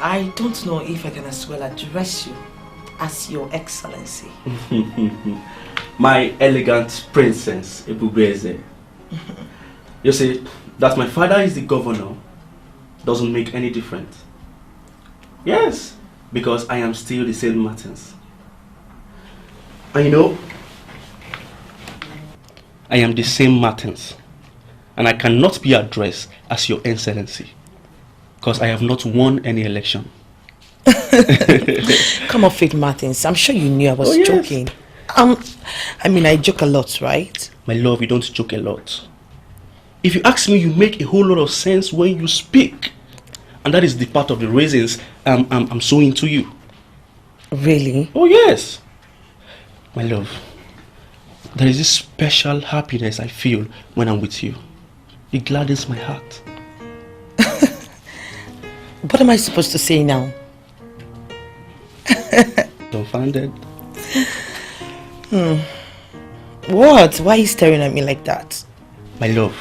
I don't know if I can as well address you as Your Excellency. My elegant princess, Ebubeze. You see, that my father is the governor doesn't make any difference. Yes, because I am still the same Martins. And you know, I am the same Martins. And I cannot be addressed as Your Excellency. Because I have not won any election. Come off it, Martins. I'm sure you knew I was joking. I mean, I joke a lot, right? My love, you don't joke a lot. If you ask me, you make a whole lot of sense when you speak. And that is the part of the reasons I'm so into you. Really? Oh, yes. My love, there is this special happiness I feel when I'm with you. It gladdens my heart. What am I supposed to say now? Dumbfounded. What? Why are you staring at me like that? My love,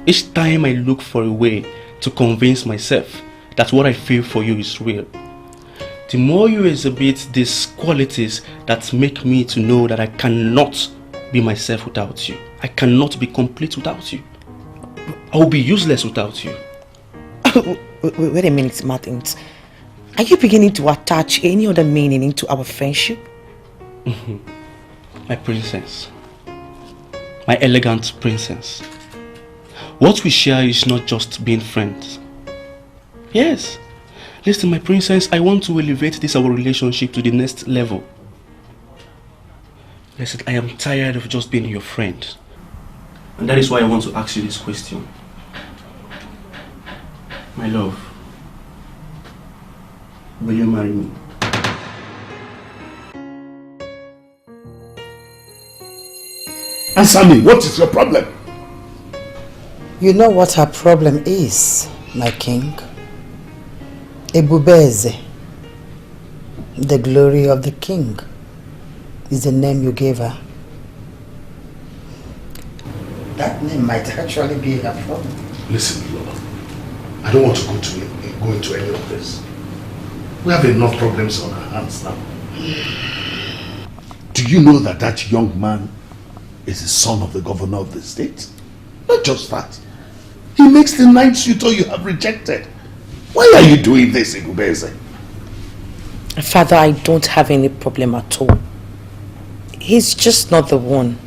each time I look for a way to convince myself that what I feel for you is real, the more you exhibit these qualities that make me to know that I cannot be myself without you. I cannot be complete without you. I will be useless without you. Wait a minute, Martins. Are you beginning to attach any other meaning into our friendship? My princess. My elegant princess. What we share is not just being friends. Yes. Listen, my princess, I want to elevate this our relationship to the next level. Listen, I am tired of just being your friend. And that is why I want to ask you this question. My love, will you marry me? Answer me, what is your problem? You know what her problem is, my king. Ebubeze, the glory of the king, is the name you gave her. That name might actually be her problem. Listen, Lola, I don't want to go into any of this. We have enough problems on our hands now. Do you know that that young man is the son of the governor of the state? Not just that. He makes the 9th suitor you have rejected. Why are you doing this, Ebubeze? Father, I don't have any problem at all. He's just not the one.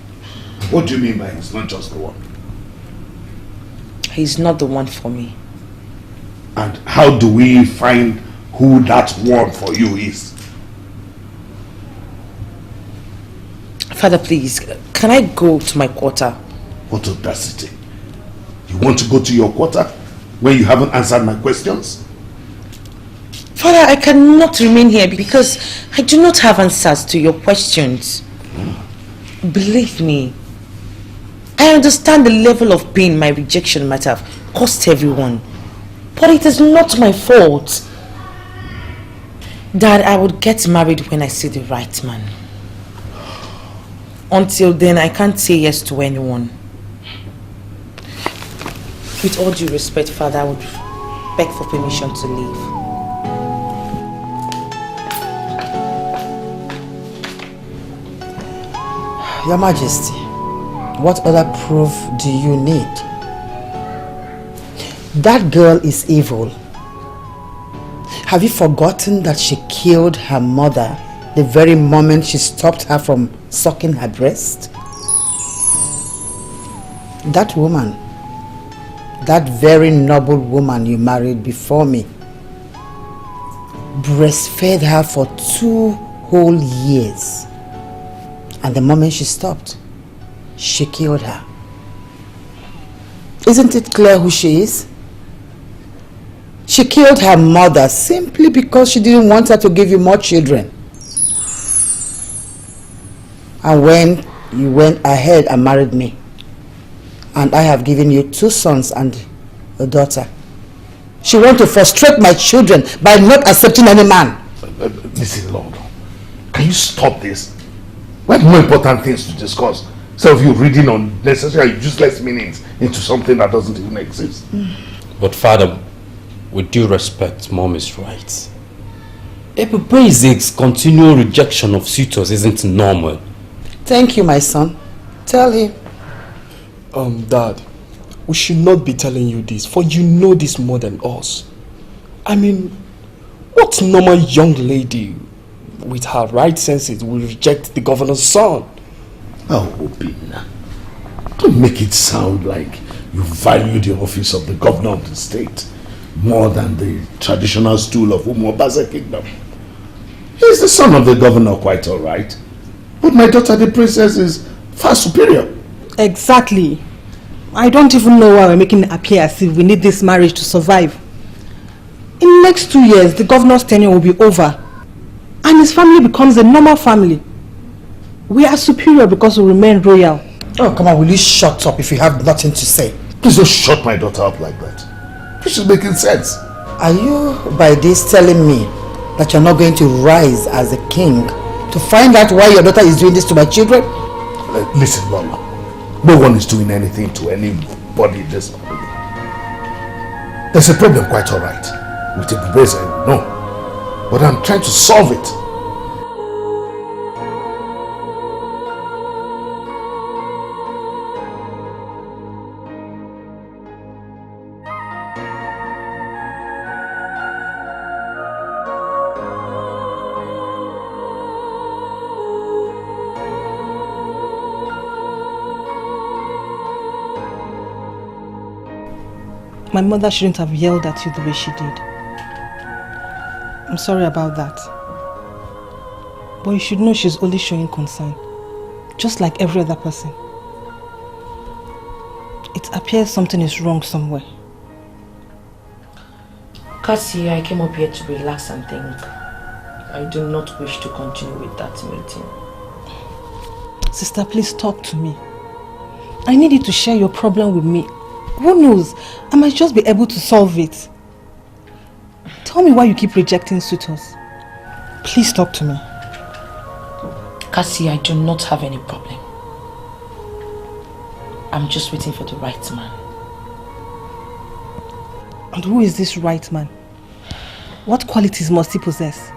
What do you mean by he's not just the one? He's not the one for me. And how do we find who that one for you is? Father, please, can I go to my quarter? What audacity. You want to go to your quarter when you haven't answered my questions? Father, I cannot remain here because I do not have answers to your questions. Believe me, I understand the level of pain my rejection might have cost everyone. But it is not my fault. Dad, I would get married when I see the right man. Until then, I can't say yes to anyone. With all due respect, Father, I would beg for permission to leave. Your Majesty, what other proof do you need? That girl is evil. Have you forgotten that she killed her mother the very moment she stopped her from sucking her breast? That woman, that very noble woman you married before me, breastfed her for 2 whole years. And the moment she stopped, she killed her. Isn't it clear who she is? She killed her mother simply because she didn't want her to give you more children. And when you went ahead and married me, and I have given you 2 sons and a daughter, she wants to frustrate my children by not accepting any man. Listen, Lord, can you stop this? We have more important things to discuss. Instead of you reading unnecessary, useless meanings into something that doesn't even exist. But Father, with due respect, Mom is right. Ebubezek's continual rejection of suitors isn't normal. Thank you, my son. Tell him. Dad, we should not be telling you this, for you know this more than us. I mean, what normal young lady with her right senses will reject the governor's son? Oh, Obinna, don't make it sound like you value the office of the governor of the state more than the traditional stool of Umuobaze kingdom. He's the son of the governor, quite all right. But my daughter, the princess, is far superior. Exactly. I don't even know why we're making it appear as if we need this marriage to survive. In the next 2 years, the governor's tenure will be over. And his family becomes a normal family. We are superior because we remain royal. Oh, come on, will you shut up if you have nothing to say? Please don't shut my daughter up like that. This is making sense. Are you by this telling me that you're not going to rise as a king to find out why your daughter is doing this to my children? Listen, Lola. No one is doing anything to anybody in this family. There's a problem, quite all right, with Ebubeze, no. But I'm trying to solve it. My mother shouldn't have yelled at you the way she did. I'm sorry about that. But you should know she's only showing concern, just like every other person. It appears something is wrong somewhere. Cassie, I came up here to relax and think. I do not wish to continue with that meeting. Sister, please talk to me. I need you to share your problem with me. Who knows? I might just be able to solve it. Tell me why you keep rejecting suitors. Please talk to me. Cassie, I do not have any problem. I'm just waiting for the right man. And who is this right man? What qualities must he possess?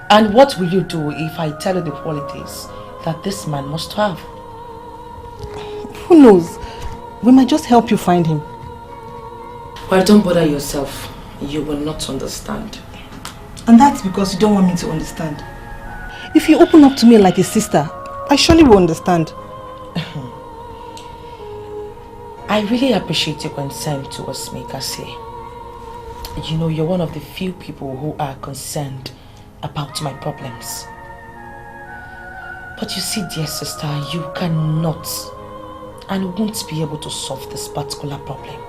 And what will you do if I tell you the qualities that this man must have? Who knows? We might just help you find him. Well, don't bother yourself. You will not understand. And that's because you don't want me to understand. If you open up to me like a sister, I surely will understand. I really appreciate your concern towards me, Cassie. You know, you're one of the few people who are concerned about my problems. But you see, dear sister, you cannot and won't be able to solve this particular problem.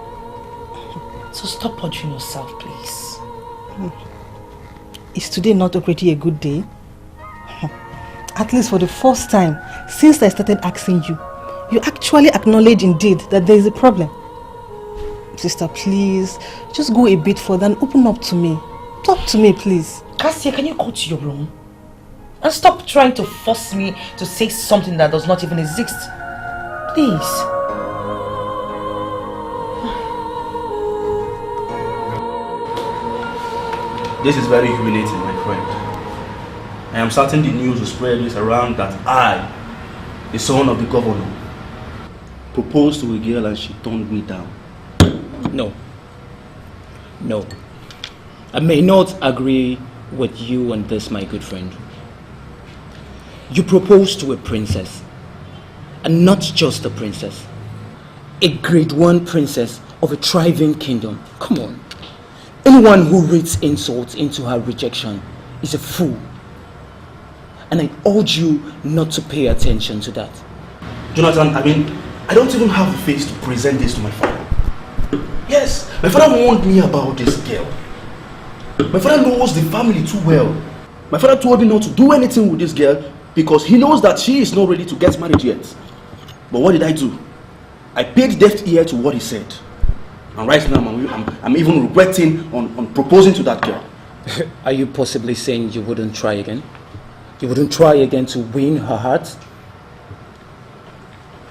So stop bothering yourself, please. Is today not already a good day? At least for the first time since I started asking you, you actually acknowledge indeed that there is a problem. Sister, please, just go a bit further and open up to me. Talk to me, please. Cassia, can you go to your room? And stop trying to force me to say something that does not even exist. Please. This is very humiliating, my friend. I am certain the news will spread this around that I, the son of the governor, proposed to a girl and she turned me down. No. No. I may not agree with you on this, my good friend. You proposed to a princess. And not just a princess. A grade 1 princess of a thriving kingdom. Come on. Anyone who reads insults into her rejection is a fool. And I urge you not to pay attention to that. Jonathan, I don't even have the face to present this to my father. Yes, my father warned me about this girl. My father knows the family too well. My father told me not to do anything with this girl because he knows that she is not ready to get married yet. But what did I do? I paid deaf ear to what he said. And right now I'm even regretting on proposing to that girl. Are you possibly saying you wouldn't try again? You wouldn't try again to win her heart?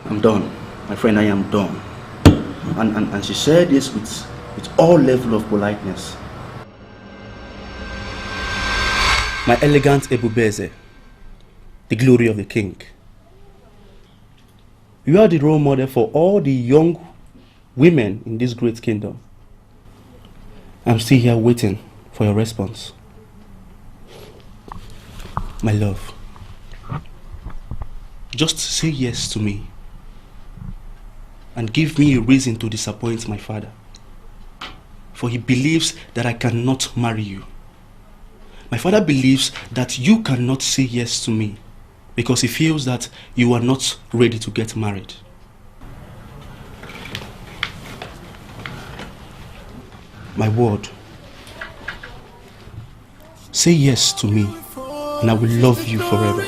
I'm done. My friend, I am done. And she said this with with all level of politeness. My elegant Ebubeze, the glory of the king. You are the role model for all the young women in this great kingdom. I'm still here waiting for your response. My love, just say yes to me and give me a reason to disappoint my father, for he believes that I cannot marry you. My father believes that you cannot say yes to me because he feels that you are not ready to get married. My word, say yes to me and I will love you forever.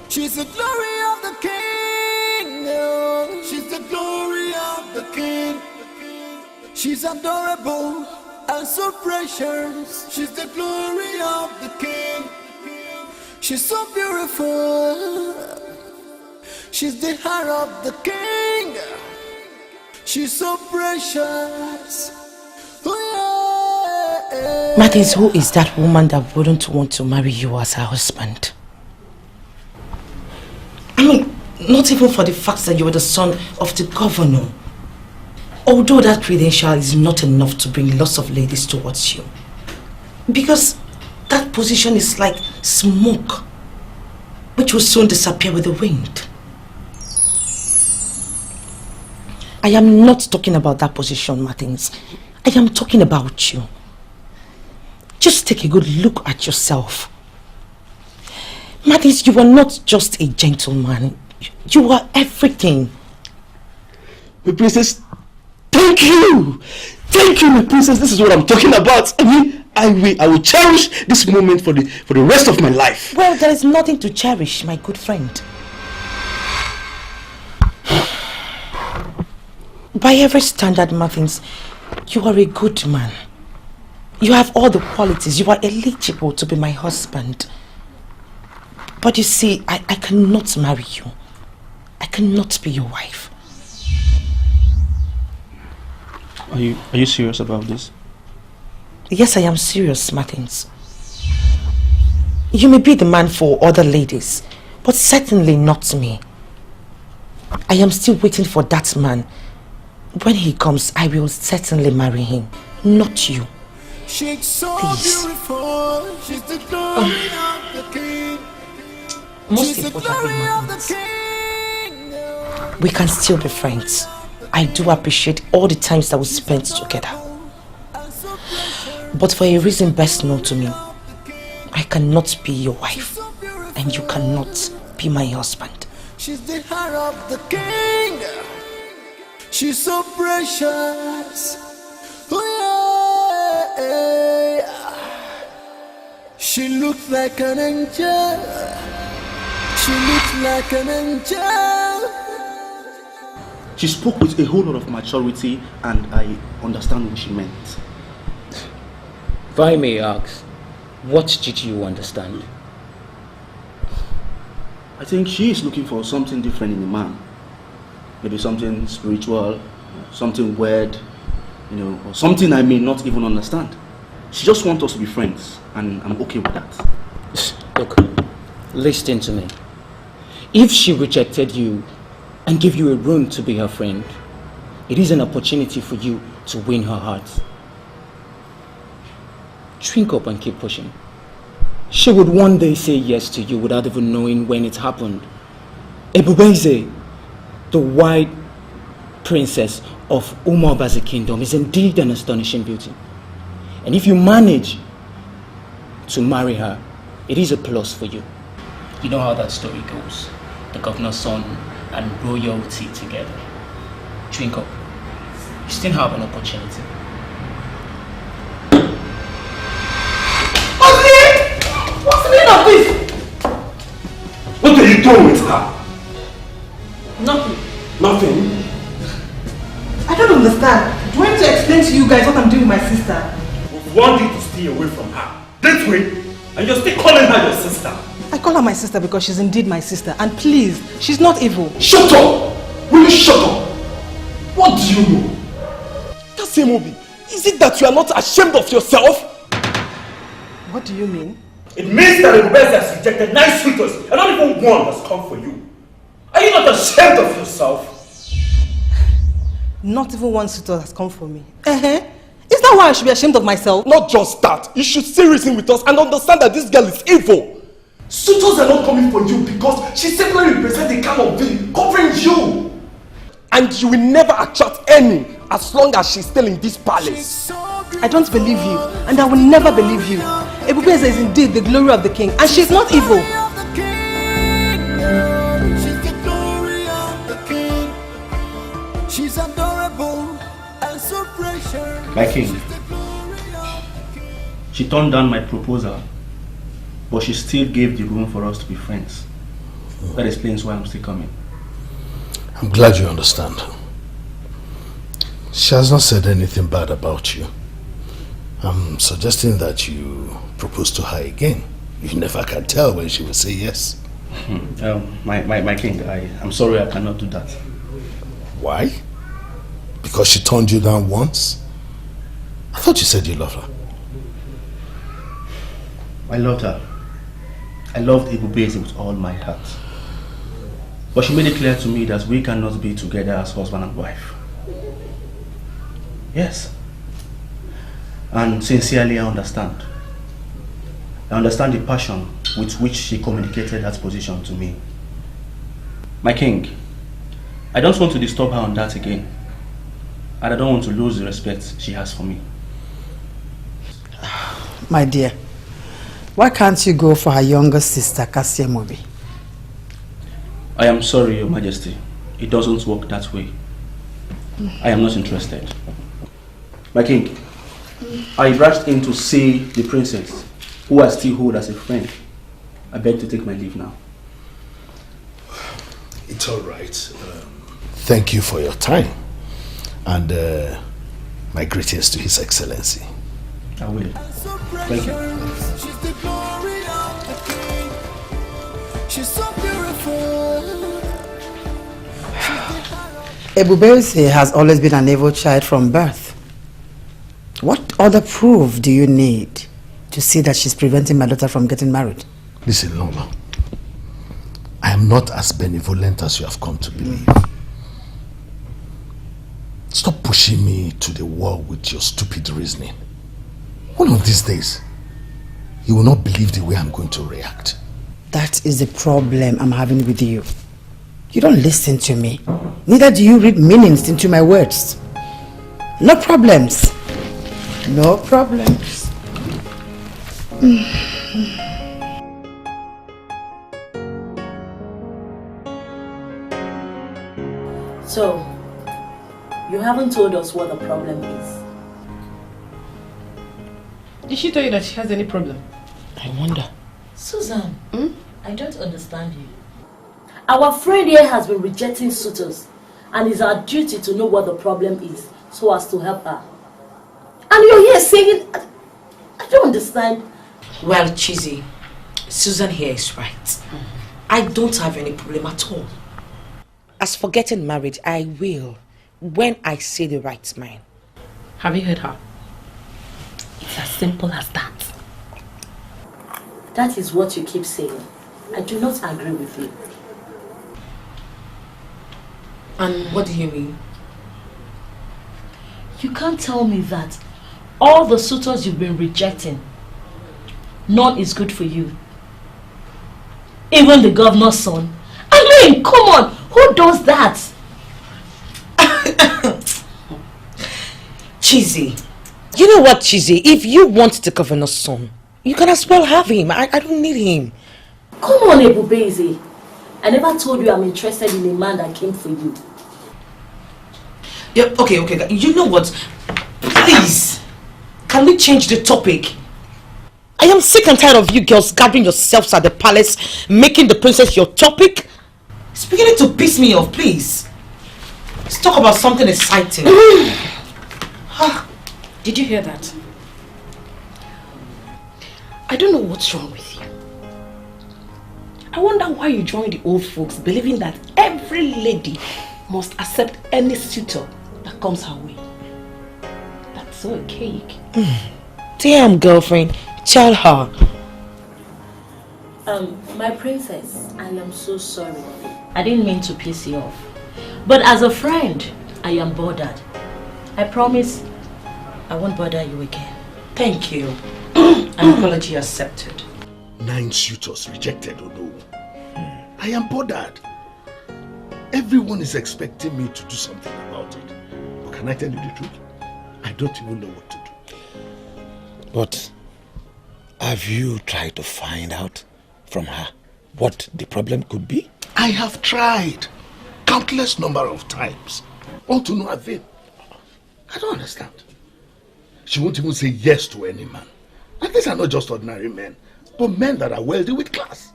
She's the glory of the king. She's the glory of the king. She's adorable and so precious. She's the glory of the king. She's so beautiful. She's the heart of the king. She's so precious. Oh, yeah. Martins, who is that woman that wouldn't want to marry you as her husband? I mean, not even for the fact that you were the son of the governor. Although that credential is not enough to bring lots of ladies towards you. Because that position is like smoke, which will soon disappear with the wind. I am not talking about that position, Martins. I am talking about you. Just take a good look at yourself. Martins, you are not just a gentleman. You are everything. My princess, thank you! Thank you, my princess. This is what I'm talking about. I mean, I will cherish this moment for the rest of my life. Well, there is nothing to cherish, my good friend. By every standard, Martins, you are a good man. You have all the qualities. You are eligible to be my husband. But you see, I cannot marry you. I cannot be your wife. Are you serious about this? Yes, I am serious, Martins. You may be the man for other ladies, but certainly not me. I am still waiting for that man. When he comes, I will certainly marry him, not you. She's so Please. beautiful. She's the glory of the king. Most She's the importantly, glory of the Martins, king. we can still be friends. I do appreciate all the times that we spent together. But for a reason best known to me, I cannot be your wife, and you cannot be my husband. She's the heart of the king. She's so precious. Oh, yeah. She looks like an angel. She looks like an angel. She spoke with a whole lot of maturity and I understand what she meant. If I may ask, what did you understand? I think she is looking for something different in a man. Maybe something spiritual, something weird, or something I may not even understand. She just wants us to be friends, and I'm okay with that. Look, listen to me. If she rejected you and gave you a room to be her friend, it is an opportunity for you to win her heart. Drink up and keep pushing. She would one day say yes to you without even knowing when it happened. Ebubeze, the white princess of Umoba's kingdom, is indeed an astonishing beauty. And if you manage to marry her, it is a plus for you. You know how that story goes. The governor's son and royalty together. Drink up. You still have an opportunity. What's the meaning of this? What are you doing with her? Nothing. Nothing. I don't understand. Do I need to explain to you guys what I'm doing with my sister? We want you to stay away from her. This way, and you're still calling her your sister. I call her my sister because she's indeed my sister. And please, she's not evil. Shut up! Will you shut up? What do you know? Kasimobi, is it that you are not ashamed of yourself? What do you mean? It means that Ebubeze has rejected 9 suitors and not even one has come for you. Are you not ashamed of yourself? Not even one suitor has come for me. Is that why I should be ashamed of myself? Not just that. You should still reason with us and understand that this girl is evil. Suitors are not coming for you because she simply represents the kind of being covering you. And you will never attract any as long as she's still in this palace. I don't believe you, and I will never believe you. Ebubeze is indeed the glory of the king, and she's not evil. She's the glory of the king. She's adorable and so precious. My king, she turned down my proposal, but she still gave the room for us to be friends. That explains why I'm still coming. I'm glad you understand. She has not said anything bad about you. I'm suggesting that you propose to her again. You never can tell when she will say yes. My king, I'm sorry I cannot do that. Why? Because she turned you down once? I thought you said you loved her. I loved her. I loved Ebubeze with all my heart. But she made it clear to me that we cannot be together as husband and wife. Yes. And sincerely, I understand. I understand the passion with which she communicated that position to me. My king, I don't want to disturb her on that again. And I don't want to lose the respect she has for me. My dear, why can't you go for her younger sister, Kasimobi? I am sorry, Your Majesty. It doesn't work that way. I am not interested. My king, I rushed in to see the princess, who I still hold as a friend. I beg to take my leave now. It's all right. Thank you for your time. And my greetings to His Excellency. I will. Thank you. She's the glory of the king. She's so beautiful. Ebubeze has always been an evil child from birth. What other proof do you need to see that she's preventing my daughter from getting married? Listen, Lola. I am not as benevolent as you have come to believe. Stop pushing me to the wall with your stupid reasoning. One of these days, you will not believe the way I'm going to react. That is the problem I'm having with you. You don't listen to me. Neither do you read meanings into my words. No problems. No problems. So, you haven't told us what the problem is. Did she tell you that she has any problem? I wonder. Susan, I don't understand you. Our friend here has been rejecting suitors, and it's our duty to know what the problem is so as to help her. And you're here saying, I don't understand. Well, Chizzy, Susan here is right. I don't have any problem at all. As for getting married, I will, when I say the right mind. Have you heard her? It's as simple as that. That is what you keep saying. I do not agree with you. And what do you mean? You can't tell me that all the suitors you've been rejecting, none is good for you. Even the governor's son. I mean, come on, who does that? Chizzy, you know what, Chizzy? If you want the governor's son, you can as well have him. I don't need him. Come on, Ebubeze. I never told you I'm interested in a man that came for you. Yeah, okay. You know what? Please, can we change the topic? I am sick and tired of you girls gathering yourselves at the palace, making the princess your topic. It's beginning to piss me off, please. Let's talk about something exciting. Did you hear that? I don't know what's wrong with you. I wonder why you join the old folks believing that every lady must accept any suitor that comes her way. So a cake. Damn, girlfriend. Tell her. My princess, I am so sorry. I didn't mean to piss you off. But as a friend, I am bothered. I promise I won't bother you again. Thank you. An apology accepted. 9 suitors rejected, oh no. I am bothered. Everyone is expecting me to do something about it. But can I tell you the truth? I don't even know what to do. But have you tried to find out from her what the problem could be? I have tried countless number of times. All to no avail. I don't understand. She won't even say yes to any man. And these are not just ordinary men, but men that are wealthy with class.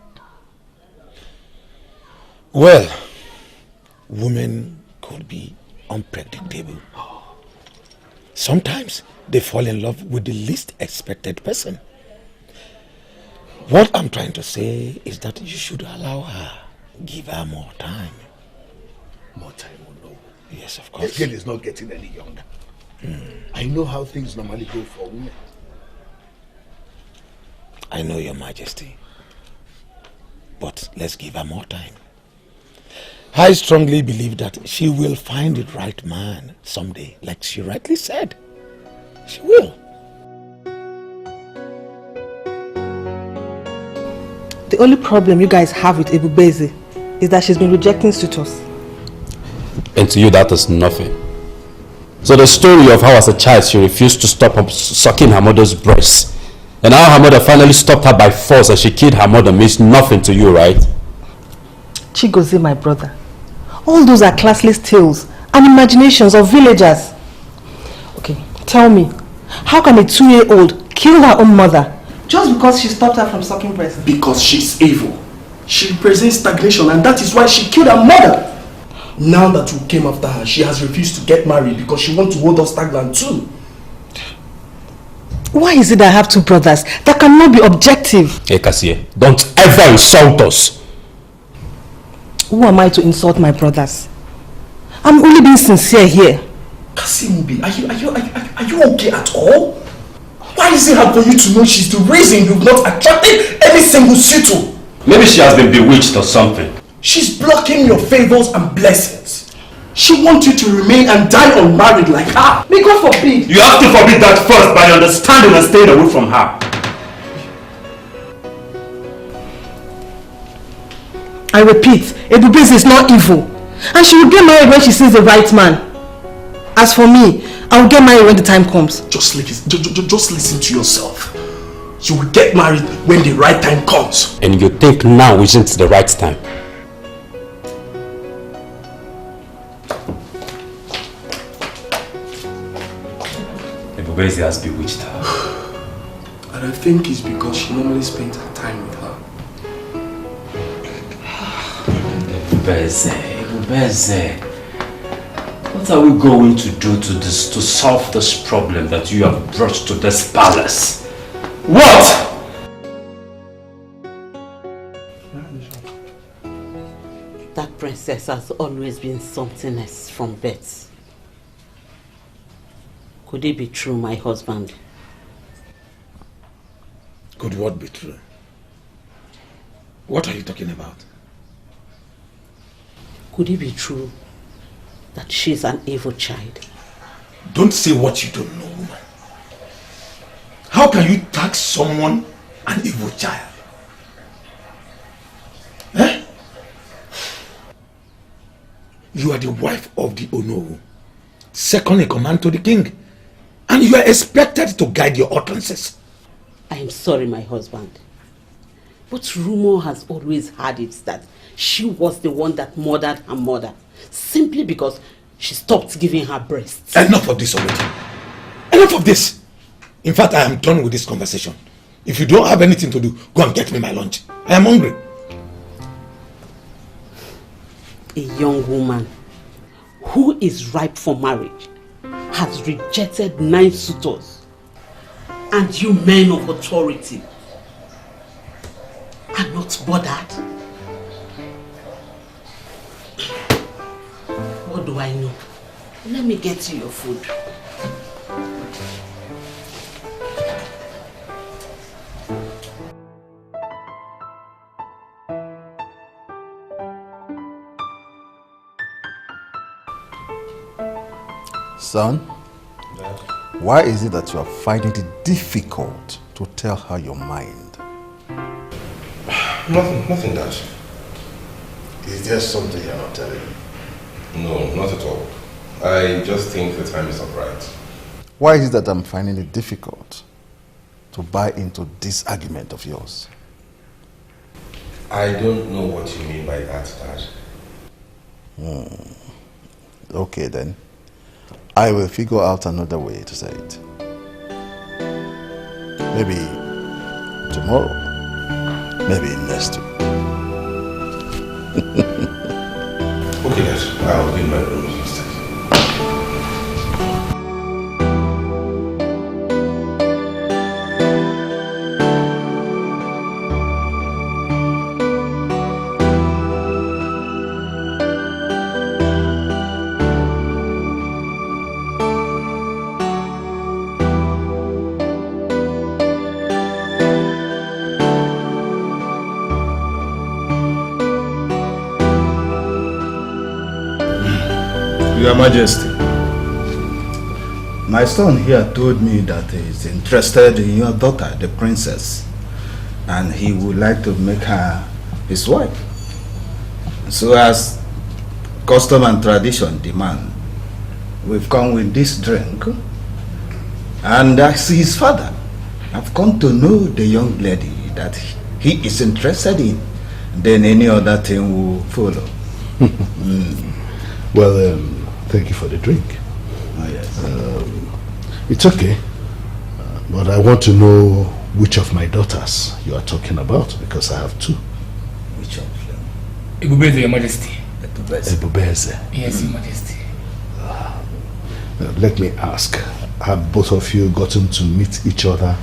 Well, women could be unpredictable. Sometimes they fall in love with the least expected person. What I'm trying to say is that you should allow her. Give her more time. More time, oh no. Yes, of course. This girl is not getting any younger. I know how things normally go for women. I know, Your Majesty. But let's give her more time. I strongly believe that she will find the right man someday, like she rightly said. She will. The only problem you guys have with Ebubeze is that she's been rejecting suitors. And to you that is nothing. So the story of how as a child she refused to stop sucking her mother's breast, and how her mother finally stopped her by force and she killed her mother means nothing to you, right? Chigozie, my brother. All those are classless tales and imaginations of villagers. Okay, tell me, how can a 2-year-old kill her own mother just because she stopped her from sucking breast? Because she's evil. She represents stagnation, and that is why she killed her mother. Now that we came after her, she has refused to get married because she wants to hold us stagnant too. Why is it that I have 2 brothers that cannot be objective? Hey Cassie, don't ever insult us. Who am I to insult my brothers? I'm only being sincere here. Kasimubi, are you okay at all? Why is it hard for you to know she's the reason you've not attracted any single suitor? Maybe she has been bewitched or something. She's blocking your favors and blessings. She wants you to remain and die unmarried like her. May God forbid. You have to forbid that first by understanding and staying away from her. I repeat, Ebubeze is not evil. And she will get married when she sees the right man. As for me, I will get married when the time comes. Just listen to yourself. You will get married when the right time comes. And you think now isn't the right time? Ebubeze has bewitched her. And I think it's because she normally spends her time with her. Ebubeze, what are we going to do to solve this problem that you have brought to this palace? What? That princess has always been something else from birth. Could it be true, my husband? Could what be true? What are you talking about? Could it be true that she's an evil child? Don't say what you don't know, woman. How can you tag someone an evil child? Eh? You are the wife of the Onowu, second in command to the king, and you are expected to guide your utterances. I am sorry, my husband. But rumor has always had it that she was the one that murdered her mother, simply because she stopped giving her breast. Enough of this already. Enough of this. In fact, I am done with this conversation. If you don't have anything to do, go and get me my lunch. I am hungry. A young woman who is ripe for marriage has rejected 9 suitors, and you men of authority are not bothered. What do I know? Let me get you your food. Son, why is it that you are finding it difficult to tell her your mind? Nothing, Dad. Is there something you're not telling me? No, not at all. I just think the time is not right. Why is it that I'm finding it difficult to buy into this argument of yours? I don't know what you mean by that, Dad. Okay then. I will figure out another way to say it. Maybe tomorrow. Maybe next week. Okay, Dad. I'll be in my room instead. Your Majesty, my son here told me that he is interested in your daughter, the princess, and he would like to make her his wife. So as custom and tradition demand, we've come with this drink, and as his father, I've come to know the young lady that he is interested in. Then any other thing will follow. Well, thank you for the drink. Oh, yes. It's okay. But I want to know which of my daughters you are talking about, because I have two. Which of them? Ebubeze, Your Majesty. Ebubeze. Yes, Your Majesty. Let me ask, have both of you gotten to meet each other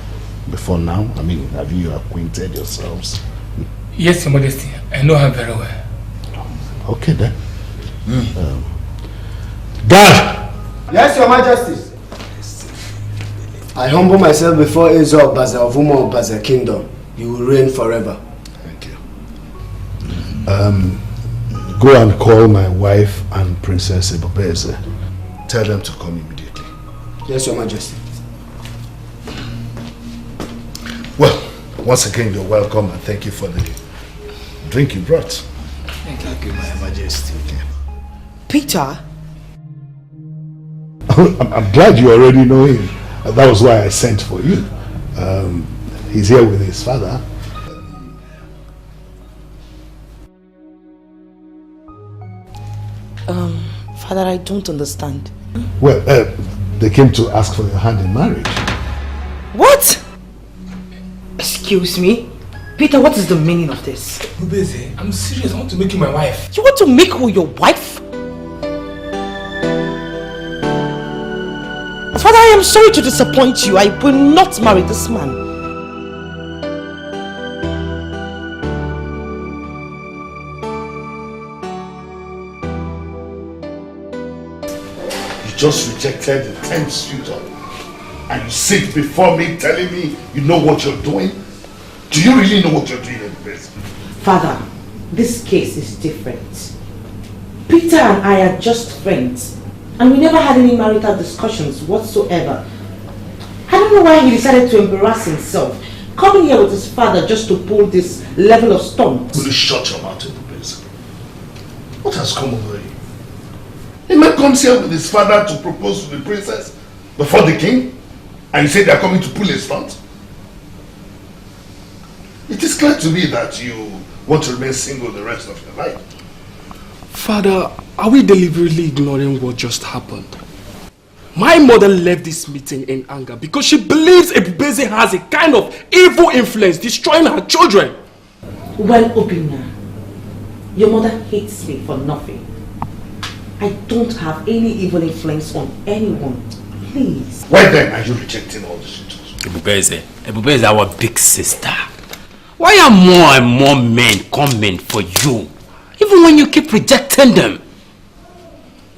before now? I mean, have you acquainted yourselves? Yes, Your Majesty. I know her very well. Okay then. Guard! Yes, Your Majesty. I humble myself before Eze of Baza of Umo of Baza Kingdom. You will reign forever. Thank you. Go and call my wife and Princess Ebubeze. Tell them to come immediately. Yes, Your Majesty. Well, once again, you're welcome and thank you for the drink you brought. Thank you, my Majesty. Peter? I'm glad you already know him. That was why I sent for you. He's here with his father. Father, I don't understand. Well, they came to ask for your hand in marriage. What? Excuse me? Peter, what is the meaning of this? Ebubeze, I'm serious. I want to make you my wife. You want to make her your wife? Father, I am sorry to disappoint you. I will not marry this man. You just rejected the 10th suitor and you sit before me telling me you know what you're doing? Do you really know what you're doing in this? Father, this case is different. Peter and I are just friends. And we never had any marital discussions whatsoever. I don't know why he decided to embarrass himself, coming here with his father just to pull this level of stunts. Will you shut your mouth, Ebubeze? What has come over you? A man comes here with his father to propose to the princess before the king, and you say they are coming to pull a stunt? It is clear to me that you want to remain single the rest of your life. Father, are we deliberately ignoring what just happened? My mother left this meeting in anger because she believes Ebubeze has a kind of evil influence destroying her children. Well, Obina, your mother hates me for nothing. I don't have any evil influence on anyone. Please. Why then are you rejecting all the suitors? Ebubeze is our big sister. Why are more and more men coming for you? Even when you keep rejecting them?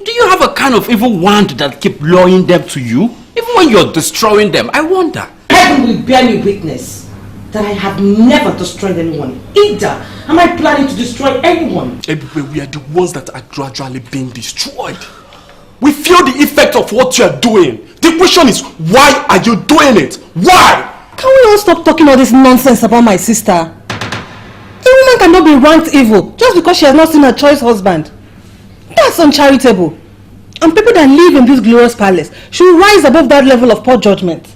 Do you have a kind of evil wand that keep luring them to you? Even when you're destroying them, I wonder. Heaven will bear me witness that I have never destroyed anyone. Either am I planning to destroy anyone. Ebube, we are the ones that are gradually being destroyed. We feel the effect of what you are doing. The question is, why are you doing it? Why? Can we all stop talking all this nonsense about my sister? A woman cannot be ranked evil just because she has not seen her choice husband. That's uncharitable. And people that live in this glorious palace should rise above that level of poor judgment.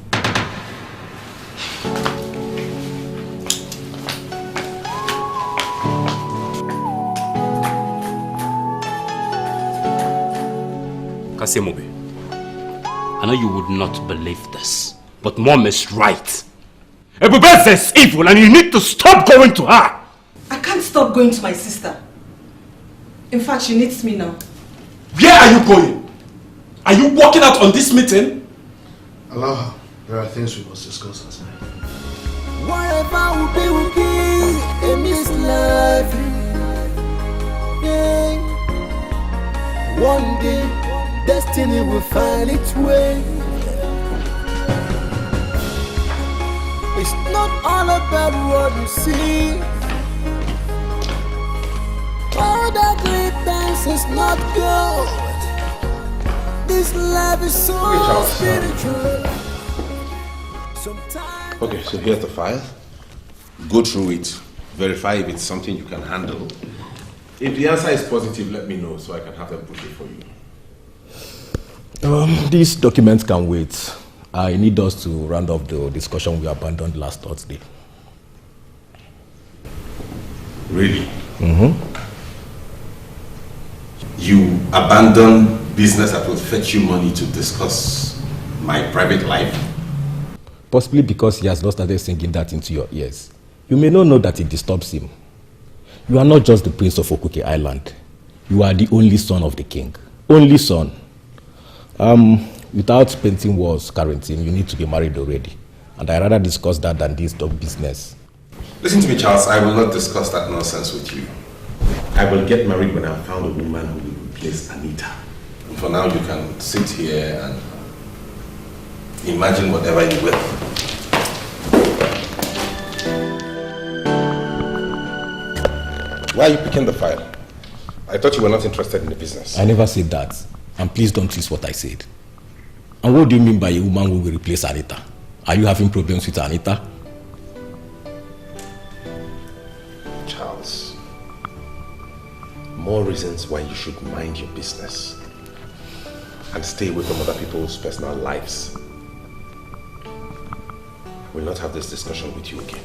Kasemobe, I know you would not believe this, but Mom is right. Ebubeze is evil and you need to stop going to her. I can't stop going to my sister. In fact, she needs me now. Where are you going? Are you walking out on this meeting? Allow her. There are things we must discuss outside. Whatever will be in this life. Yeah. One day, destiny will find its way. It's not all about what you see. All that glitters is not gold. This life is so spiritual. Okay, so here's the file. Go through it. Verify if it's something you can handle. If the answer is positive, let me know so I can have them push it for you. These documents can wait. I need us to round off the discussion we abandoned last Thursday. Really? Mm-hmm. You abandon business that will fetch you money to discuss my private life? Possibly because he has not started singing that into your ears. You may not know that it disturbs him. You are not just the prince of Okuke Island. You are the only son of the king. Only son. Without painting walls, Carrington, you need to be married already. And I'd rather discuss that than this dog business. Listen to me, Charles. I will not discuss that nonsense with you. I will get married when I've found a woman who will replace Anita. And for now, you can sit here and imagine whatever you will. Why are you picking the file? I thought you were not interested in the business. I never said that. And please don't twist what I said. And what do you mean by a woman who will replace Anita? Are you having problems with Anita? Charles, more reasons why you should mind your business and stay away from other people's personal lives. We'll not have this discussion with you again.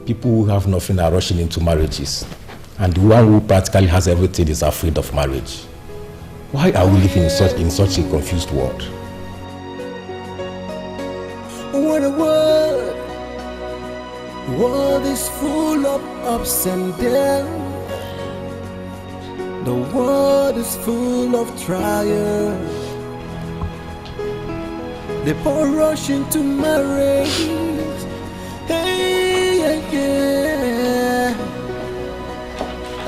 People who have nothing are rushing into marriages. And the one who practically has everything is afraid of marriage. Why are we living in such a confused world? What a world. The world is full of ups and downs. The world is full of trials. People rushing to marriage. Hey, yeah.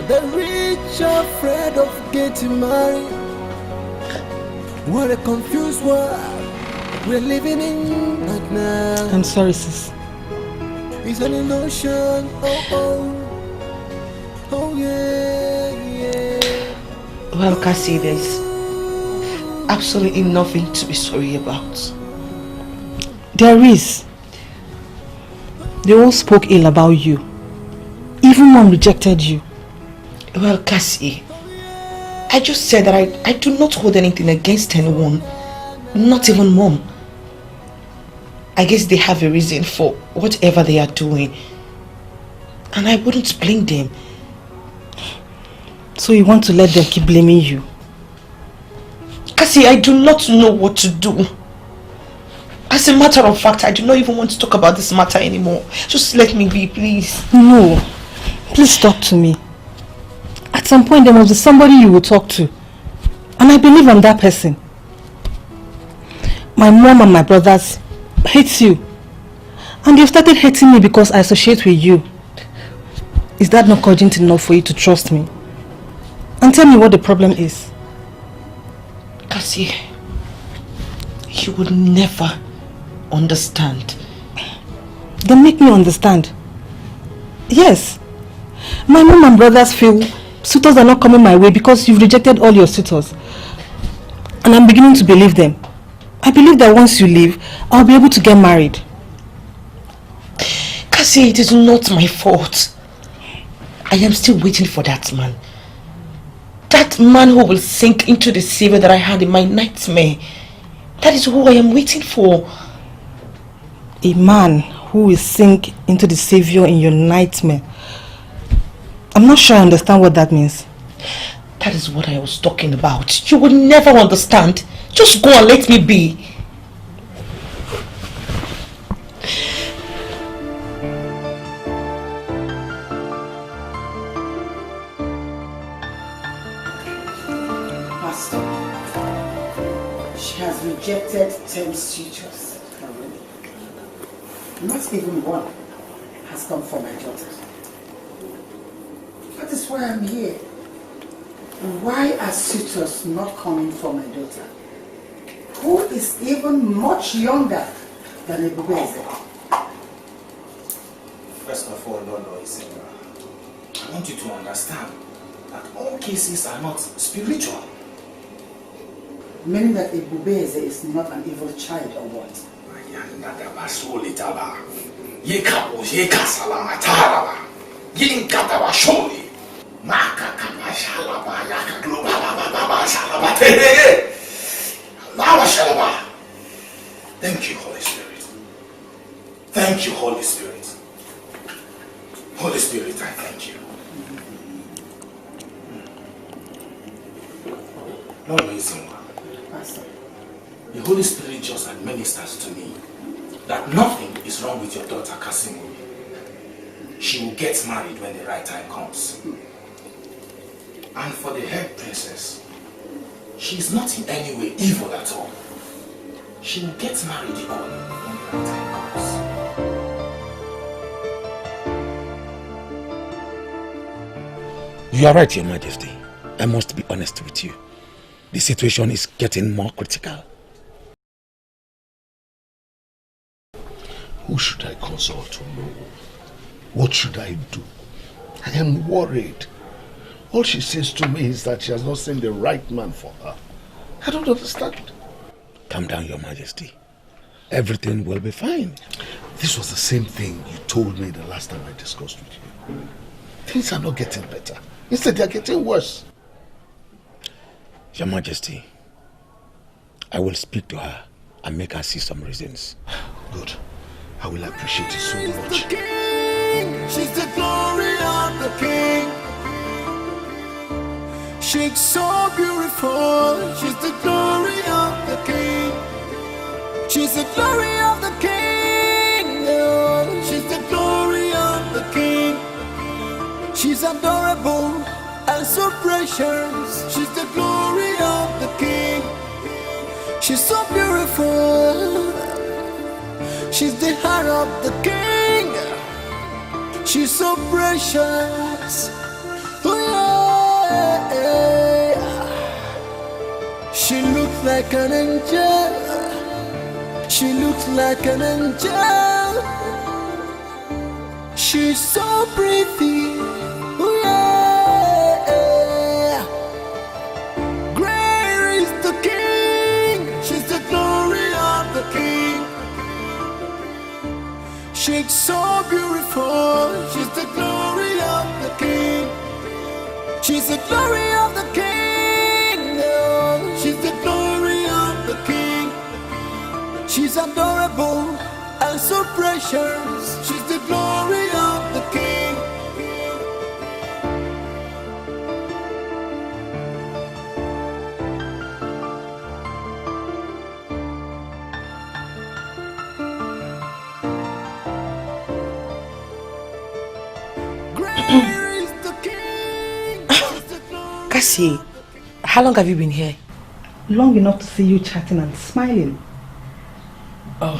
The rich are afraid of getting married. What a confused world we're living in right now. I'm sorry, sis. It's an illusion. Oh, oh. Oh, yeah, yeah. Well, Cassie, there's absolutely nothing to be sorry about. There is. They all spoke ill about you. Even one rejected you. Well, Cassie, I just said that I do not hold anything against anyone. Not even Mom. I guess they have a reason for whatever they are doing. And I wouldn't blame them. So you want to let them keep blaming you? Cassie, I do not know what to do. As a matter of fact, I do not even want to talk about this matter anymore. Just let me be, please. No. Please talk to me. At some point, there must be somebody you will talk to. And I believe I'm that person. My mom and my brothers hate you. And they've started hating me because I associate with you. Is that not cogent enough for you to trust me? And tell me what the problem is. Cassie, you will never understand. Then make me understand. Yes. My mom and brothers feel suitors are not coming my way because you've rejected all your suitors. And I'm beginning to believe them. I believe that once you leave, I'll be able to get married. Cassie, it is not my fault. I am still waiting for that man. That man who will sink into the savior that I had in my nightmare. That is who I am waiting for. A man who will sink into the savior in your nightmare. I'm not sure I understand what that means. That is what I was talking about. You will never understand. Just go and let me be. Pastor, she has rejected 10 suitors already. Not even one has come for my daughter. That is why I'm here. Why are suitors not coming for my daughter, who is even much younger than Ebubeze? First of all, Lord Isenga, I want you to understand that all cases are not spiritual. Meaning that Ebubeze is not an evil child or what? Thank you, Holy Spirit. Thank you, Holy Spirit. Holy Spirit, I thank you. Lord, Pastor, the Holy Spirit just administers to me that nothing is wrong with your daughter, Kasimu. She will get married when the right time comes. And for the head princess, she is not in any way evil at all. She will get married equally when the right time comes. You are right, Your Majesty. I must be honest with you. The situation is getting more critical. Who should I consult to know? What should I do? I am worried. All she says to me is that she has not seen the right man for her. I don't understand. Calm down, Your Majesty. Everything will be fine. This was the same thing you told me the last time I discussed with you. Things are not getting better. Instead, they are getting worse. Your Majesty, I will speak to her and make her see some reasons. Good. I will appreciate it so much. She's the glory of the King. She's so beautiful. She's the glory of the King. She's the glory of the King. She's the glory of the King. She's adorable and so precious. She's the glory of the King. She's so beautiful. She's the heart of the King. She's so precious. Oh yeah. She looks like an angel. She looks like an angel. She's so pretty. Oh yeah. Great is the King. She's the glory of the King. She's so beautiful. She's the glory of the King. She's the glory of the King. She's the glory of the King. She's adorable and so precious. She's the glory of the King. Cassie, how long have you been here? Long enough to see you chatting and smiling. Oh.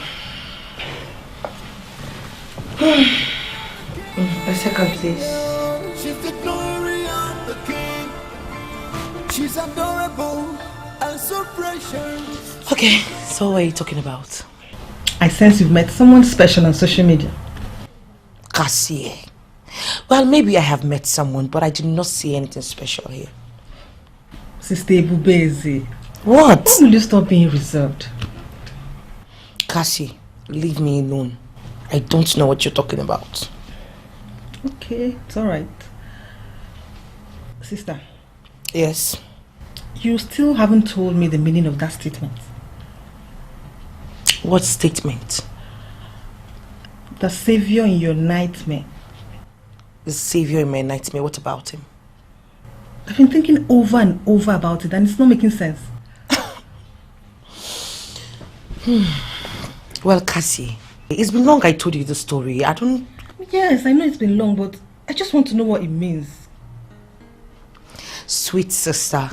A second, please. She's the glory of the King. She's adorable and so precious. Okay, so what are you talking about? I sense you've met someone special on social media. Cassie. Well, maybe I have met someone, but I did not see anything special here. Sister Ebubeze. What? When will you stop being reserved? Cassie, leave me alone. I don't know what you're talking about. Okay, it's alright. Sister. Yes? You still haven't told me the meaning of that statement. What statement? The savior in your nightmare. The savior in my nightmare, what about him? I've been thinking over and over about it and it's not making sense. Well, Cassie, it's been long I told you the story. Yes, I know it's been long, but I just want to know what it means. Sweet sister,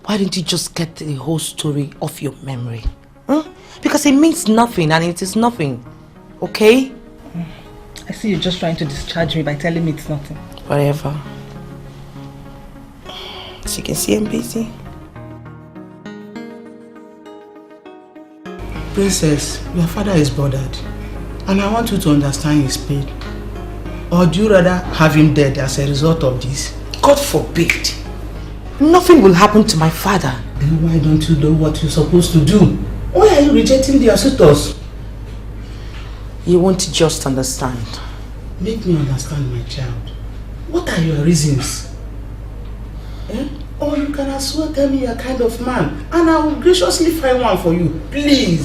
why don't you just get the whole story off your memory? Huh? Because it means nothing and it is nothing. Okay? I see you're just trying to discharge me by telling me it's nothing. Whatever. As you can see, I'm busy. Princess, your father is bothered, and I want you to understand his pain. Or do you rather have him dead as a result of this? God forbid. Nothing will happen to my father. Then why don't you do what you're supposed to do? Why are you rejecting their suitors? You won't just understand. Make me understand, my child. What are your reasons? Or you can as well tell me your kind of man, and I will graciously find one for you. Please.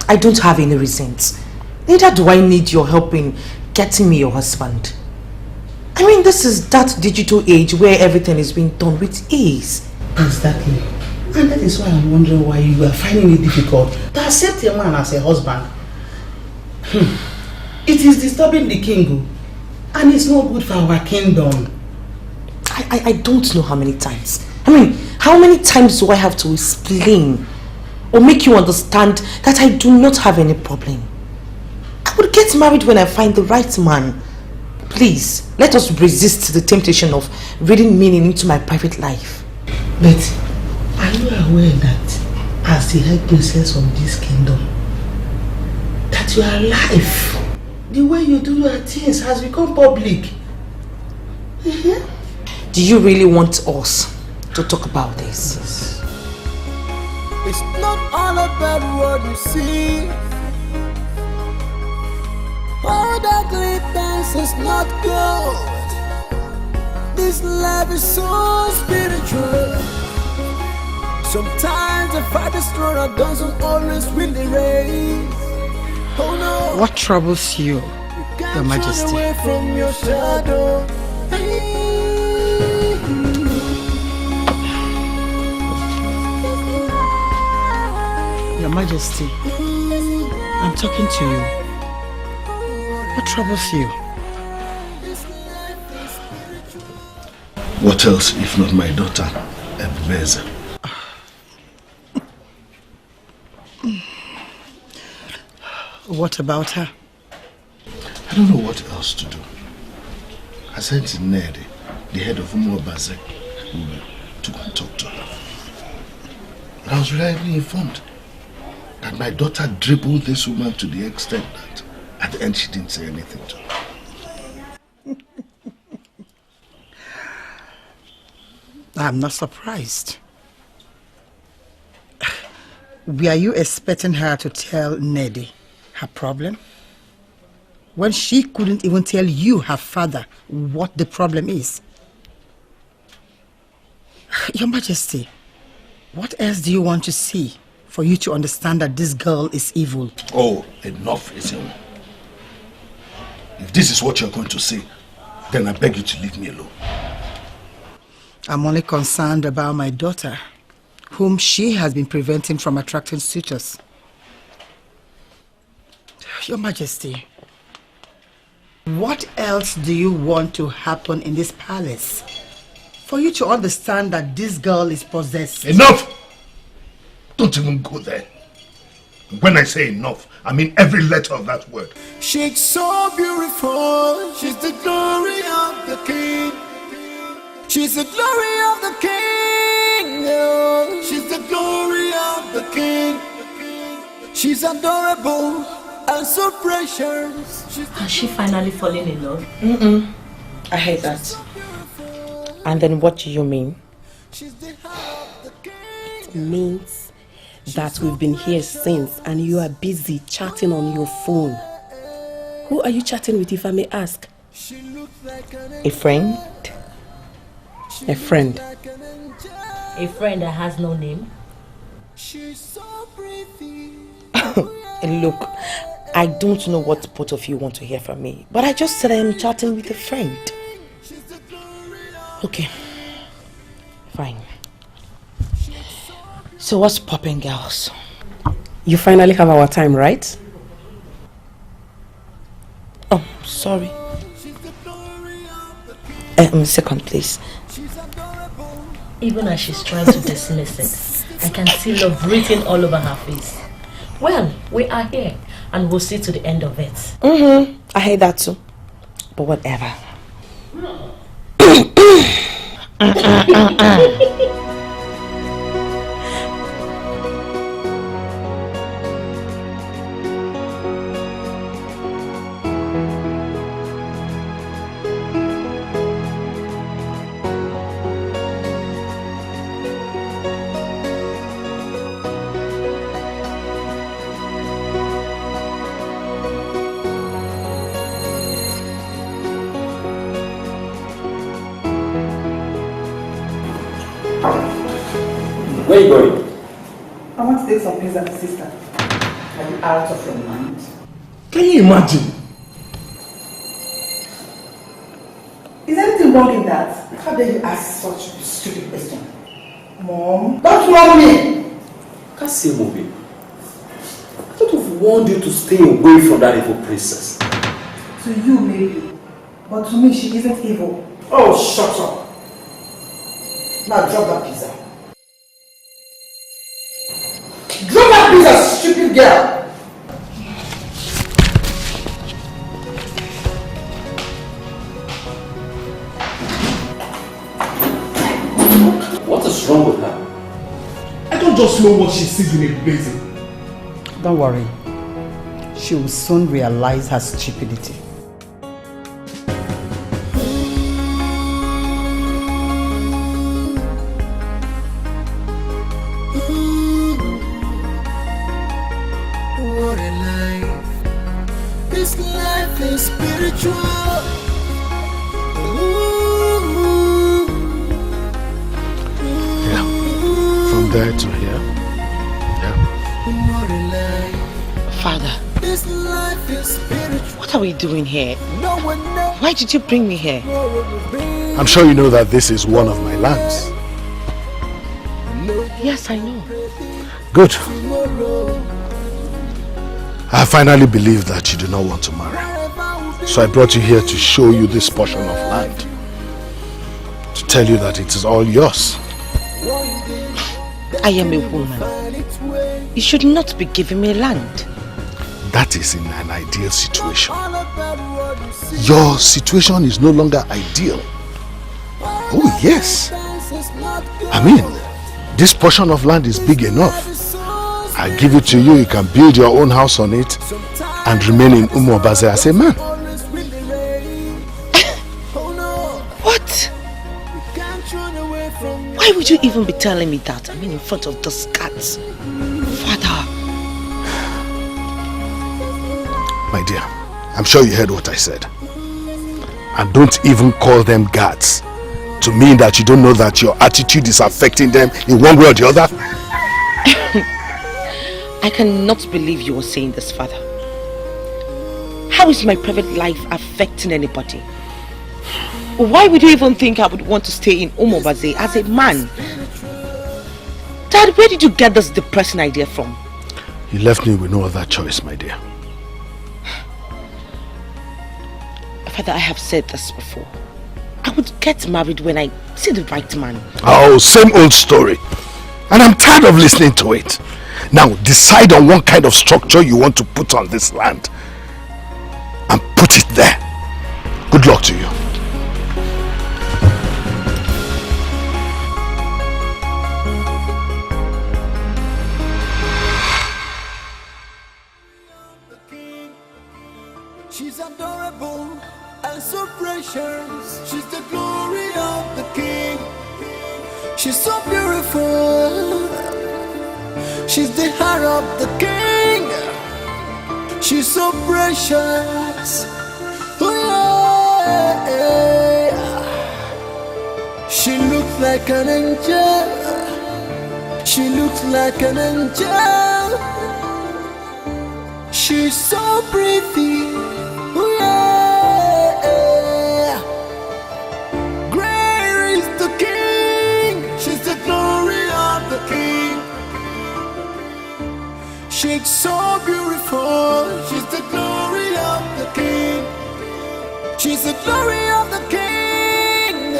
I don't have any reasons. Neither do I need your help in getting me your husband. I mean, this is that digital age where everything is being done with ease. Exactly. And that is why I'm wondering why you are finding it difficult to accept a man as a husband. It is disturbing the king, and it's not good for our kingdom. I don't know how many times. I mean, how many times do I have to explain or make you understand that I do not have any problem? I would get married when I find the right man. Please, let us resist the temptation of reading meaning into my private life. But are you aware that as the head princess of this kingdom, that your life, the way you do your things has become public? Do you really want us to talk about this? It's not all about what you see. All that glitters is not gold. This life is so spiritual. Sometimes the farthest runner doesn't always win the race. Oh no. What troubles you, Your Majesty? Run away from your shadow. Your Majesty, I'm talking to you. What troubles you? What else if not my daughter, Ebubeze? What about her? I don't know what else to do. I sent Ned, the head of Umuobaze, to go and talk to her. And I was reliably informed that my daughter dribbled this woman to the extent that at the end she didn't say anything to her. I'm not surprised. Were you expecting her to tell Neddy her problem? When she couldn't even tell you, her father, what the problem is? Your Majesty, what else do you want to see for you to understand that this girl is evil? Oh, enough is enough. If this is what you're going to say, then I beg you to leave me alone. I'm only concerned about my daughter, whom she has been preventing from attracting suitors. Your Majesty, what else do you want to happen in this palace for you to understand that this girl is possessed? Enough! Don't even go there. When I say enough, I mean every letter of that word. She's so beautiful. She's the glory of the king. She's the glory of the king. Oh, she's the She's adorable and so precious. Has she finally fallen in love? I hate that. And then what do you mean? It means that we've been here since and you are busy chatting on your phone. Who are you chatting with, if I may ask? A friend? A friend. A friend that has no name? Look, I don't know what both of you want to hear from me, but I just said I am chatting with a friend. Okay, fine. So what's popping, girls? You finally have our time, right? Oh, sorry. Second, please. Even as she's trying to dismiss it, I can see love written all over her face. Well, we are here, and we'll see to the end of it. I hate that too. But whatever. Where are you going? I want to take some pizza to sister. Are you out of your mind? Can you imagine? Is anything wrong in that? How dare you ask such a stupid question? Mom, don't love me! Can't see a movie. I thought I've warned you to stay away from that evil princess. To you, maybe. But to me, she isn't evil. Oh, shut up. Now drop that pizza. Drop that pizza, stupid girl! What is wrong with her? I don't just know what she sees in a blazing. Don't worry. She will soon realize her stupidity. What a life. This life is spiritual. From there to here. What a life. Father, This life is spiritual. what are we doing here? No one knows. Why did you bring me here? I'm sure you know that this is one of my lands. Yes, I know. Good. I finally believe that you do not want to marry. So I brought you here to show you this portion of land. To tell you that it is all yours. I am a woman. You should not be giving me land. That is in an ideal situation. Your situation is no longer ideal. Oh yes. I mean, this portion of land is big enough. I give it to you, you can build your own house on it and remain in Umuobaze as a man. What? Why would you even be telling me that? I mean, in front of those cats. Father. My dear, I'm sure you heard what I said. And don't even call them guards to mean that you don't know that your attitude is affecting them in one way or the other. I cannot believe you are saying this, Father. How is my private life affecting anybody? Why would you even think I would want to stay in Umuobaze as a man? Dad, where did you get this depressing idea from? You left me with no other choice, my dear. Father, I have said this before. I would get married when I see the right man. Oh, same old story. And I'm tired of listening to it. Now, decide on what kind of structure you want to put on this land. And put it there. Good luck to you. beautiful. She's the heart of the king. She's so precious. Oh yeah. She looks like an angel. She looks like an angel. She's so pretty. Oh yeah. Great is the king. She's the glory of the king. She's so beautiful. She's the glory of the king. She's the glory of the king.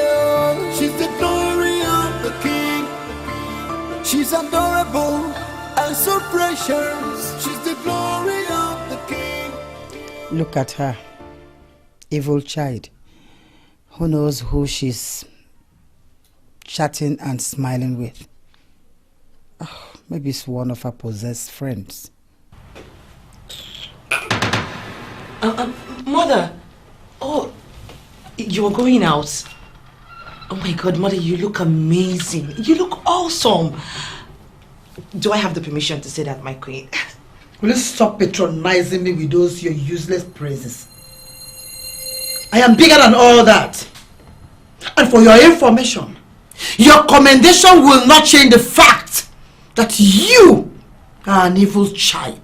She's the glory of the king. She's adorable and so precious. She's the glory of the king. Look at her. Evil child. Who knows who she's chatting and smiling with? Oh, maybe it's one of her possessed friends. Mother. Oh, you are going out. Oh my God, Mother, you look amazing. You look awesome. Do I have the permission to say that, my queen? Will you stop patronizing me with those your useless praises? I am bigger than all that. And for your information, your commendation will not change the fact that you are an evil child.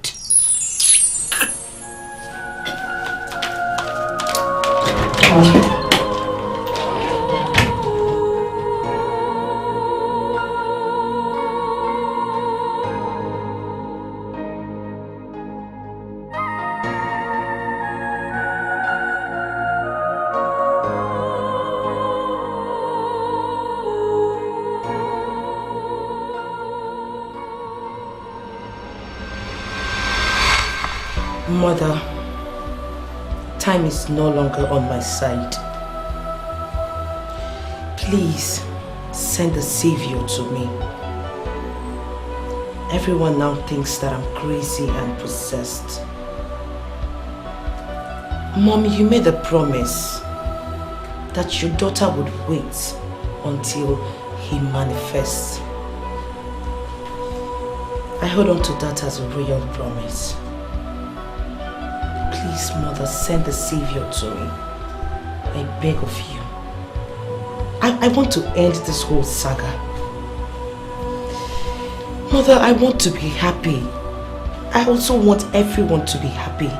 Mother, time is no longer on my side. Please send a savior to me. Everyone now thinks that I'm crazy and possessed. Mom, you made a promise that your daughter would wait until he manifests. I hold on to that as a real promise. Please, Mother, send the savior to me. I beg of you. I want to end this whole saga. Mother, I want to be happy. I also want everyone to be happy.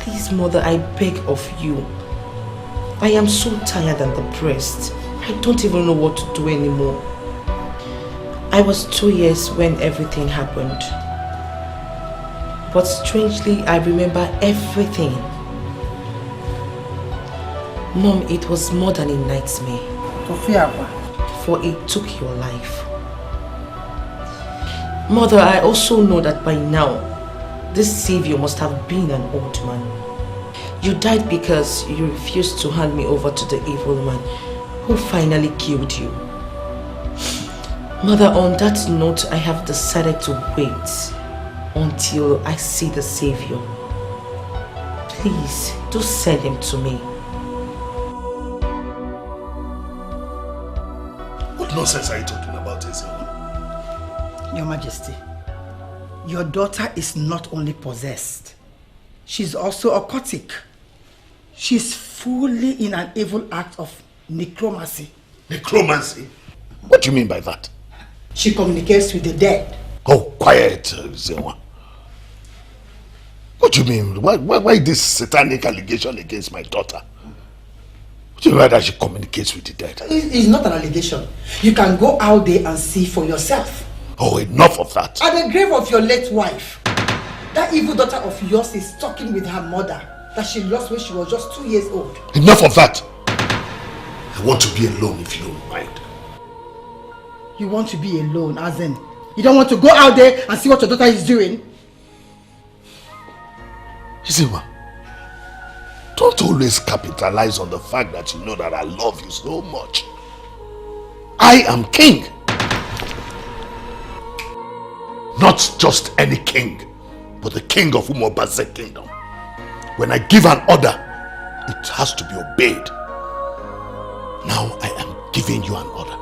Please, Mother, I beg of you. I am so tired and depressed. I don't even know what to do anymore. I was 2 years when everything happened. But strangely, I remember everything. Mom, it was more than a nightmare. For it took your life. Mother, I also know that by now, this savior must have been an old man. You died because you refused to hand me over to the evil man who finally killed you. Mother, on that note, I have decided to wait until I see the savior. Please, do send him to me. What nonsense are you talking about, Ezewa? Your Majesty, your daughter is not only possessed, she's also occultic. She's fully in an evil act of necromancy. Necromancy? What do you mean by that? She communicates with the dead. Oh, quiet, Ezewa. What do you mean? Why this satanic allegation against my daughter? What do you mean that she communicates with the dead? It's not an allegation. You can go out there and see for yourself. Oh, enough of that. At the grave of your late wife, that evil daughter of yours is talking with her mother that she lost when she was just 2 years old. Enough of that. I want to be alone if you don't mind. You want to be alone, as in, you don't want to go out there and see what your daughter is doing? Ezewa, don't always capitalize on the fact that you know that I love you so much. I am king. Not just any king, but the king of Umobaze kingdom. When I give an order, it has to be obeyed. Now I am giving you an order.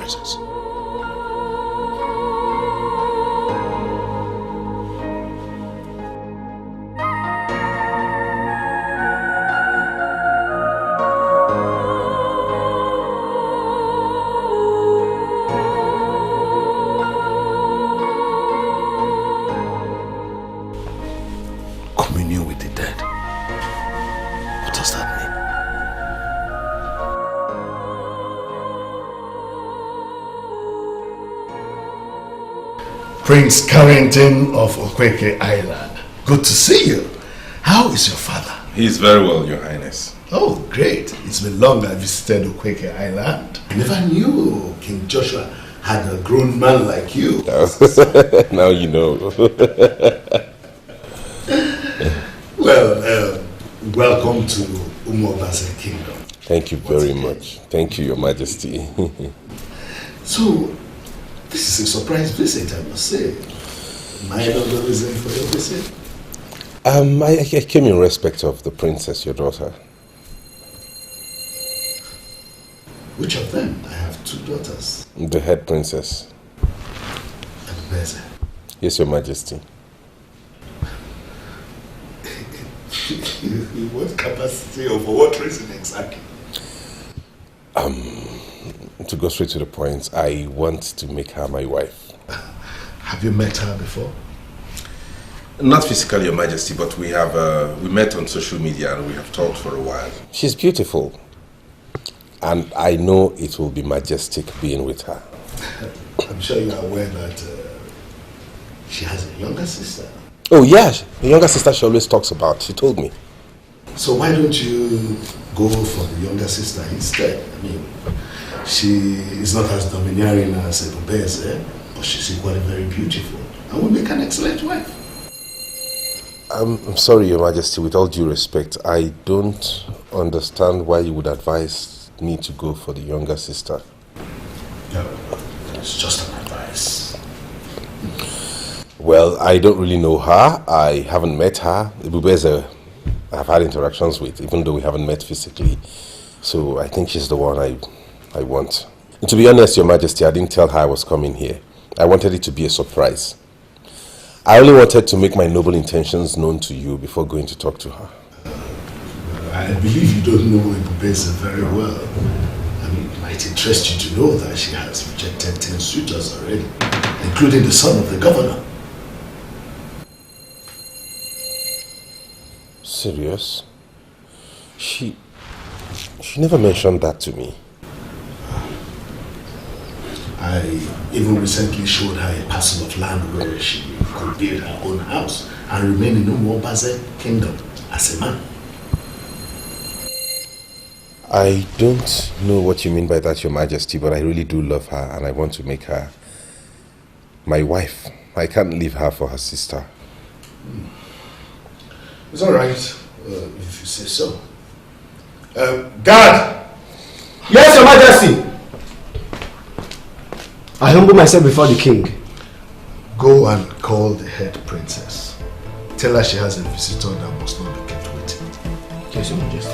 princess. Communion with the dead. What does that mean? Prince Carrington of Okweke Island. Good to see you. How is your father? He's very well, Your Highness. Oh, great. It's been long I visited Okweke Island. I never knew King Joshua had a grown man like you. Now you know. Well, welcome to Umuobaze Kingdom. Thank you very much. Thank you, Your Majesty. So, this is a surprise visit, I must say. Am I not the reason for your visit? I came in respect of the princess, your daughter. Which of them? I have two daughters. The head princess. And Beze. Yes, Your Majesty. In what capacity or for what reason exactly? To go straight to the point, I want to make her my wife. Have you met her before? Not physically, Your Majesty, but we met on social media and we have talked for a while. She's beautiful. And I know it will be majestic being with her. I'm sure you are aware that she has a younger sister. Oh yeah, the younger sister she always talks about. She told me. So why don't you go for the younger sister instead? I mean, she is not as domineering as Ebubeze, but she's equally very beautiful and will make an excellent wife. I'm sorry, Your Majesty, with all due respect, I don't understand why you would advise me to go for the younger sister. No, it's just an advice. Well, I don't really know her. I haven't met her. Ebubeze, I've had interactions with, even though we haven't met physically. So I think she's the one I want. And to be honest, Your Majesty, I didn't tell her I was coming here. I wanted it to be a surprise. I only wanted to make my noble intentions known to you before going to talk to her. I believe you don't know Ebubeze very well. I mean, it might interest you to know that she has rejected 10 suitors already, including the son of the governor. Serious? She never mentioned that to me. I even recently showed her a parcel of land where she could build her own house and remain in Umuobaze Kingdom as a man. I don't know what you mean by that, Your Majesty, but I really do love her and I want to make her my wife. I can't leave her for her sister. It's all right, if you say so. Guard! Yes, Your Majesty! I humble myself before the king. Go and call the head princess. Tell her she has a visitor that must not be kept waiting. Yes, Your Majesty.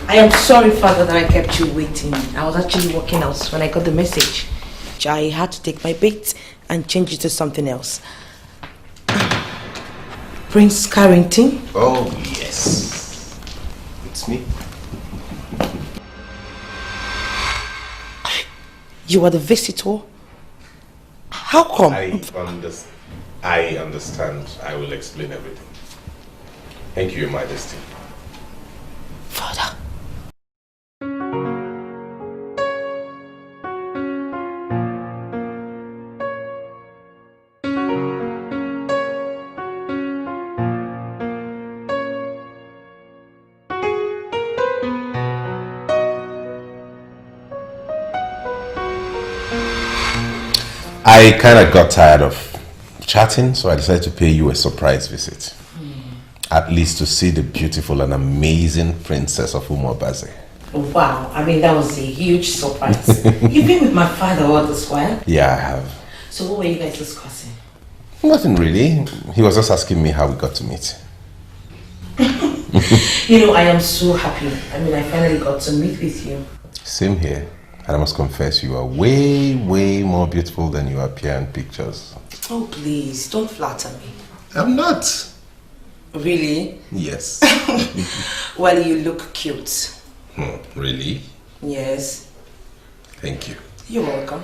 I am sorry, Father, that I kept you waiting. I was actually walking out when I got the message. I had to take my bait and change it to something else. Prince Carrington? Oh, yes. It's me. You are the visitor? How come? I understand. I will explain everything. Thank you, Your Majesty. Father. I kind of got tired of chatting, so I decided to pay you a surprise visit. At least to see the beautiful and amazing princess of Umuobaze. Wow, I mean, that was a huge surprise. You've been with my father all this while? Yeah, I have. So what were you guys discussing? Nothing really. He was just asking me how we got to meet. You know, I am so happy. I mean, I finally got to meet with you. Same here. And I must confess, you are way, way more beautiful than you appear in pictures. Oh, please, don't flatter me. I'm not. Really? Yes. Well, you look cute. Really? Yes. Thank you. You're welcome.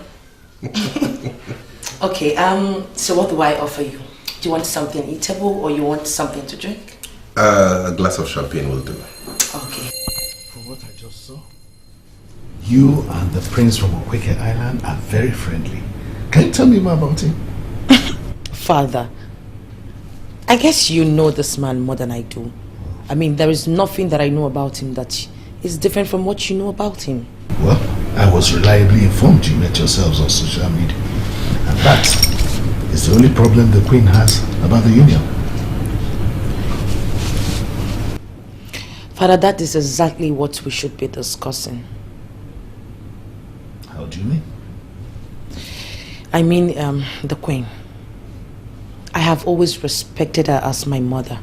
Okay, so what do I offer you? Do you want something eatable or you want something to drink? A glass of champagne will do. Okay. From what I just saw, you and the prince from Okweke Island are very friendly. Can you tell me more about him? Father, I guess you know this man more than I do. I mean, there is nothing that I know about him that is different from what you know about him. Well, I was reliably informed you met yourselves on social media. And that is the only problem the Queen has about the union. Father, that is exactly what we should be discussing. How do you mean? I mean, the Queen. I have always respected her as my mother.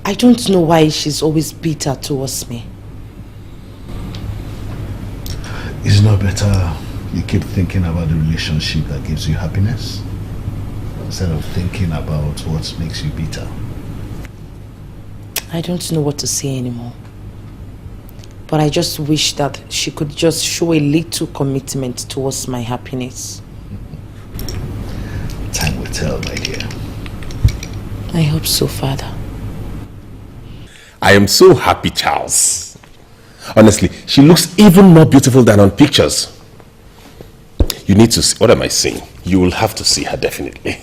I don't know why she's always bitter towards me. Is it not better you keep thinking about the relationship that gives you happiness instead of thinking about what makes you bitter? I don't know what to say anymore. But I just wish that she could just show a little commitment towards my happiness. Time will tell, my dear. I hope so, Father. I am so happy, Charles. Honestly, she looks even more beautiful than on pictures. You need to see. What am I saying? You will have to see her, definitely.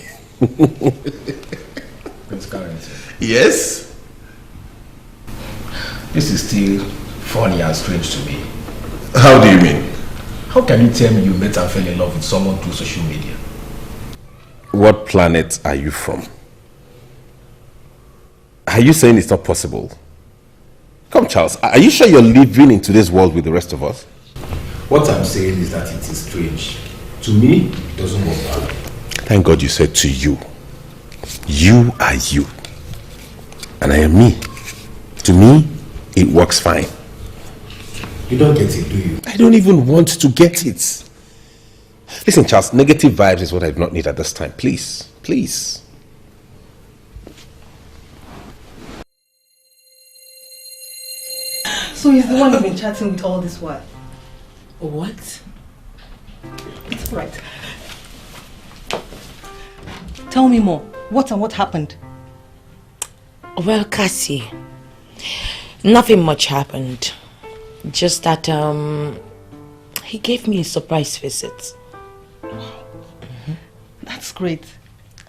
Prince Carrington. Yes? This is still funny and strange to me. How do you mean? How can you tell me you met and fell in love with someone through social media? What planet are you from? Are you saying it's not possible? Come, Charles, are you sure you're living in today's world with the rest of us? What I'm saying is that it is strange. To me, it doesn't work out. Thank God you said to you. You are you. And I am me. To me, it works fine. You don't get it, do you? I don't even want to get it. Listen, Charles, negative vibes is what I do not need at this time. Please, please. So he's the one you've been chatting with all this while? What? It's right. Tell me more. What happened? Well, Cassie, nothing much happened. Just that he gave me a surprise visit. That's great.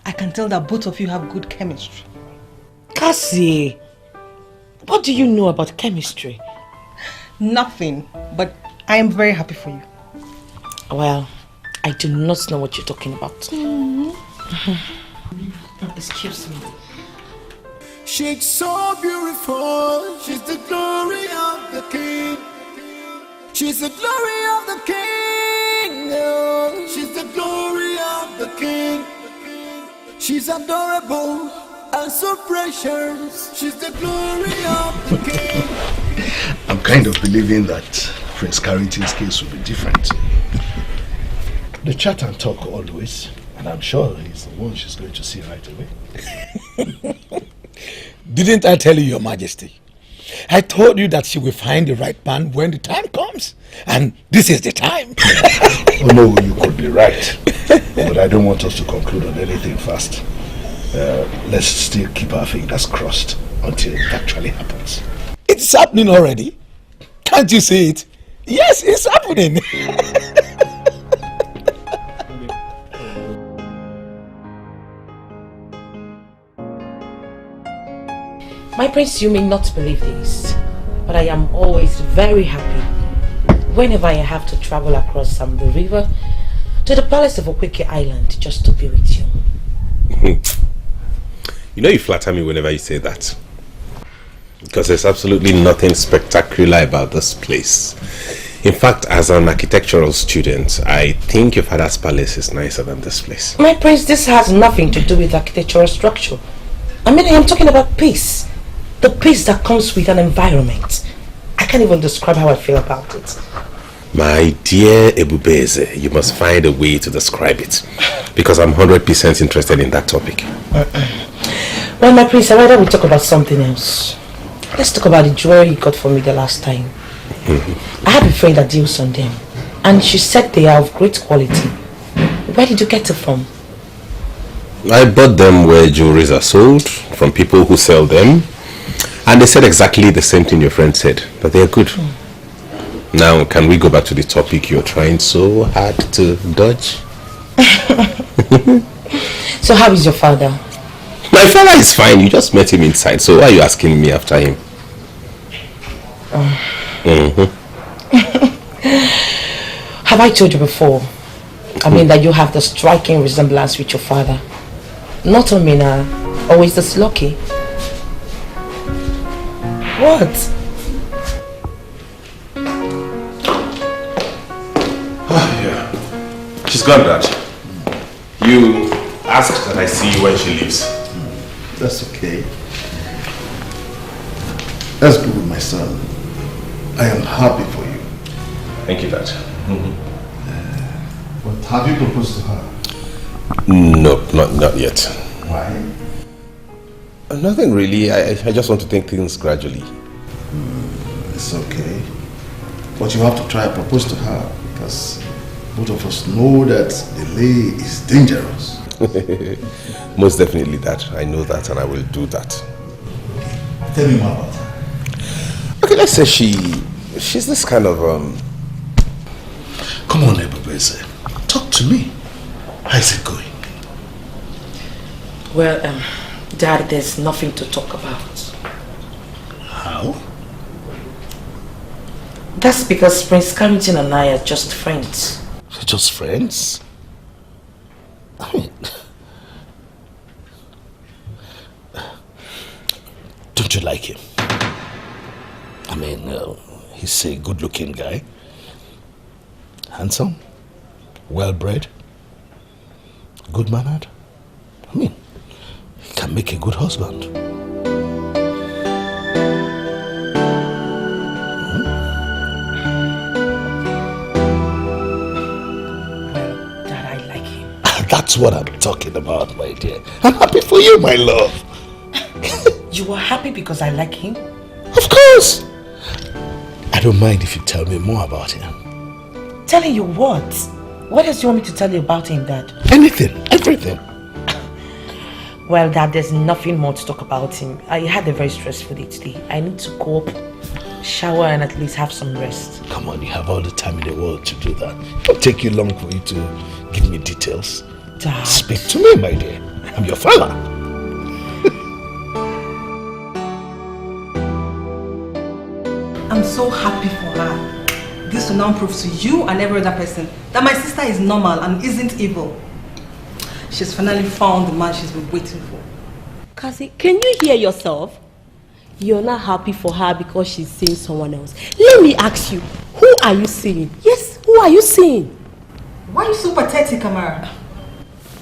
I can tell that both of you have good chemistry. Cassie, what do you know about chemistry? Nothing, but I am very happy for you. Well, I do not know what you're talking about. Excuse me. She's so beautiful. She's the glory of the king. She's the glory of the king. Oh, she's the glory of the king. She's adorable and so precious. She's the glory of the king. I'm kind of believing that Prince Carrington's case will be different. They chat and talk always, and I'm sure he's the one she's going to see right away. Didn't I tell you, Your Majesty? I told you that she will find the right man when the time comes. And this is the time. Oh no, you could be right. But I don't want us to conclude on anything fast. Let's still keep our fingers crossed until it actually happens. It's happening already. Can't you see it? Yes, it's happening. My prince, you may not believe this, but I am always very happy whenever I have to travel across the river to the palace of Okweke Island just to be with you. You know you flatter me whenever you say that. Because there's absolutely nothing spectacular about this place. In fact, as an architectural student, I think your father's palace is nicer than this place. My prince, this has nothing to do with architectural structure. I mean, I am talking about peace. The peace that comes with an environment. I can't even describe how I feel about it. My dear Ebubeze, you must find a way to describe it. Because I'm 100% interested in that topic. Well, my prince, I'd rather we talk about something else. Let's talk about the jewelry you got for me the last time. I have a friend that deals on them. And she said they are of great quality. Where did you get it from? I bought them where jewelries are sold, from people who sell them. And they said exactly the same thing your friend said, that they are good. Now, can we go back to the topic you're trying so hard to dodge? So how is your father? My father is fine. You just met him inside, so why are you asking me after him? Have I told you before? I mean that you have the striking resemblance with your father. Not only always this lucky. What? Yeah. She's gone, Dad. You asked that I see you when she leaves. That's okay. Let's go with my son. I am happy for you. Thank you, Dad. But have you proposed to her? No, not yet. Why? Nothing really. I just want to take things gradually. It's okay. But you have to try and propose to her because both of us know that delay is dangerous. Most definitely, Dad. I know that and I will do that. Tell me more about her. Okay, let's say she's this kind of Come on, Ebubeze. Talk to me. How is it going? Well, Dad, there's nothing to talk about. How? That's because Prince Carrington and I are just friends. Just friends? I mean, don't you like him? I mean, he's a good-looking guy. Handsome. Well-bred. Good-mannered. I mean, he can make a good husband. That's what I'm talking about, my dear. I'm happy for you, my love. You are happy because I like him? Of course. I don't mind if you tell me more about him. Telling you what? What else do you want me to tell you about him, Dad? Anything, everything. Well, Dad, there's nothing more to talk about him. I had a very stressful day today. I need to go up, shower and at least have some rest. Come on, you have all the time in the world to do that. It won't take you long for you to give me details. Dad. Speak to me, my dear. I'm your father. I'm so happy for her. This will now prove to you and every other person that my sister is normal and isn't evil. She's finally found the man she's been waiting for. Cassie, can you hear yourself? You're not happy for her because she's seeing someone else. Let me ask you, who are you seeing? Yes, who are you seeing? Why are you so pathetic, Amara?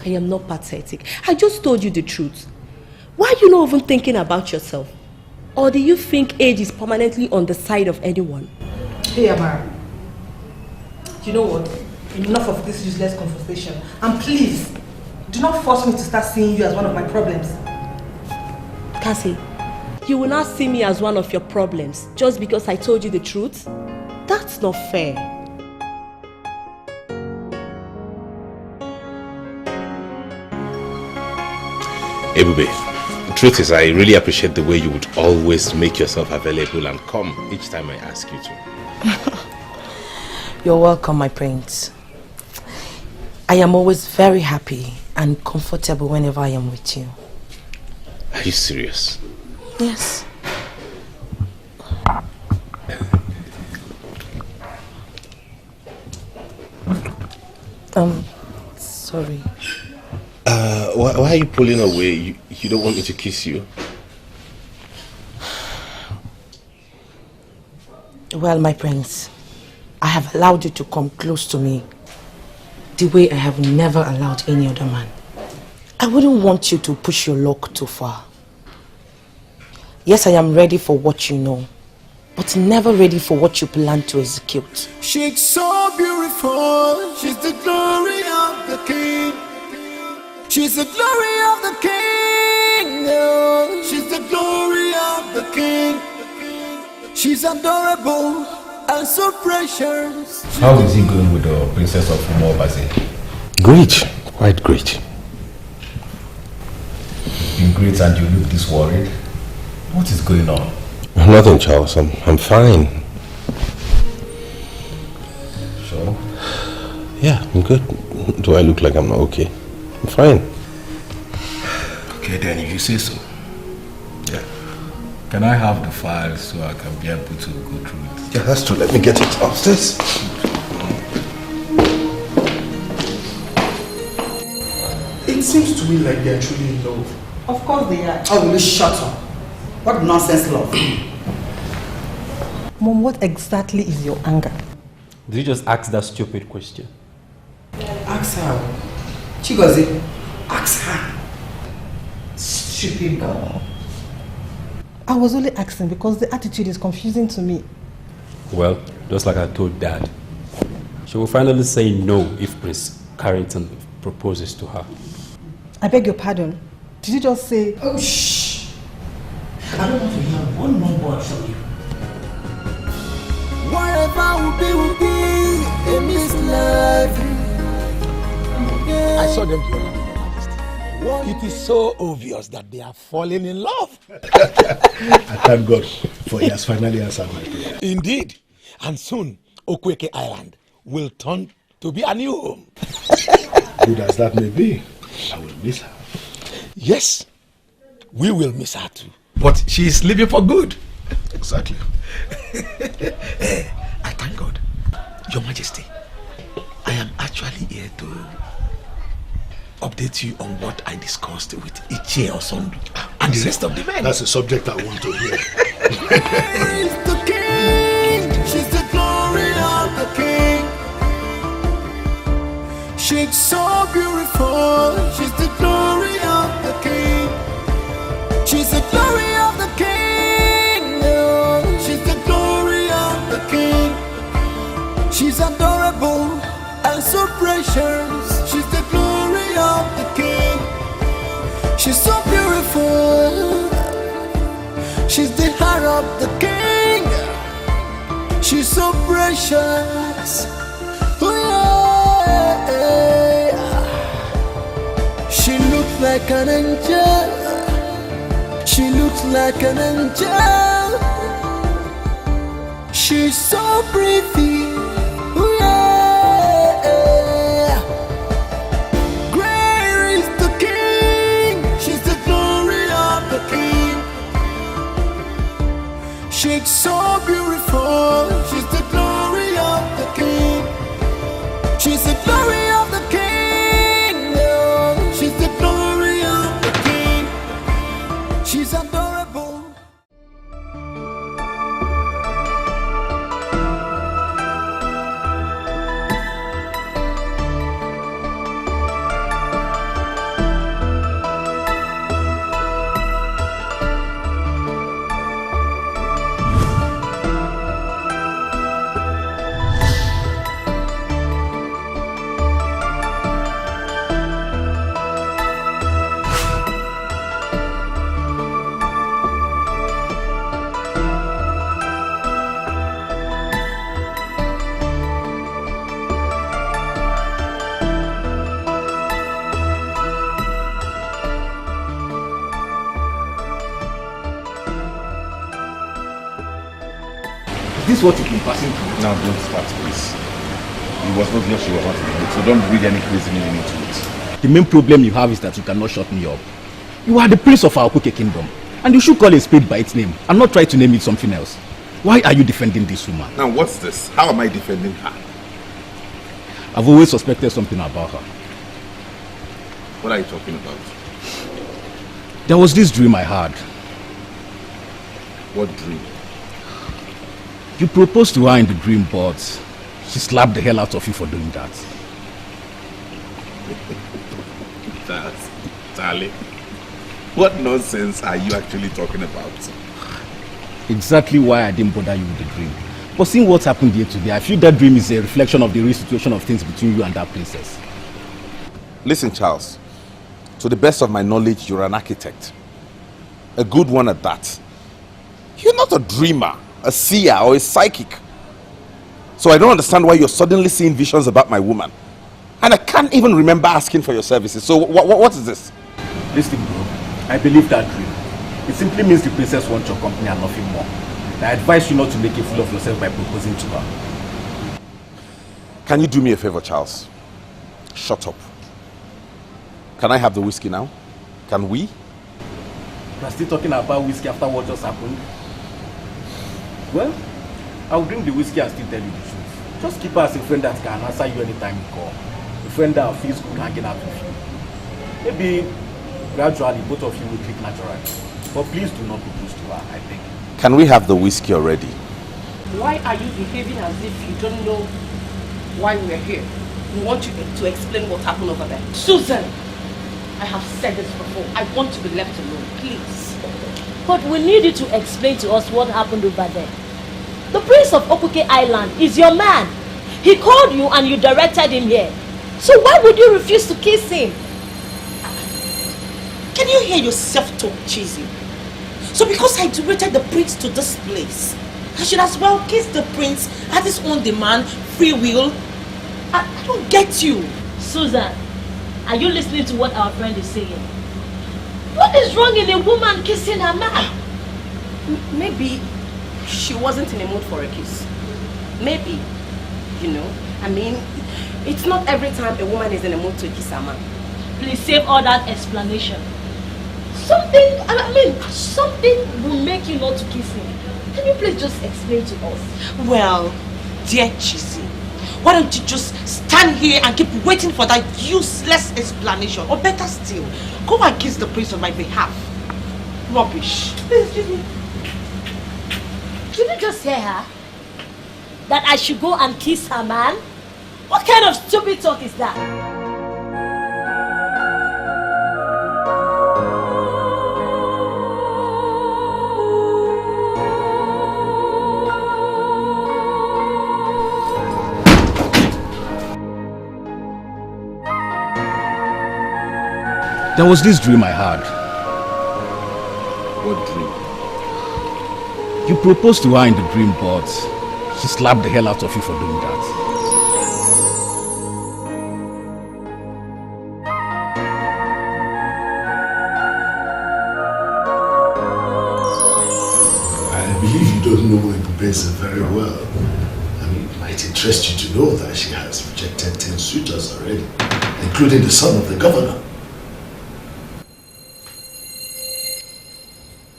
I am not pathetic. I just told you the truth. Why are you not even thinking about yourself? Or do you think age is permanently on the side of anyone? Hey, Amara. You know what? Enough of this useless conversation. And please, do not force me to start seeing you as one of my problems. Cassie, you will not see me as one of your problems just because I told you the truth? That's not fair. Ebube, the truth is I really appreciate the way you would always make yourself available and come each time I ask you to. You're welcome, my prince. I am always very happy and comfortable whenever I am with you. Are you serious? Yes. Sorry. Why are you pulling away? You don't want me to kiss you? Well, my prince, I have allowed you to come close to me the way I have never allowed any other man. I wouldn't want you to push your luck too far. Yes, I am ready for what you know, but never ready for what you plan to execute. She's so beautiful. She's the glory of the king. She's the glory of the king. Oh, she's the glory of the king. She's adorable and so precious. How is he going with the princess of Umobaze? Great, quite great. Been great and you look this worried. What is going on? Nothing, Charles. I'm fine. Sure? Yeah, I'm good. Do I look like I'm not okay? I'm fine. Okay, then if you say so. Yeah. Can I have the file so I can be able to go through it? Yeah, that's true. Let me get it upstairs. It seems to me like they're truly in love. Of course they are. Oh, will you shut up? What nonsense love? Mom, what exactly is your anger? Did you just ask that stupid question? Ask her. Chigozie, ask her. Stupid girl. I was only asking because the attitude is confusing to me. Well, just like I told Dad, she will finally say no if Prince Carrington proposes to her. I beg your pardon. Did you just say... Oh, shh. I don't want to hear one more word from you. Whatever will be in this life. I saw them the other day, Your Majesty. It is so obvious that they are falling in love. I thank God for he has finally answered my prayer. Indeed. And soon, Okweke Island will turn to be a new home. Good as that may be, I will miss her. Yes, we will miss her too. But she is leaving for good. Exactly. I thank God. Your Majesty, I am actually here to update you on what I discussed with Ichie Osondu and the rest of the men. That's a subject I want to hear. She's the king. She's the glory of the king. She's so beautiful. She's the glory of the king. She's the glory of the king. Oh, she's the glory of the king. She's adorable and so precious. She's the glory of the king. She's so beautiful. She's the heart of the king. She's so precious. Oh, yeah. She looks like an angel. She looks like an angel. She's so pretty. Oh, yeah. Great is the king. She's the glory of the king. She's so beautiful. She's the glory of the king. She's the glory of the king. Oh, she's the glory of the king. She's adorable. Is this what you've been passing through? Now don't start, please. It was obvious you were not in it, so don't read any crazy meaning into it. The main problem you have is that you cannot shut me up. You are the prince of our Kuke kingdom, and you should call a spade by its name and not try to name it something else. Why are you defending this woman? Now what's this? How am I defending her? I've always suspected something about her. What are you talking about? There was this dream I had. What dream? You proposed to her in the dream, but she slapped the hell out of you for doing that. That's Charlie. What nonsense are you actually talking about? exactly why I didn't bother you with the dream. But seeing what happened here today, I feel that dream is a reflection of the real situation of things between you and that princess. Listen, Charles. To the best of my knowledge, you're an architect. A good one at that. You're not a dreamer, a seer, or a psychic. So I don't understand why you're suddenly seeing visions about my woman. And I can't even remember asking for your services. So what is this? Listen, bro. I believe that dream. It simply means the princess wants your company and nothing more. I advise you not to make a fool of yourself by proposing to her. Can you do me a favor, Charles? Shut up. Can I have the whiskey now? Can we? You're still talking about whiskey after what just happened? Well, I'll drink the whiskey and still tell you the truth. Just keep her as a friend that can answer you anytime you call. A friend that feels good hanging out with you. Maybe gradually both of you will click naturally. But please do not propose to her, I beg. Can we have the whiskey already? Why are you behaving as if you don't know why we're here? We want you to explain what happened over there. Susan, I have said this before. I want to be left alone, please. But we need you to explain to us what happened over there. The Prince of Okuke Island is your man. He called you and you directed him here. So why would you refuse to kiss him? Can you hear yourself talk, Cheesy? So because I directed the prince to this place, I should as well kiss the prince at his own demand, free will? I don't get you. Susan, are you listening to what our friend is saying? What is wrong in a woman kissing her man? Maybe she wasn't in a mood for a kiss. Maybe, you know, I mean, it's not every time a woman is in a mood to kiss her man. Please save all that explanation. Something will make you not to kiss him. Can you please just explain to us? Well, dear Cheesy, why don't you just stand here and keep waiting for that useless explanation? Or better still, go and kiss the prince on my behalf. Rubbish. Please, excuse me. Did you just hear her? That I should go and kiss her man? What kind of stupid talk is that? There was this dream I had. What dream? You proposed to her in the dream, but she slapped the hell out of you for doing that. I believe you don't know Ebubeze very well. I mean, it might interest you to know that she has rejected 10 suitors already, including the son of the governor.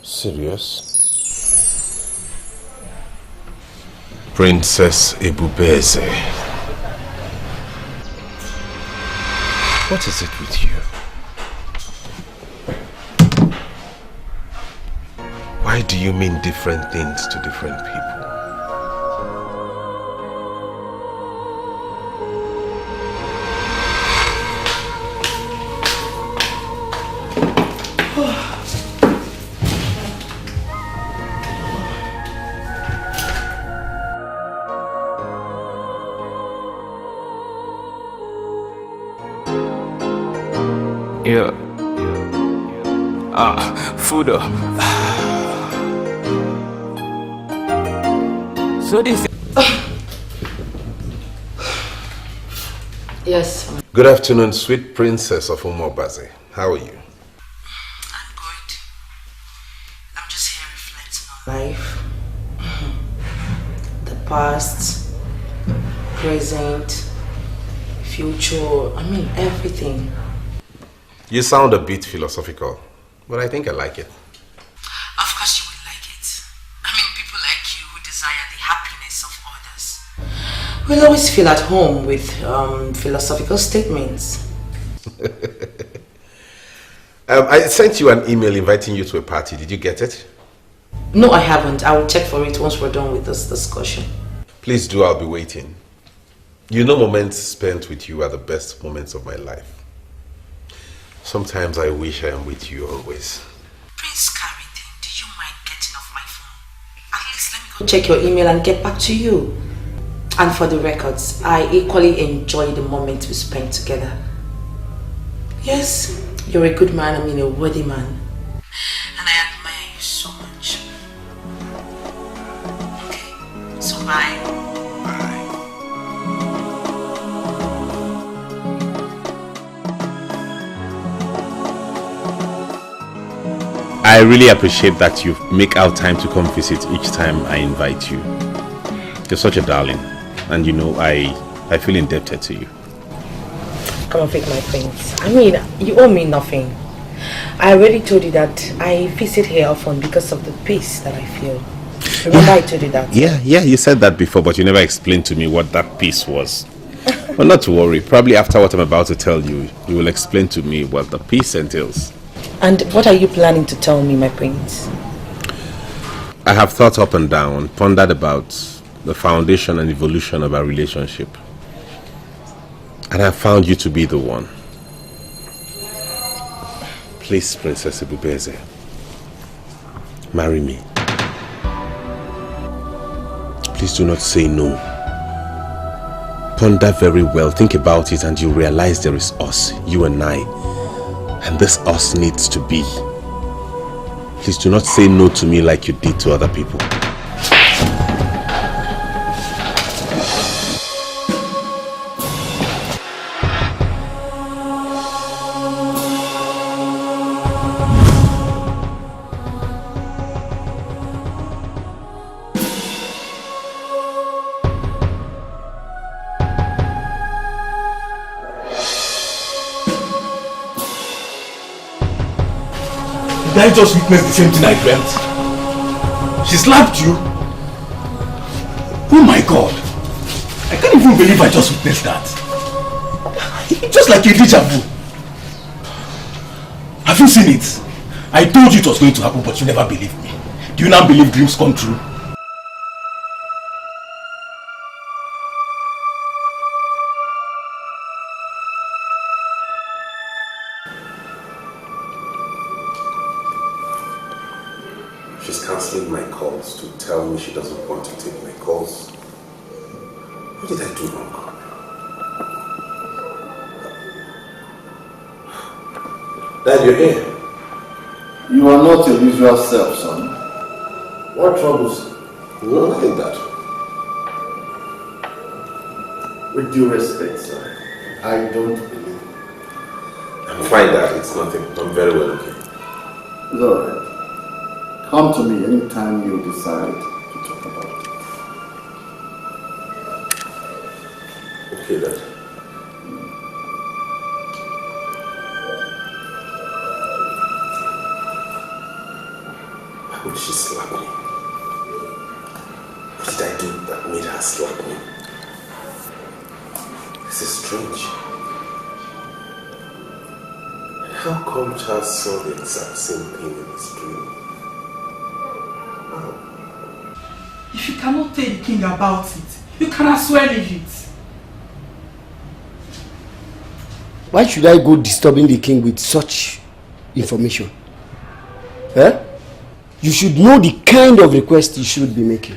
Serious? Princess Ebubeze. What is it with you? Why do you mean different things to different people? Yeah. Fudo. So this. Yes. Good afternoon, sweet princess of Umobaze. How are you? I'm good. I'm just here reflecting on life. The past, present, future, I mean everything. You sound a bit philosophical, but I think I like it. Of course you will like it. I mean, people like you who desire the happiness of others will always feel at home with philosophical statements. I sent you an email inviting you to a party. Did you get it? No, I haven't. I will check for it once we're done with this discussion. Please do, I'll be waiting. You know, moments spent with you are the best moments of my life. Sometimes I wish I am with you always. Prince Carrington, do you mind getting off my phone? check your email and get back to you. And for the records, I equally enjoy the moment we spent together. Yes, you're a good man, I mean a worthy man. And I admire you so much. Okay, so bye. I really appreciate that you make out time to come visit each time I invite you. You're such a darling. And you know, I feel indebted to you. Come and pick my things. I mean, you owe me nothing. I already told you that I visit here often because of the peace that I feel. Remember I told you that? Yeah, you said that before, but you never explained to me what that peace was. Well, not to worry. Probably after what I'm about to tell you, you will explain to me what the peace entails. And what are you planning to tell me, my prince? I have thought up and down, pondered about the foundation and evolution of our relationship. And I found you to be the one. Please, Princess Ebubeze, marry me. Please do not say no. Ponder very well, think about it, and you realize there is us, you and I. And this us needs to be. Please do not say no to me like you did to other people. Did I just witness the same thing I dreamt? She slapped you? Oh my God! I can't even believe I just witnessed that. Just like a deja vu. Have you seen it? I told you it was going to happen, but you never believed me. Do you now believe dreams come true? She's cancelling my calls to tell me she doesn't want to take my calls. What did I do wrong? Dad, you're here. You are not your usual self, son. What troubles you? No, nothing, Dad. With due respect, sir, I don't believe. I'm fine, Dad. It's nothing. I'm very well okay. It's alright. Come to me anytime you decide to talk about it. Okay, Dad. Why would she slap me? What did I do that made her slap me? This is strange. And how come Charles saw the exact same thing in his dream? If you cannot tell the king about it, you can as well leave it. Why should I go disturbing the king with such information? Eh? You should know the kind of request you should be making.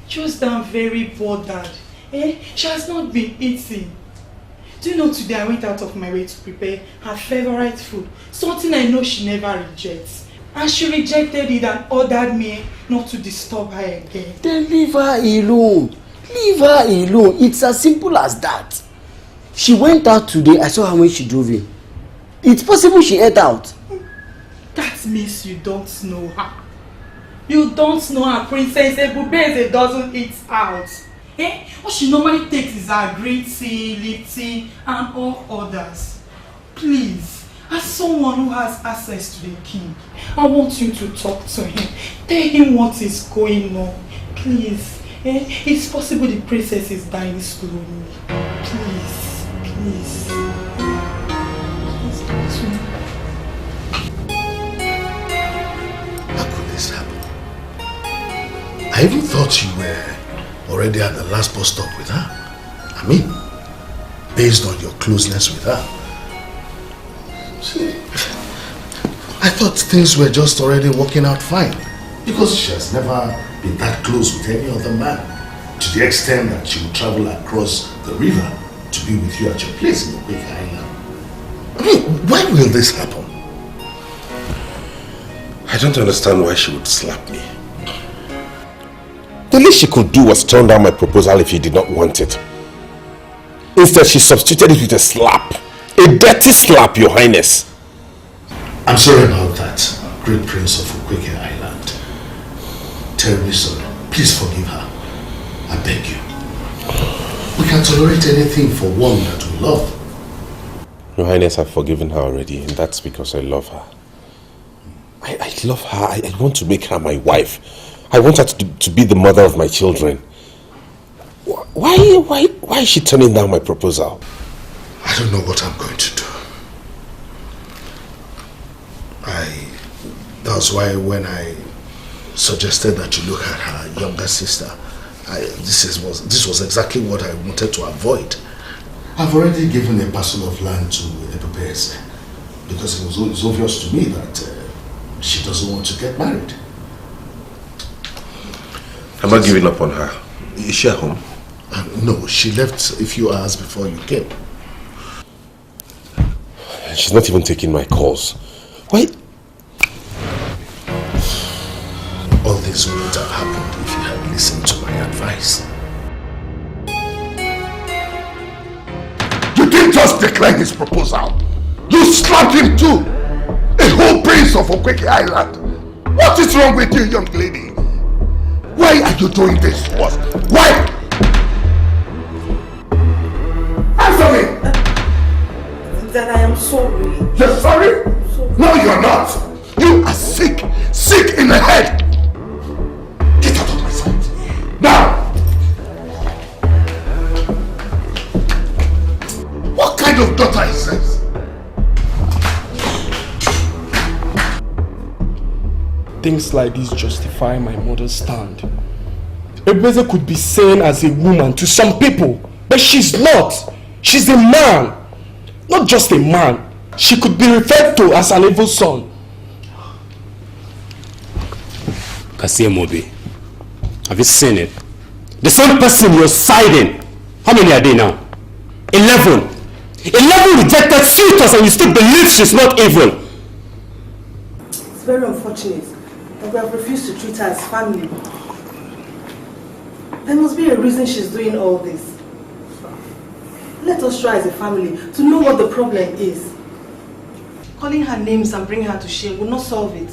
Just I'm very bothered. She has not been eating. Do you know today I went out of my way to prepare her favorite food, something I know she never rejects. And she rejected it and ordered me not to disturb her again. Then leave her alone. Leave her alone. It's as simple as that. She went out today. I saw her when she drove in. It's possible she ate out. That means you don't know her. You don't know her, Princess Ebubeze doesn't eat out. What she normally takes is her green tea, lip tea, and all others. Please, as someone who has access to the king, I want you to talk to him. Tell him what is going on. Please. It's possible the princess is dying slowly. Please. Please. Please talk to me. How could this happen? I even thought you were already at the last bus stop with her. I mean, based on your closeness with her. See, I thought things were just already working out fine because she has never been that close with any other man, to the extent that she would travel across the river to be with you at your place in the Quaker Island. I mean, why will this happen? I don't understand why she would slap me. The least she could do was turn down my proposal if he did not want it. Instead, she substituted it with a slap. A dirty slap, Your Highness. I'm sorry about that, great prince of Quaker Island. Terribly sorry. Please forgive her. I beg you. We can tolerate anything for one that we love. Your Highness, I've forgiven her already, and that's because I love her. I love her. I want to make her my wife. I want her to be the mother of my children. Why is she turning down my proposal? I don't know what I'm going to do. That's why when I suggested that you look at her younger sister, this was exactly what I wanted to avoid. I've already given a parcel of land to Ebubeze because it was obvious to me that she doesn't want to get married. I'm not giving up on her. Is she at home? No, she left a few hours before you came. She's not even taking my calls. Why? All this wouldn't have happened if you had listened to my advice. You didn't just decline his proposal. You slapped him too. A whole prince of Okweke Island. What is wrong with you, young lady? Why are you doing this to us? Why? Answer me! Dad, I am sorry. You're sorry? No, you're not. You are sick. Sick in the head. Get out of my sight. Now! What kind of daughter is this? Things like this justify my mother's stand. Ebubeze could be seen as a woman to some people, but she's not. She's a man. Not just a man. She could be referred to as an evil son. Kasia Mobi, have you seen it? The same person you're siding. How many are they now? 11. 11 rejected suitors and you still believe she's not evil. It's very unfortunate that we have refused to treat her as family. There must be a reason she's doing all this. Let us try as a family to know what the problem is. Calling her names and bringing her to shame will not solve it.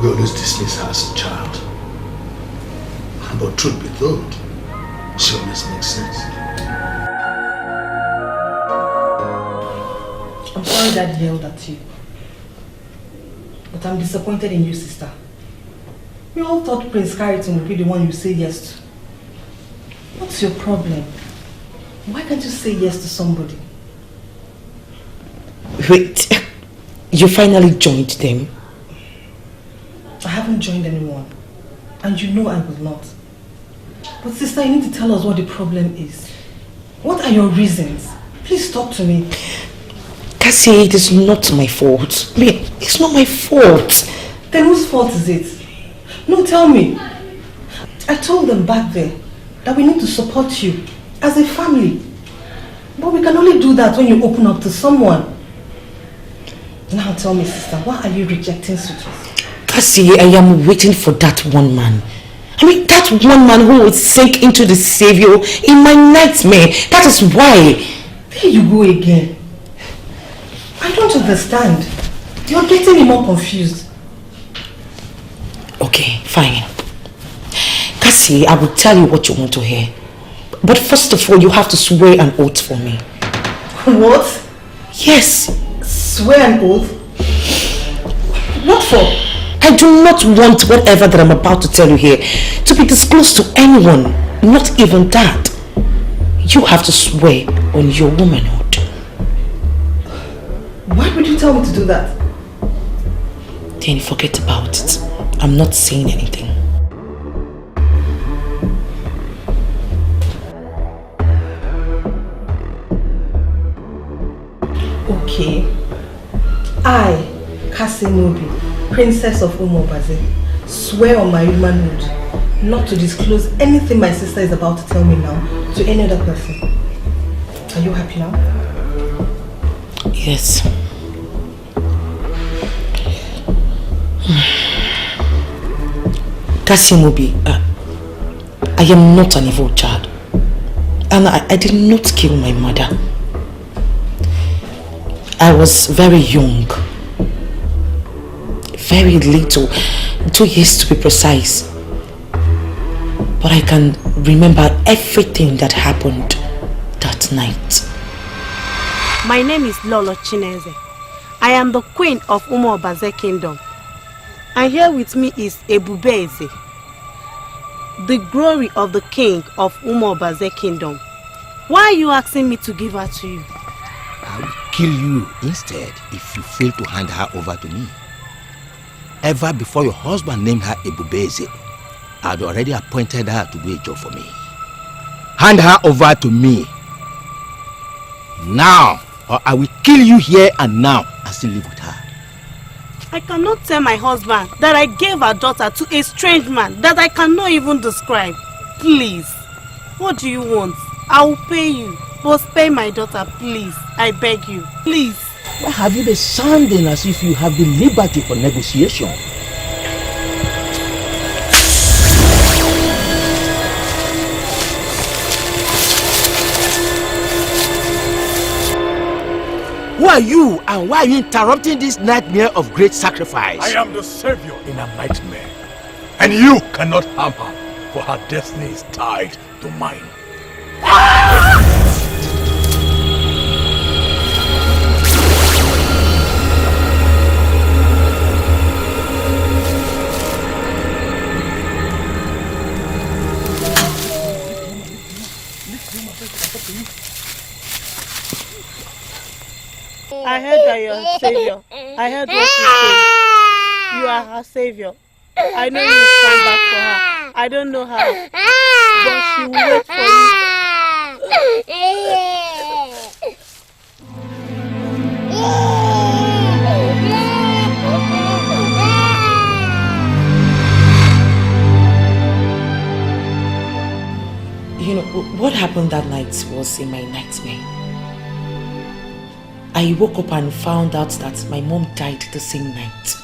We always dismiss her as a child. But truth be told, she always makes sense. I'm sorry Dad yelled at you. But I'm disappointed in you, sister. We all thought Prince Carrington would be the one you say yes to. What's your problem? Why can't you say yes to somebody? Wait, you finally joined them? I haven't joined anyone. And you know I will not. But sister, you need to tell us what the problem is. What are your reasons? Please talk to me. Cassie, it is not my fault. I mean, it's not my fault. Then whose fault is it? No, tell me. I told them back there that we need to support you as a family. But we can only do that when you open up to someone. Now tell me, sister, why are you rejecting suitors? Cassie, I am waiting for that one man. I mean, that one man who will sink into the Savior in my nightmare. That is why. There you go again. I don't understand. You're getting me more confused. Okay, fine. Cassie, I will tell you what you want to hear. But first of all, you have to swear an oath for me. What? Yes. Swear an oath? What for? I do not want whatever that I'm about to tell you here to be disclosed to anyone, not even that. You have to swear on your womanhood. Why would you tell me to do that? Then forget about it. I'm not saying anything. Okay. I, Kasimobi, Princess of Umobaze, swear on my manhood not to disclose anything my sister is about to tell me now to any other person. Are you happy now? Yes. Kasimobi, I am not an evil child. And I did not kill my mother. I was very young. Very little. 2 years to be precise. But I can remember everything that happened that night. My name is Lolo Chineze. I am the queen of Umobaze Kingdom. And here with me is Ebubeze, the glory of the king of Umobaze Kingdom. Why are you asking me to give her to you? I will kill you instead if you fail to hand her over to me. Ever before your husband named her Ebubeze, I had already appointed her to do a job for me. Hand her over to me now, or I will kill you here and now and still live with her. I cannot tell my husband that I gave our daughter to a strange man that I cannot even describe. Please, what do you want? I will pay you, but spare my daughter, please. I beg you, please. Why have you been sounding as if you have the liberty for negotiation? Who are you and why are you interrupting this nightmare of great sacrifice? I am the savior in a nightmare. And you cannot harm her, for her destiny is tied to mine. I heard that you're a savior. I heard what you said. You are her savior. I know you will stand back for her. I don't know her, but she will wait for You know, what happened that night was in my nightmare. I woke up and found out that my mom died the same night.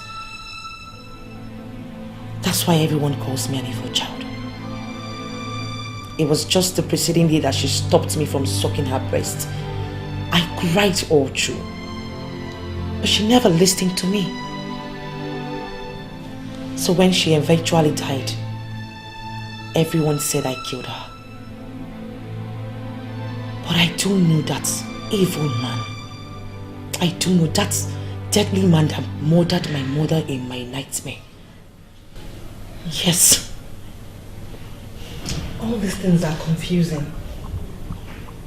That's why everyone calls me an evil child. It was just the preceding day that she stopped me from sucking her breast. I cried all through, but she never listened to me. So when she eventually died, everyone said I killed her. But I do know that evil man. I do know that deadly man that murdered my mother in my nightmare. Yes. All these things are confusing.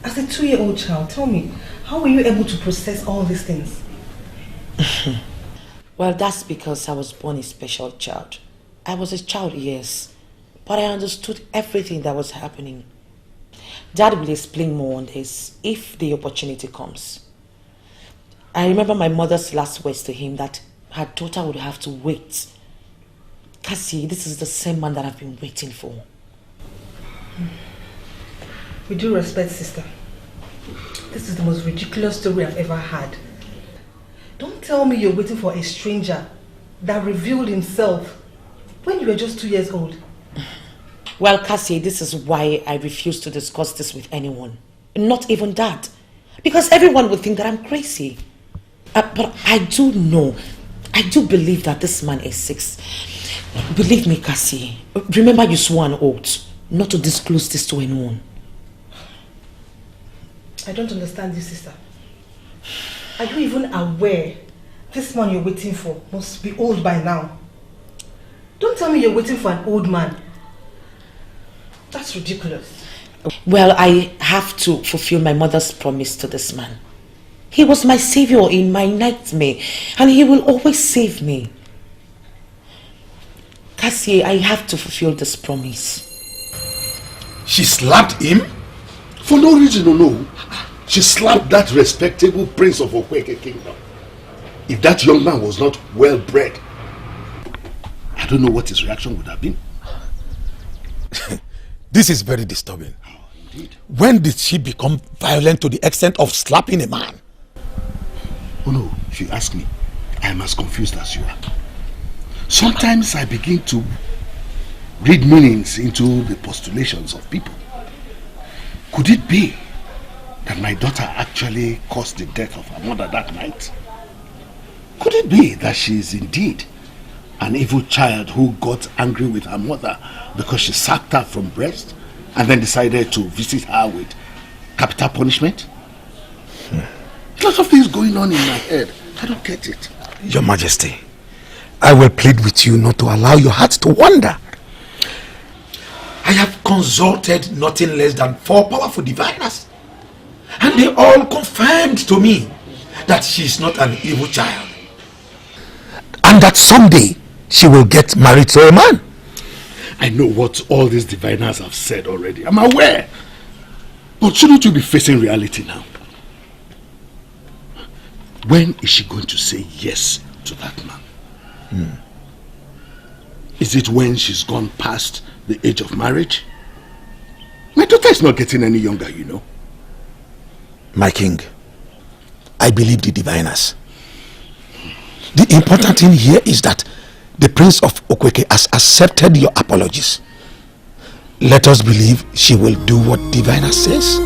As a 2-year-old child, tell me, how were you able to process all these things? Well, that's because I was born a special child. I was a child, yes, but I understood everything that was happening. Dad will explain more on this if the opportunity comes. I remember my mother's last words to him that her daughter would have to wait. Cassie, this is the same man that I've been waiting for. With due respect, sister, this is the most ridiculous story I've ever had. Don't tell me you're waiting for a stranger that revealed himself when you were just 2 years old. Well, Cassie, this is why I refuse to discuss this with anyone. Not even Dad. Because everyone would think that I'm crazy. But I do know, I do believe that this man is sick. Believe me, Cassie. Remember you swore an oath not to disclose this to anyone. I don't understand you, sister. Are you even aware this man you're waiting for must be old by now? Don't tell me you're waiting for an old man. That's ridiculous. Well, I have to fulfill my mother's promise to this man. He was my savior in my nightmare, and he will always save me. Cassie, I have to fulfill this promise. She slapped him? For no reason, no. She slapped that respectable prince of Okweke Kingdom. If that young man was not well bred, I don't know what his reaction would have been. This is very disturbing. When did she become violent to the extent of slapping a man? Oh no, if you ask me, I am as confused as you are. Sometimes I begin to read meanings into the postulations of people. Could it be that my daughter actually caused the death of her mother that night? Could it be that she is indeed an evil child who got angry with her mother because she sacked her from breast and then decided to visit her with capital punishment? Lots of things going on in my head. I don't get it. Your Majesty, I will plead with you not to allow your heart to wander. I have consulted nothing less than 4 powerful diviners, and they all confirmed to me that she is not an evil child, and that someday she will get married to a man. I know what all these diviners have said already. I'm aware. But shouldn't you be facing reality now? When is she going to say yes to that man? Is it when she's gone past the age of marriage? My daughter is not getting any younger, you know. My king, I believe the diviners. The important thing here is that the Prince of Okweke has accepted your apologies. Let us believe she will do what diviner says.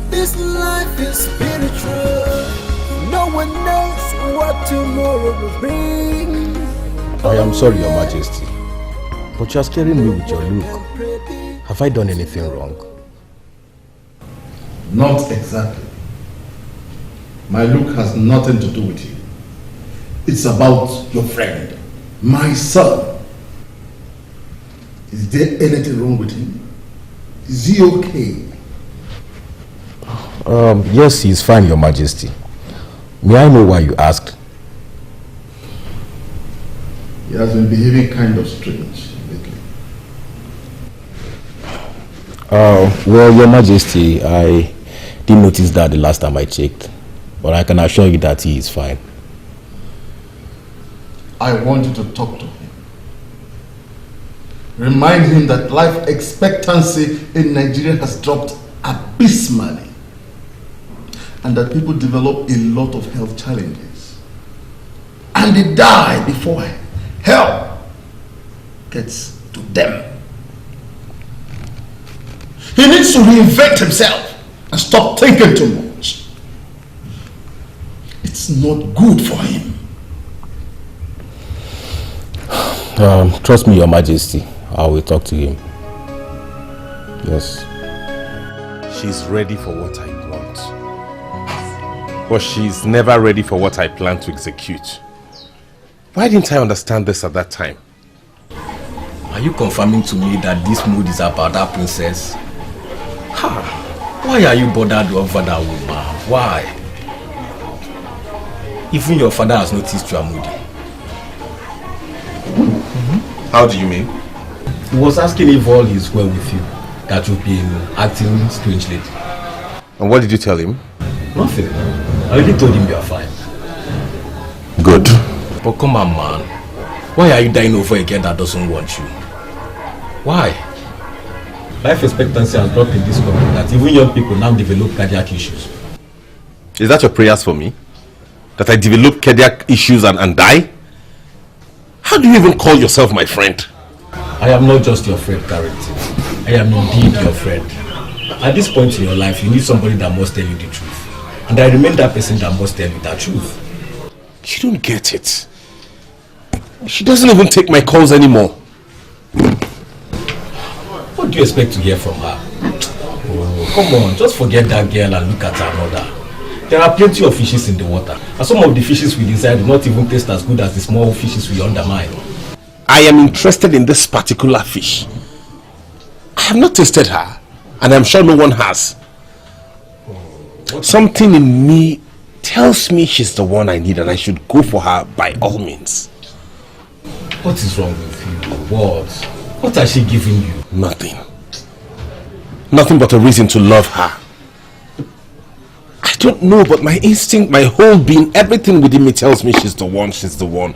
This life is spiritual. No one knows what tomorrow will bring. I am sorry, Your Majesty, but you are scaring me with your look. Have I done anything wrong? Not exactly. My look has nothing to do with you. It's about your friend, my son. Is there anything wrong with him? Is he okay? Yes, he is fine, Your Majesty. May I know why you asked? He has been behaving kind of strange lately. Well, Your Majesty, I didn't notice that the last time I checked, but I can assure you that he is fine. I want you to talk to him. Remind him that life expectancy in Nigeria has dropped abysmally, and that people develop a lot of health challenges, and they die before help gets to them. He needs to reinvent himself and stop thinking too much. It's not good for him. Trust me, Your Majesty, I will talk to him. Yes. She's ready for what I want, but she's never ready for what I plan to execute. Why didn't I understand this at that time? Are you confirming to me that this mood is about that princess? Ha! Why are you bothered over that woman? Why? Even your father has noticed you are moody. How do you mean? He was asking if all is well with you, that you've been acting strangely. And what did you tell him? Nothing. I already told him you are fine. Good. But come on, man. Why are you dying over a girl that doesn't want you? Why? Life expectancy has dropped in this country that even young people now develop cardiac issues. Is that your prayers for me? That I develop cardiac issues and die? How do you even call yourself my friend? I am not just your friend, Carrington. I am indeed your friend. At this point in your life, you need somebody that must tell you the truth. And I remain that person that must tell you the truth. You don't get it. She doesn't even take my calls anymore. What do you expect to hear from her? Oh, come on, just forget that girl and look at her mother. There are plenty of fishes in the water, and some of the fishes we desire do not even taste as good as the small fishes we undermine. I am interested in this particular fish. I have not tasted her, and I'm sure no one has. Something in me tells me she's the one I need, and I should go for her by all means. What is wrong with you? What? What has she given you? Nothing. nothing but a reason to love her. I don't know, but my instinct, my whole being, everything within me tells me she's the one, she's the one.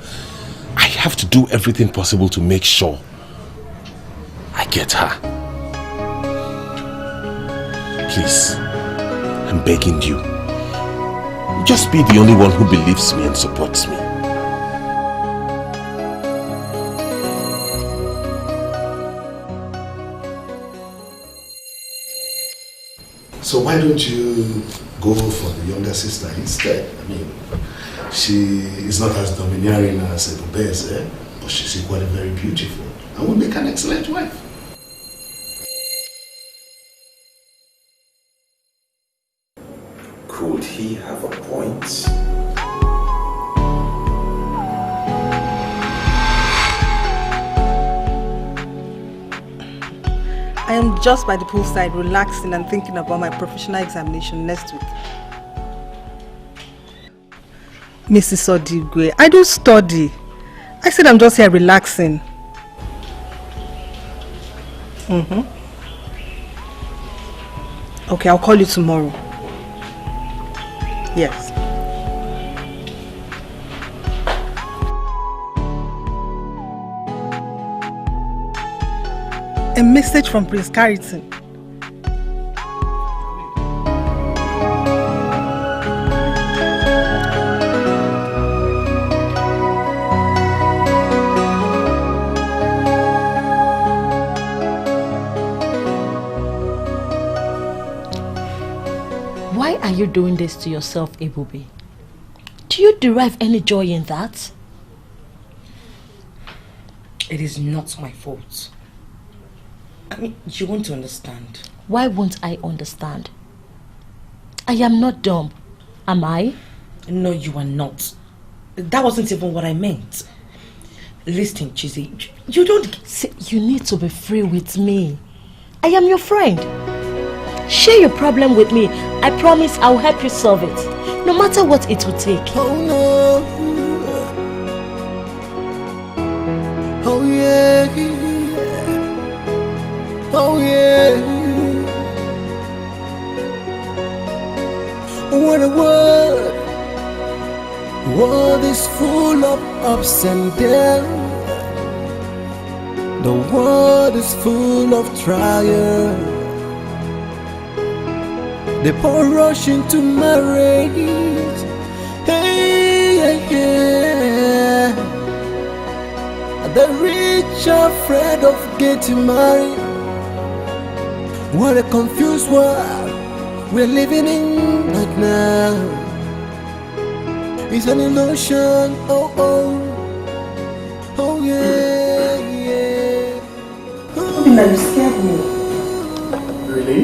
I have to do everything possible to make sure I get her. Please, I'm begging you. Just be the only one who believes me and supports me. So why don't you go for the younger sister instead? I mean, she is not as domineering as Ebubeze, but she's equally very beautiful and will make an excellent wife. Could he have a point? I am just by the poolside relaxing and thinking about my professional examination next week. Mrs. Odigwe, I don't study. I said I'm just here relaxing. Okay, I'll call you tomorrow. Yes. A message from Prince Carrington. Why are you doing this to yourself, Ebube? Do you derive any joy in that? It is not my fault. I mean, you want to understand. Why won't I understand? I am not dumb, am I? No, you are not. That wasn't even what I meant. Listen, Chizzy, you don't... See, you need to be free with me. I am your friend. Share your problem with me. I promise I'll help you solve it, no matter what it will take. Oh no. Oh yeah. Oh yeah. What a world. World is full of ups and downs. The world is full of trials. They pour rush into marriage. Hey, yeah, yeah. The rich are afraid of getting married. What a confused world we're living in right now. It's an illusion. Oh, oh. Oh, yeah, yeah. Obinna, you scared me. Really?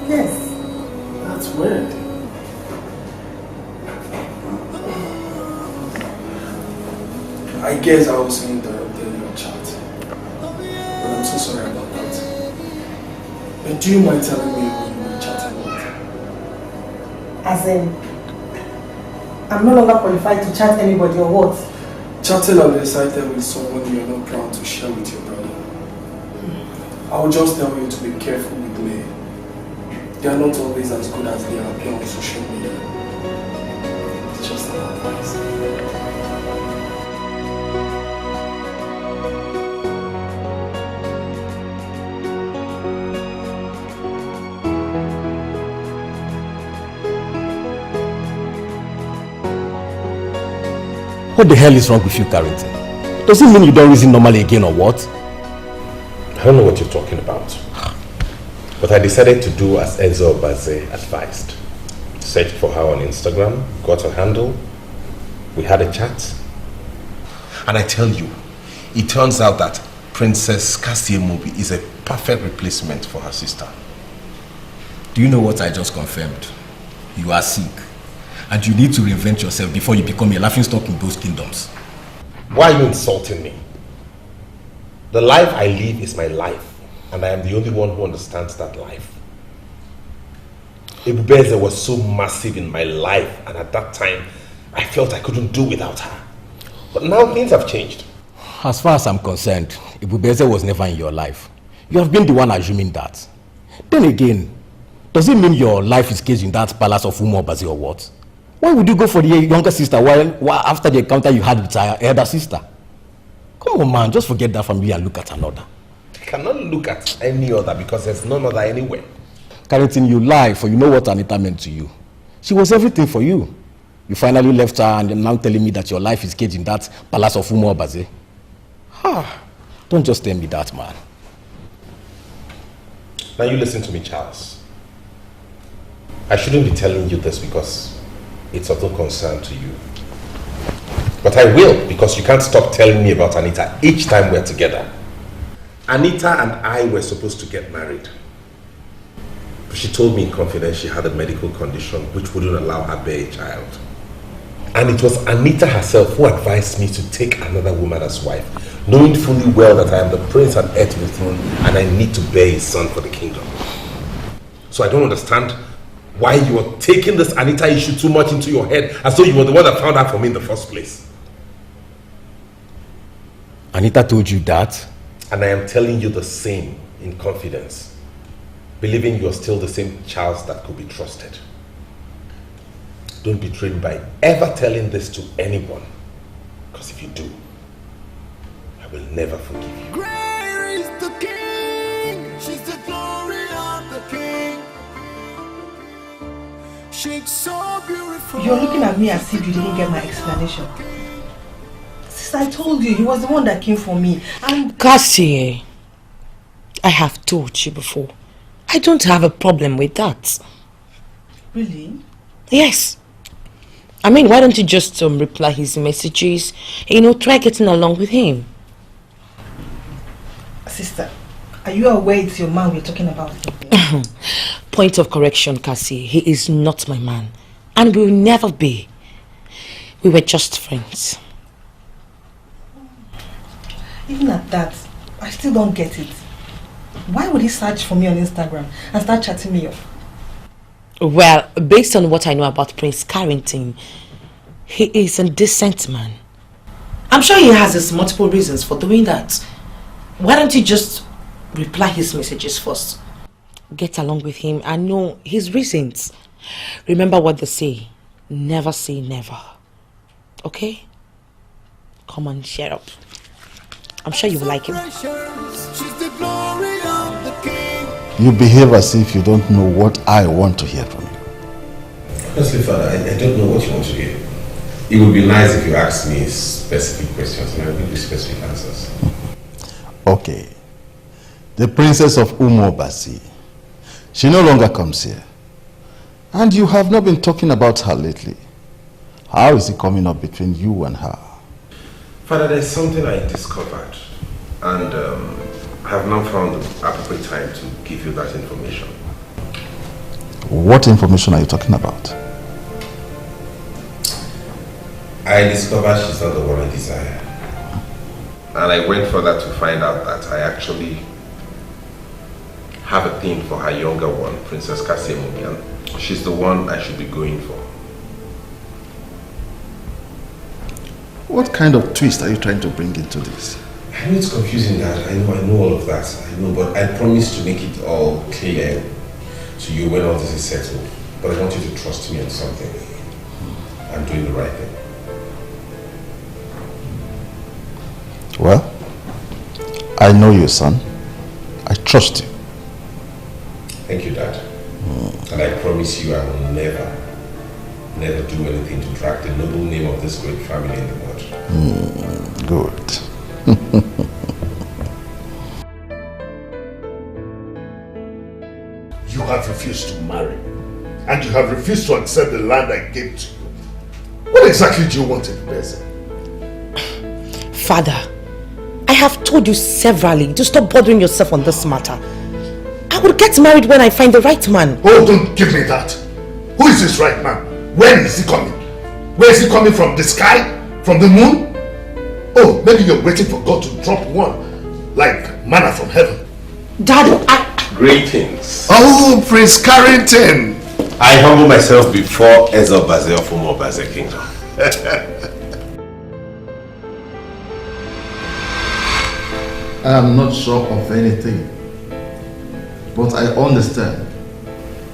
Yes. That's weird. I guess I was interrupting your chat. But I'm so sorry about that. And do you mind telling me what you were chatting about? As in, I'm no longer qualified to chat anybody or what? Chatting and excited with someone you're not proud to share with your brother. I'll just tell you to be careful with me. They are not always as good as they appear on social media. It's just an advice. What the hell is wrong with you, Carrington? Does it mean you don't reason normally again or what? I don't know what you're talking about. But I decided to do as Enzo Baze advised. Searched for her on Instagram, got her handle, we had a chat. And I tell you, it turns out that Princess Cassie Mobi is a perfect replacement for her sister. Do you know what I just confirmed? You are sick. And you need to reinvent yourself before you become a laughingstock in those kingdoms. Why are you insulting me? The life I live is my life, and I am the only one who understands that life. Ebubeze was so massive in my life, and at that time, I felt I couldn't do without her. But now things have changed. As far as I'm concerned, Ebubeze was never in your life. You have been the one assuming that. Then again, does it mean your life is caged in that palace of Umo Baze or what? Why would you go for the younger sister while after the encounter you had with her elder sister? Come on, man, just forget that family and look at another. I cannot look at any other because there's none other anywhere. Carrington, you lie, for you know what Anita meant to you. She was everything for you. You finally left her and you're now telling me that your life is caged in that palace of Umo Baze. Don't just tell me that, man. Now you listen to me, Charles. I shouldn't be telling you this because it's of no concern to you. But I will, because you can't stop telling me about Anita each time we're together. Anita and I were supposed to get married. But she told me in confidence she had a medical condition which wouldn't allow her bear a child. And it was Anita herself who advised me to take another woman as wife, knowing fully well that I am the prince and heir to the throne and I need to bear a son for the kingdom. So I don't understand why you are taking this Anita issue too much into your head as though you were the one that found out for me in the first place. Anita told you that? And I am telling you the same in confidence, believing you are still the same Charles that could be trusted. Don't betray me by ever telling this to anyone, because if you do, I will never forgive you. Great is the King, she's the glory of the King. She's so beautiful. You're looking at me as if you didn't get my explanation. Sister, I told you, he was the one that came for me. And Cassie, I have told you before, I don't have a problem with that. Really? Yes. I mean, why don't you just reply his messages, try getting along with him. Sister, are you aware it's your man we're talking about? Point of correction, Cassie. He is not my man. And will never be. We were just friends. Even at that, I still don't get it. Why would he search for me on Instagram and start chatting me up? Well, based on what I know about Prince Carrington, he is a decent man. I'm sure he has his multiple reasons for doing that. Why don't you just reply his messages first? Get along with him and know his reasons. Remember what they say never. Okay? Come on, shut up. I'm sure you will like him. She's the glory of the King. You behave as if you don't know what I want to hear from you. Honestly, Father, I don't know what you want to hear. It would be nice if you asked me specific questions and I will give you specific answers. Okay. The princess of Umo Baze. She no longer comes here. And you have not been talking about her lately. How is it coming up between you and her? Father, there's something I discovered and I have now found the appropriate time to give you that information. What information are you talking about? I discovered she's not the one I desire. And I went further to find out that I actually have a thing for her younger one, Princess Kasemobi, and she's the one I should be going for. What kind of twist are you trying to bring into this? I know it's confusing, Dad. I know all of that. I know, but I promise to make it all clear to you when all this is settled. But I want you to trust me on something. I'm doing the right thing. Well, I know you, son. I trust you. Thank you, Dad. And I promise you I will never do anything to drag the noble name of this great family in the mud. Good. You have refused to marry. And you have refused to accept the land I gave to you. What exactly do you want in Beze? Father, I have told you severally to stop bothering yourself on this matter. I will get married when I find the right man. Oh, don't give me that. Who is this right man? When is he coming? Where is he coming from? The sky? From the moon? Oh, maybe you're waiting for God to drop one, like manna from heaven. Dad, Greetings. Oh, Prince Carrington. I humble myself before Ezo Baze of Umo Baze Kingdom. I am not sure of anything. But I understand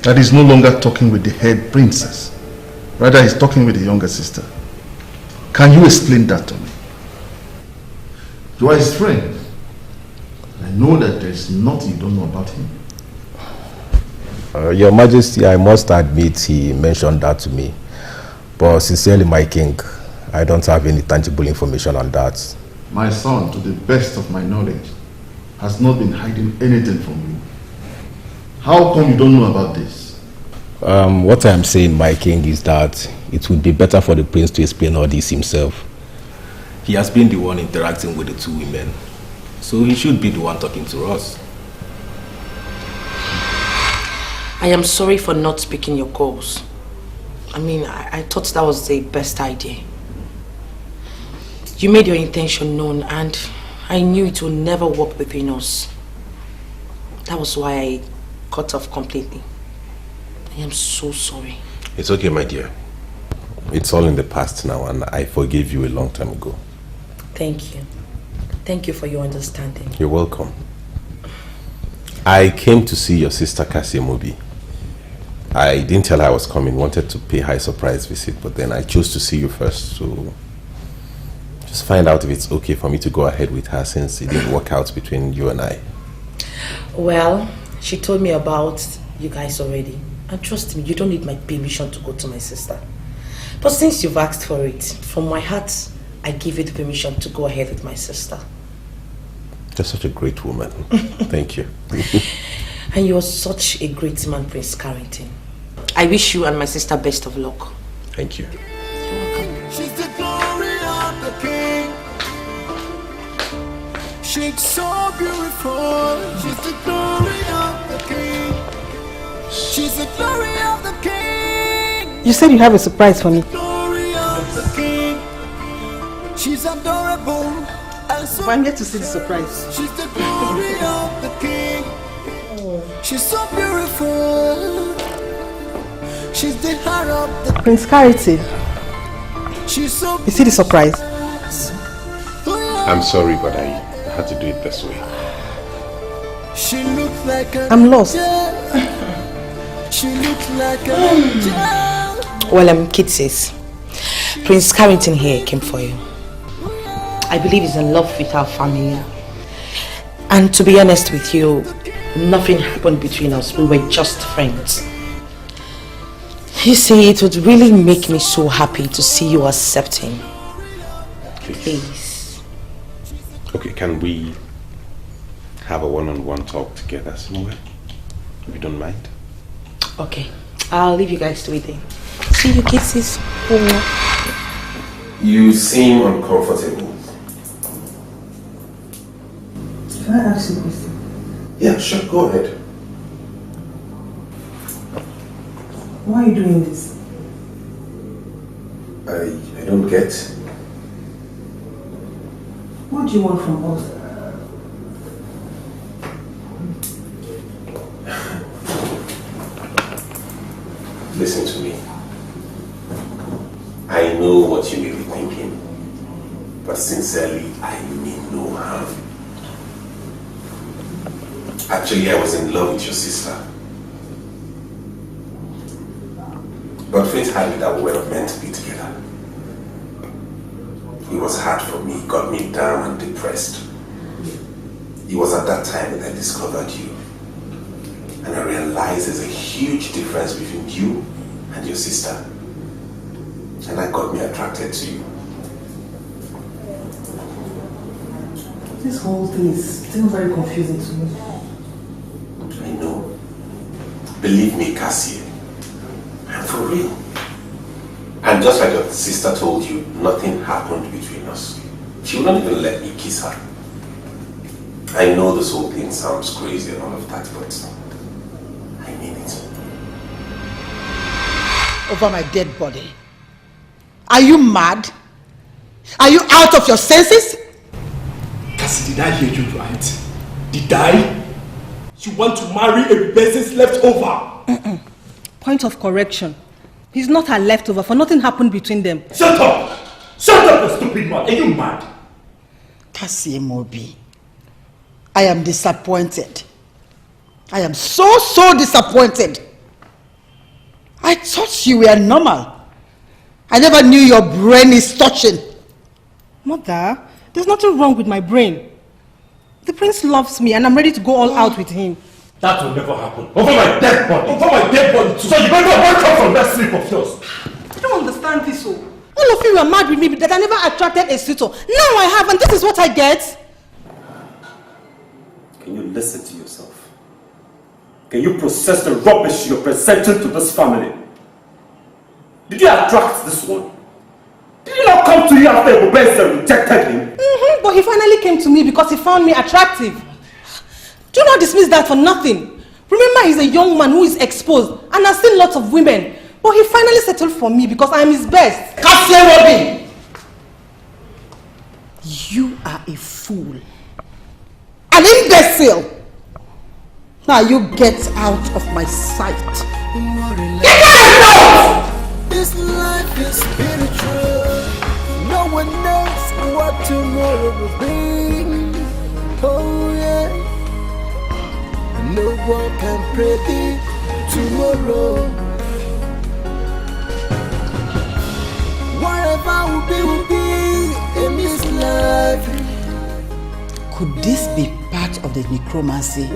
that he's no longer talking with the head princess. Rather, he's talking with the younger sister. Can you explain that to me? You are his friend. I know that there's nothing you don't know about him. Your Majesty, I must admit he mentioned that to me. But sincerely, my king, I don't have any tangible information on that. My son, to the best of my knowledge, has not been hiding anything from you. How come you don't know about this? What I'm saying, my king, is that it would be better for the prince to explain all this himself. He has been the one interacting with the two women, so he should be the one talking to us. I am sorry for not speaking your calls. I mean, I thought that was the best idea. You made your intention known and I knew it would never work between us. That was why I cut off completely. I am so sorry. It's okay, my dear. It's all in the past now and I forgave you a long time ago. Thank you. Thank you for your understanding. You're welcome. I came to see your sister Cassie Mobi. I didn't tell her I was coming, wanted to pay her a surprise visit, but then I chose to see you first, so just find out if it's okay for me to go ahead with her since it didn't work out between you and I. Well, she told me about you guys already. And trust me, you don't need my permission to go to my sister. But since you've asked for it, from my heart, I give you the permission to go ahead with my sister. You're such a great woman. Thank you. And you're such a great man, Prince Carrington. I wish you and my sister best of luck. Thank you. She's the glory of the king. She's so beautiful. She's the glory of the king. She's the glory of the king. You said you have a surprise for me. Glory of the king. She's adorable. I'm here to see the surprise. She's the glory of the king. She's so beautiful. She's the heart of the Prince Carrington. She's so You see the surprise? I'm sorry, but I had to do it this way. She looks like a I'm lost. She looks like a angel. Well, Kitsis, Prince Carrington here came for you. I believe he's in love with our family. And to be honest with you, nothing happened between us. We were just friends. You see, it would really make me so happy to see you accept him. Please. Okay, can we have a one-on-one talk together somewhere? If you don't mind. Okay, I'll leave you guys to it then. See you, kisses. You seem uncomfortable. Can I ask you a question? Yeah, sure, go ahead. Why are you doing this? I don't get. What do you want from us? Listen to me. I know what you may be thinking, but sincerely, I mean no harm. Actually, I was in love with your sister. But fate had it that we were meant to be together. It was hard for me, it got me down and depressed. It was at that time that I discovered you. And I realized there's a huge difference between you and your sister. And that got me attracted to you. This whole thing is still very confusing to me. I know. Believe me, Cassie, I'm for real. And just like your sister told you, nothing happened between us. She wouldn't even let me kiss her. I know this whole thing sounds crazy and all of that, but I mean it. Over my dead body. Are you mad? Are you out of your senses? Cassie, did I hear you right? Did I? You want to marry a person's leftover? Point of correction. He's not her leftover, for nothing happened between them. Shut up! Shut up, you stupid man! Are you mad? Cassie Mobi, I am disappointed. I am so disappointed. I thought you were normal. I never knew your brain is touching. Mother, there's nothing wrong with my brain. The prince loves me and I'm ready to go all out with him. That will never happen. Over my dead body. Over my dead body too. So you better wake up from that sleep of yours. I don't understand this. All of you were mad with me that I never attracted a suitor. Now I have, and this is what I get. Can you listen to yourself? Can you process the rubbish you're presenting to this family? Did you attract this one? Did he not come to you after Ebubeze rejected him? But he finally came to me because he found me attractive. Do not dismiss that for nothing. Remember, he's a young man who is exposed and has seen lots of women. But he finally settled for me because I am his best. Cassie Robin! You are a fool. An imbecile! Now you get out of my sight. Get out! This life is spiritual. No one knows what tomorrow will bring. Oh yeah. No one can predict tomorrow. Whatever will be in this life. Could this be part of the necromancy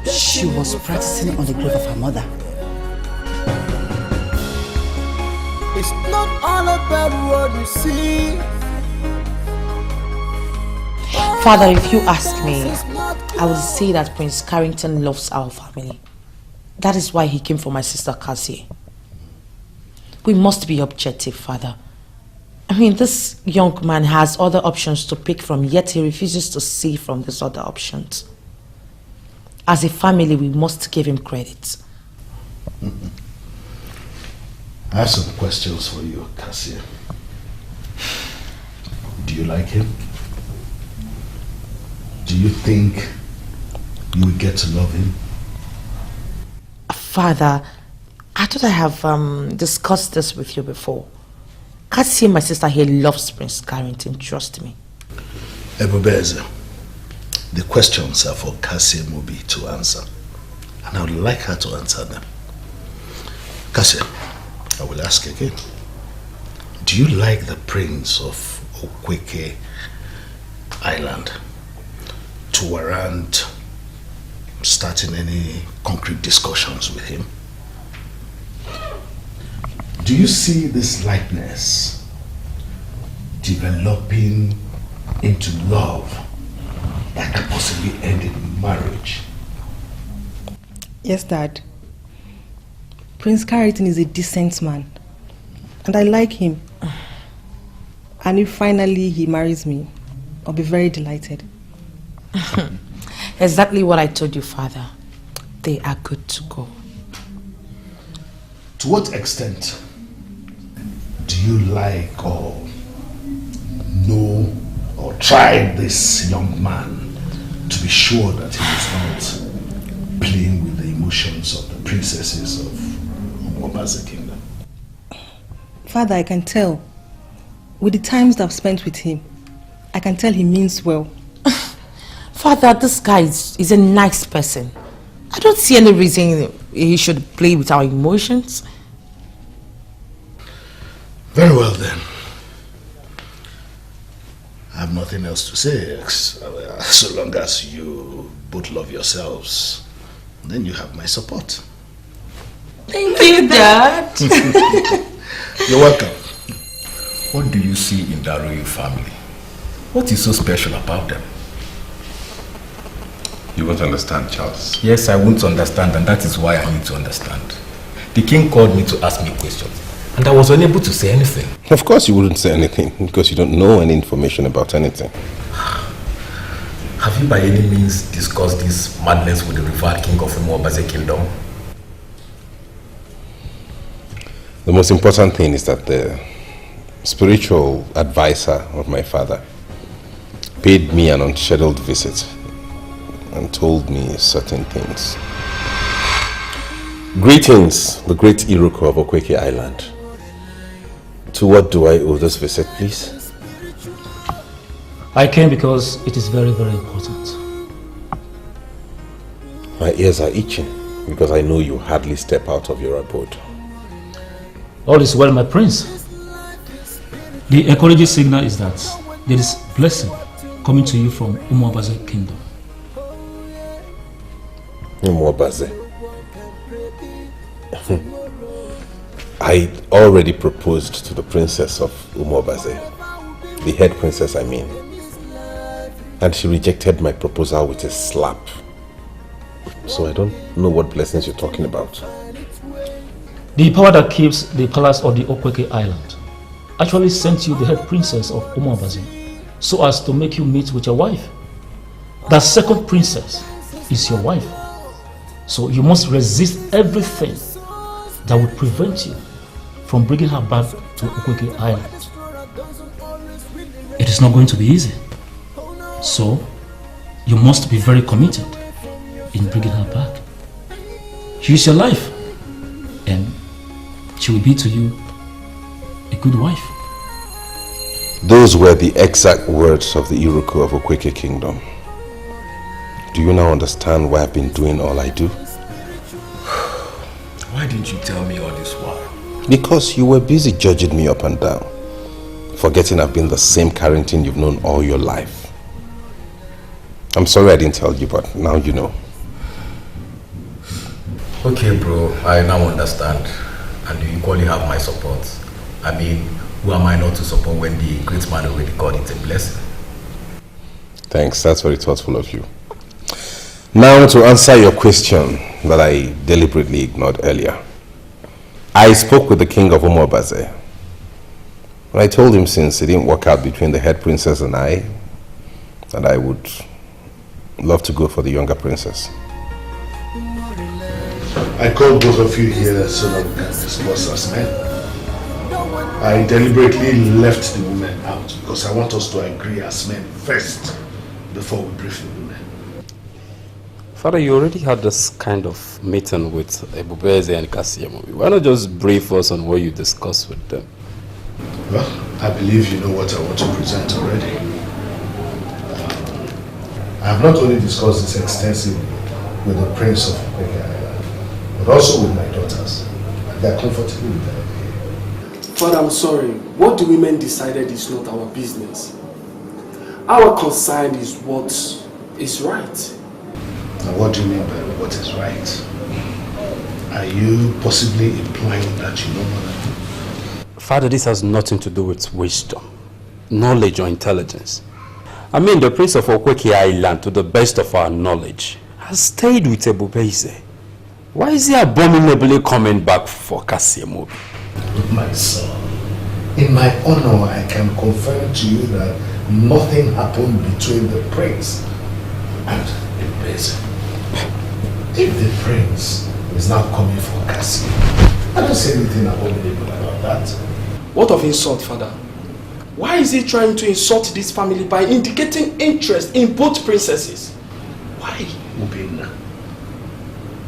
she was practicing on the grave of her mother? It's not all about what you see. Father, if you ask me, I would say that Prince Carrington loves our family. That is why he came for my sister Cassie. We must be objective, Father. I mean, this young man has other options to pick from, yet he refuses to see from these other options. As a family, we must give him credit. I have some questions for you, Cassie. Do you like him? Do you think you will get to love him? Father, I thought I have discussed this with you before. Cassie, my sister here, loves Prince Carrington, trust me. Ebubeze, the questions are for Cassie Mobi to answer. And I would like her to answer them. Cassie, I will ask again. Do you like the Prince of Okweke Island to warrant starting any concrete discussions with him? Do you see this likeness developing into love that could possibly end in marriage? Yes, Dad. Prince Carrington is a decent man. And I like him. And if finally he marries me, I'll be very delighted. Exactly what I told you, Father. They are good to go. To what extent do you like or know or try this young man to be sure that he is not playing with the emotions of the princesses of Umuobaze Kingdom? Father, I can tell. With the times that I've spent with him, I can tell he means well. Father, this guy is a nice person. I don't see any reason he should play with our emotions. Very well then. I have nothing else to say. So long as you both love yourselves, then you have my support. Thank you, Dad. You're welcome. What do you see in that royal family? What is so special about them? You won't understand, Charles. Yes, I won't understand, and that is why I need to understand. The king called me to ask me questions, and I was unable to say anything. Of course you wouldn't say anything, because you don't know any information about anything. Have you by any means discussed this madness with the revered king of Umuobaze Kingdom? The most important thing is that the spiritual advisor of my father paid me an unscheduled visit and told me certain things. Greetings, the great Iroko of Okweke Island. To what do I owe this visit, please? I came because it is very, very important. My ears are itching because I know you hardly step out of your abode. All is well, my prince. The encouraging signal is that there is blessing coming to you from Umuobaze kingdom. Umuobaze. I already proposed to the princess of Umuobaze, the head princess I mean, and she rejected my proposal with a slap. So I don't know what blessings you're talking about. The power that keeps the palace of the Okweke Island actually sent you the head princess of Umuobaze so as to make you meet with your wife. That second princess is your wife. So you must resist everything that would prevent you from bringing her back to Okweke Island. It is not going to be easy. So you must be very committed in bringing her back. She is your life, and she will be to you a good wife. Those were the exact words of the Iruko of Okweke Kingdom. Do you now understand why I've been doing all I do? Why didn't you tell me all this while? Because you were busy judging me up and down, forgetting I've been the same Carrington you've known all your life. I'm sorry I didn't tell you, but now you know. Okay, bro, I now understand. And you equally have my support. I mean, who am I not to support when the great man already called it a blessing? Thanks, that's very thoughtful of you. Now to answer your question that I deliberately ignored earlier. I spoke with the king of Umuobaze. And I told him since it didn't work out between the head princess and I, that I would love to go for the younger princess. I called both of you here so that we can discuss as men. I deliberately left the women out because I want us to agree as men first before we brief the women. Father, you already had this kind of meeting with Ebubeze and Kasiyemo. Why not just brief us on what you discussed with them? Well, I believe you know what I want to present already. I have not only discussed this extensively with the Prince of Okweke Island, but also with my daughters. And they are comfortable with that. Father, I'm sorry. What the women decided is not our business. Our concern is what is right. Now, what do you mean by what is right? Are you possibly implying that you know more? Father, this has nothing to do with wisdom, knowledge or intelligence. I mean, the Prince of Okweke Island, to the best of our knowledge, has stayed with Ebubeze. Why is he abominably coming back for Kasiyemo? My son, in my honor, I can confirm to you that nothing happened between the prince and Ebubeze. If the prince is not coming for Kasiyemo, I don't say anything abominable about that. What of insult, Father? Why is he trying to insult this family by indicating interest in both princesses? Why? Ubina,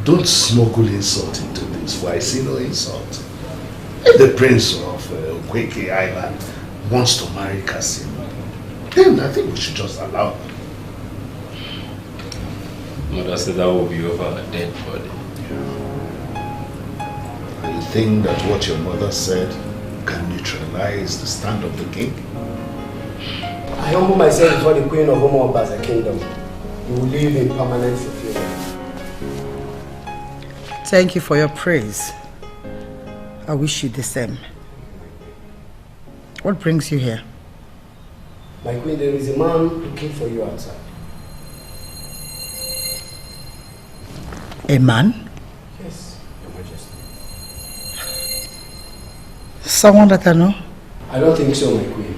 don't smuggle insult into this, for I see no insult. If the prince of Okweke Island wants to marry Kasiyemo, then I think we should just allow him. Mother said that will be over a dead body. And you think that what your mother said can neutralize the stand of the king? I humble myself before the queen of Umuobaze kingdom. You will live in permanent fulfillment. Thank you for your praise. I wish you the same. What brings you here? My queen, there is a man looking for you outside. A man? Yes, Your Majesty. Someone that I know? I don't think so, my queen.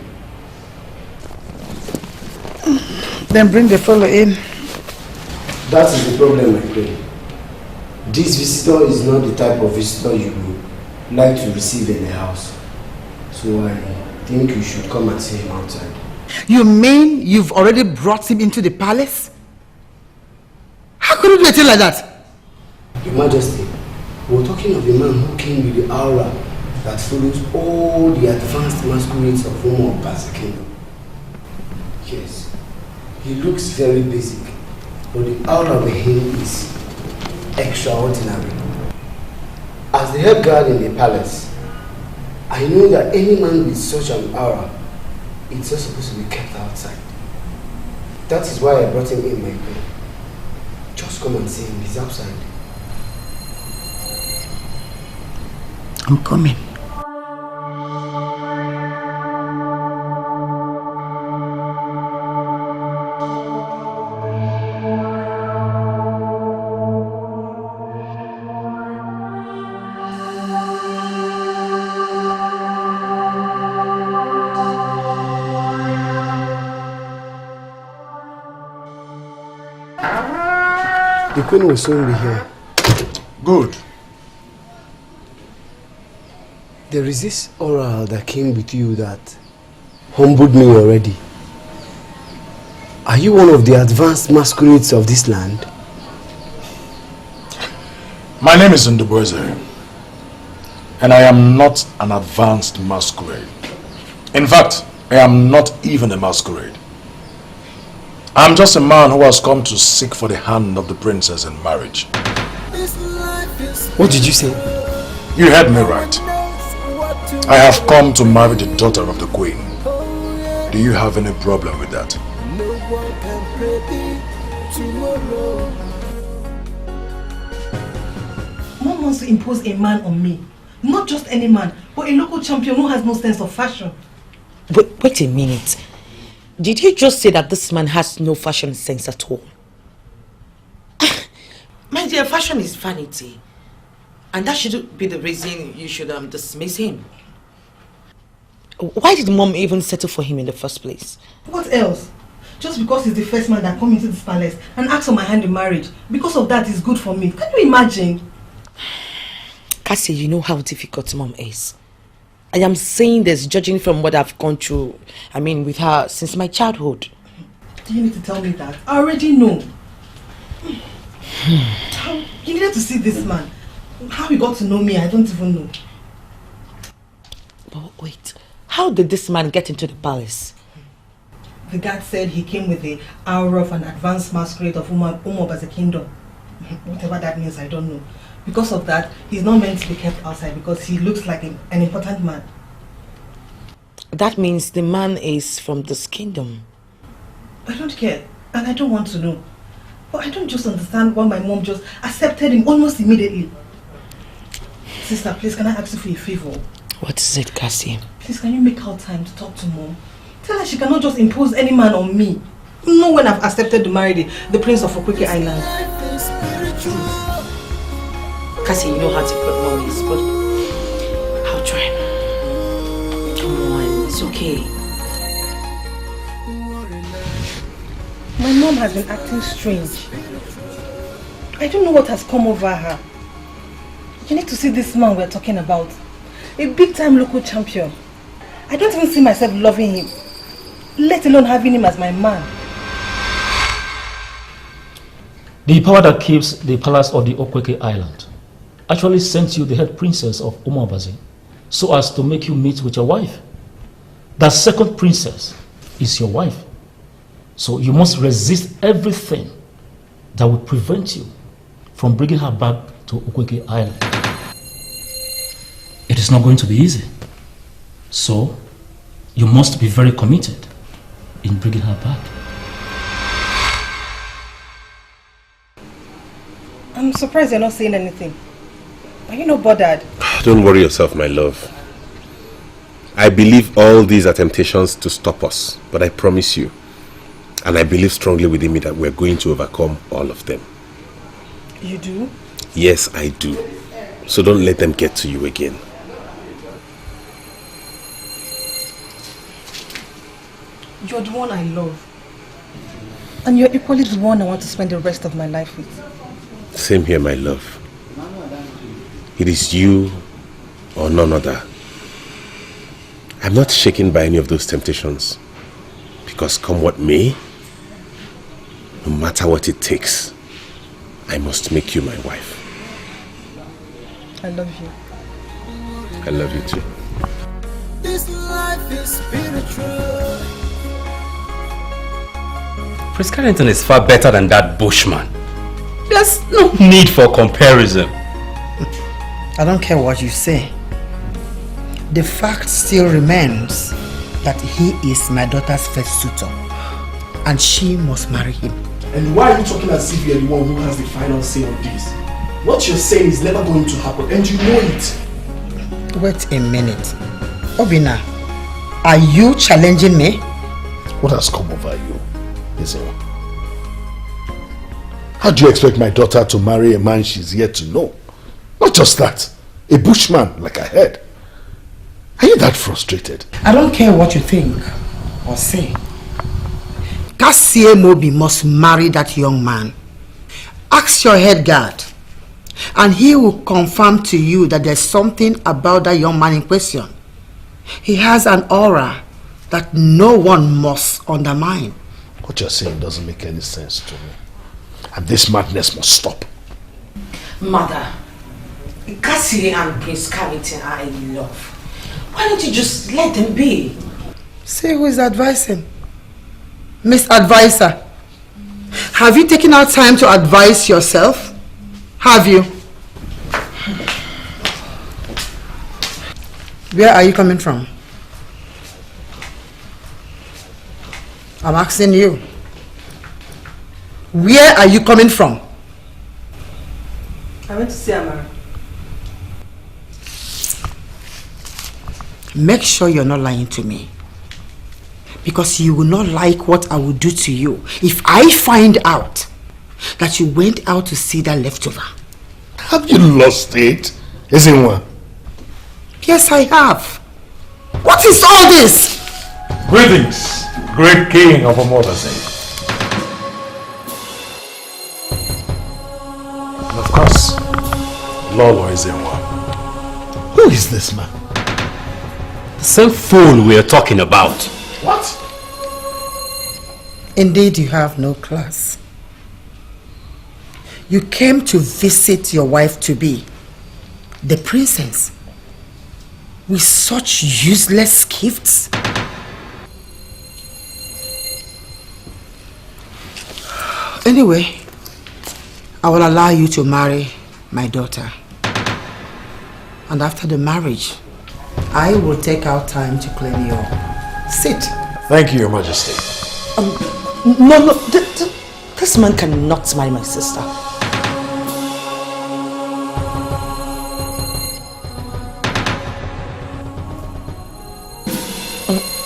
Then bring the fellow in. That is the problem, my queen. This visitor is not the type of visitor you would like to receive in the house. So I think you should come and see him outside. You mean you've already brought him into the palace? How could you do a thing like that? Your Majesty, we're talking of a man who came with the aura that follows all the advanced masquerades of Umuobaze kingdom. Yes, he looks very basic, but the aura of him is extraordinary. As the head guard in the palace, I know that any man with such an aura is not supposed to be kept outside. That is why I brought him in, my queen. Just come and see him, he's outside. I'm coming. The queen will soon be here. Good. There is this aura that came with you that humbled me already. Are you one of the advanced masquerades of this land? My name is Ndubweze, and I am not an advanced masquerade. In fact, I am not even a masquerade. I'm just a man who has come to seek for the hand of the princess in marriage. What did you say? You heard me right. I have come to marry the daughter of the queen. Do you have any problem with that? Mom wants to impose a man on me. Not just any man, but a local champion who has no sense of fashion. Wait a minute. Did you just say that this man has no fashion sense at all? My dear, fashion is vanity. And that should be the reason you should dismiss him. Why did Mom even settle for him in the first place? What else? Just because he's the first man that come into this palace and asks for my hand in marriage. Because of that, it's good for me. Can you imagine? Cassie, you know how difficult Mom is. I am saying this judging from what I've gone through, with her since my childhood. Do you need to tell me that? I already know. You needed to see this man. How he got to know me, I don't even know. But wait, how did this man get into the palace? The guard said he came with the aura of an advanced masquerade of Umobaze Kingdom. Whatever that means, I don't know. Because of that, he's not meant to be kept outside because he looks like an important man. That means the man is from this kingdom. I don't care, and I don't want to know. But I don't just understand why my mom just accepted him almost immediately. Sister, please, can I ask you for a favor? What is it, Cassie? Please, can you make out time to talk to Mom? Tell her she cannot just impose any man on me. Not when I've accepted to marry the prince of Okweke Island. Cassie, you know how difficult Mom is, but I'll try. Come on, it's okay. My mom has been acting strange. I don't know what has come over her. You need to see this man we're talking about. A big-time local champion. I don't even see myself loving him, let alone having him as my man. The power that keeps the palace of the Okweke Island actually sent you the head princess of Umobaze so as to make you meet with your wife. That second princess is your wife. So you must resist everything that would prevent you from bringing her back to Okweke Island. It is not going to be easy. So you must be very committed in bringing her back. I'm surprised you're not saying anything. Are you not bothered? Don't worry yourself, my love. I believe all these are temptations to stop us, but I promise you, and I believe strongly within me that we're going to overcome all of them. You do? Yes, I do. So don't let them get to you again. You're the one I love. And you're equally the one I want to spend the rest of my life with. Same here, my love. It is you or none other. I'm not shaken by any of those temptations. Because come what may, no matter what it takes, I must make you my wife. I love you. I love you too. This life is spiritual. Prince Carrington is far better than that bushman. There's no need for comparison. I don't care what you say. The fact still remains that he is my daughter's first suitor. And she must marry him. And why are you talking as if you're the one who has the final say on this? What you're saying is never going to happen, and you know it. Wait a minute. Obina, are you challenging me? What has come over you, Ezewa? How do you expect my daughter to marry a man she's yet to know? Not just that, a bushman like I heard. Are you that frustrated? I don't care what you think or say. Kassie Mobi must marry that young man. Ask your head guard, and he will confirm to you that there's something about that young man in question. He has an aura that no one must undermine. What you're saying doesn't make any sense to me. And this madness must stop. Mother, Kassie and Prince Carrington are in love. Why don't you just let them be? See who is advising. Miss Advisor, have you taken out time to advise yourself? Have you? Where are you coming from? I'm asking you. Where are you coming from? I went to see Amara. Make sure you're not lying to me. Because you will not like what I will do to you if I find out that you went out to see that leftover. Have you lost it, Ezenwa? Yes, I have. What is all this? Greetings, great king of Umobase. And of course, Lolo Ezenwa. Who is this man? The same fool we are talking about. What? Indeed, you have no class. You came to visit your wife-to-be, the princess, with such useless gifts. Anyway, I will allow you to marry my daughter. And after the marriage, I will take out time to clean you up. Sit. Thank you, Your Majesty. No, this man cannot marry my sister.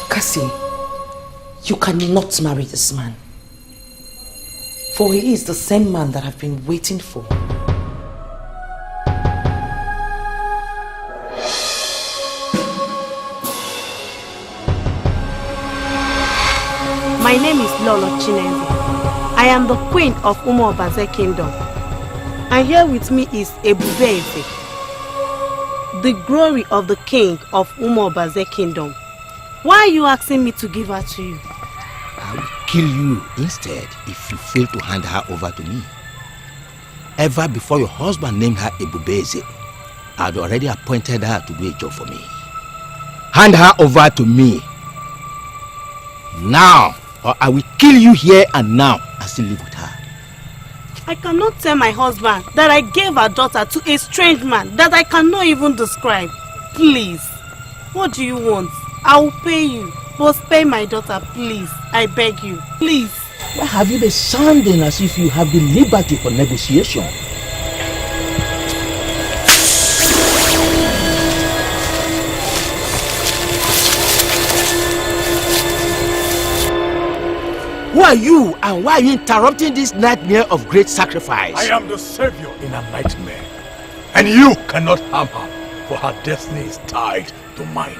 Kassie, you cannot marry this man. For he is the same man that I've been waiting for. My name is Lolo Chineze. I am the queen of Umobase Kingdom. And here with me is Ebubeze, the glory of the king of Umobase Kingdom. Why are you asking me to give her to you? I will kill you instead if you fail to hand her over to me. Ever before your husband named her Ebubeze, I had already appointed her to do a job for me. Hand her over to me. Now, or I will kill you here and now and still live with her. I cannot tell my husband that I gave her daughter to a strange man that I cannot even describe. Please, what do you want? I will pay you. But spare my daughter, please. I beg you. Please. Why have you been sounding as if you have the liberty for negotiation? Who are you and why are you interrupting this nightmare of great sacrifice? I am the savior in a nightmare. And you cannot harm her, for her destiny is tied to mine.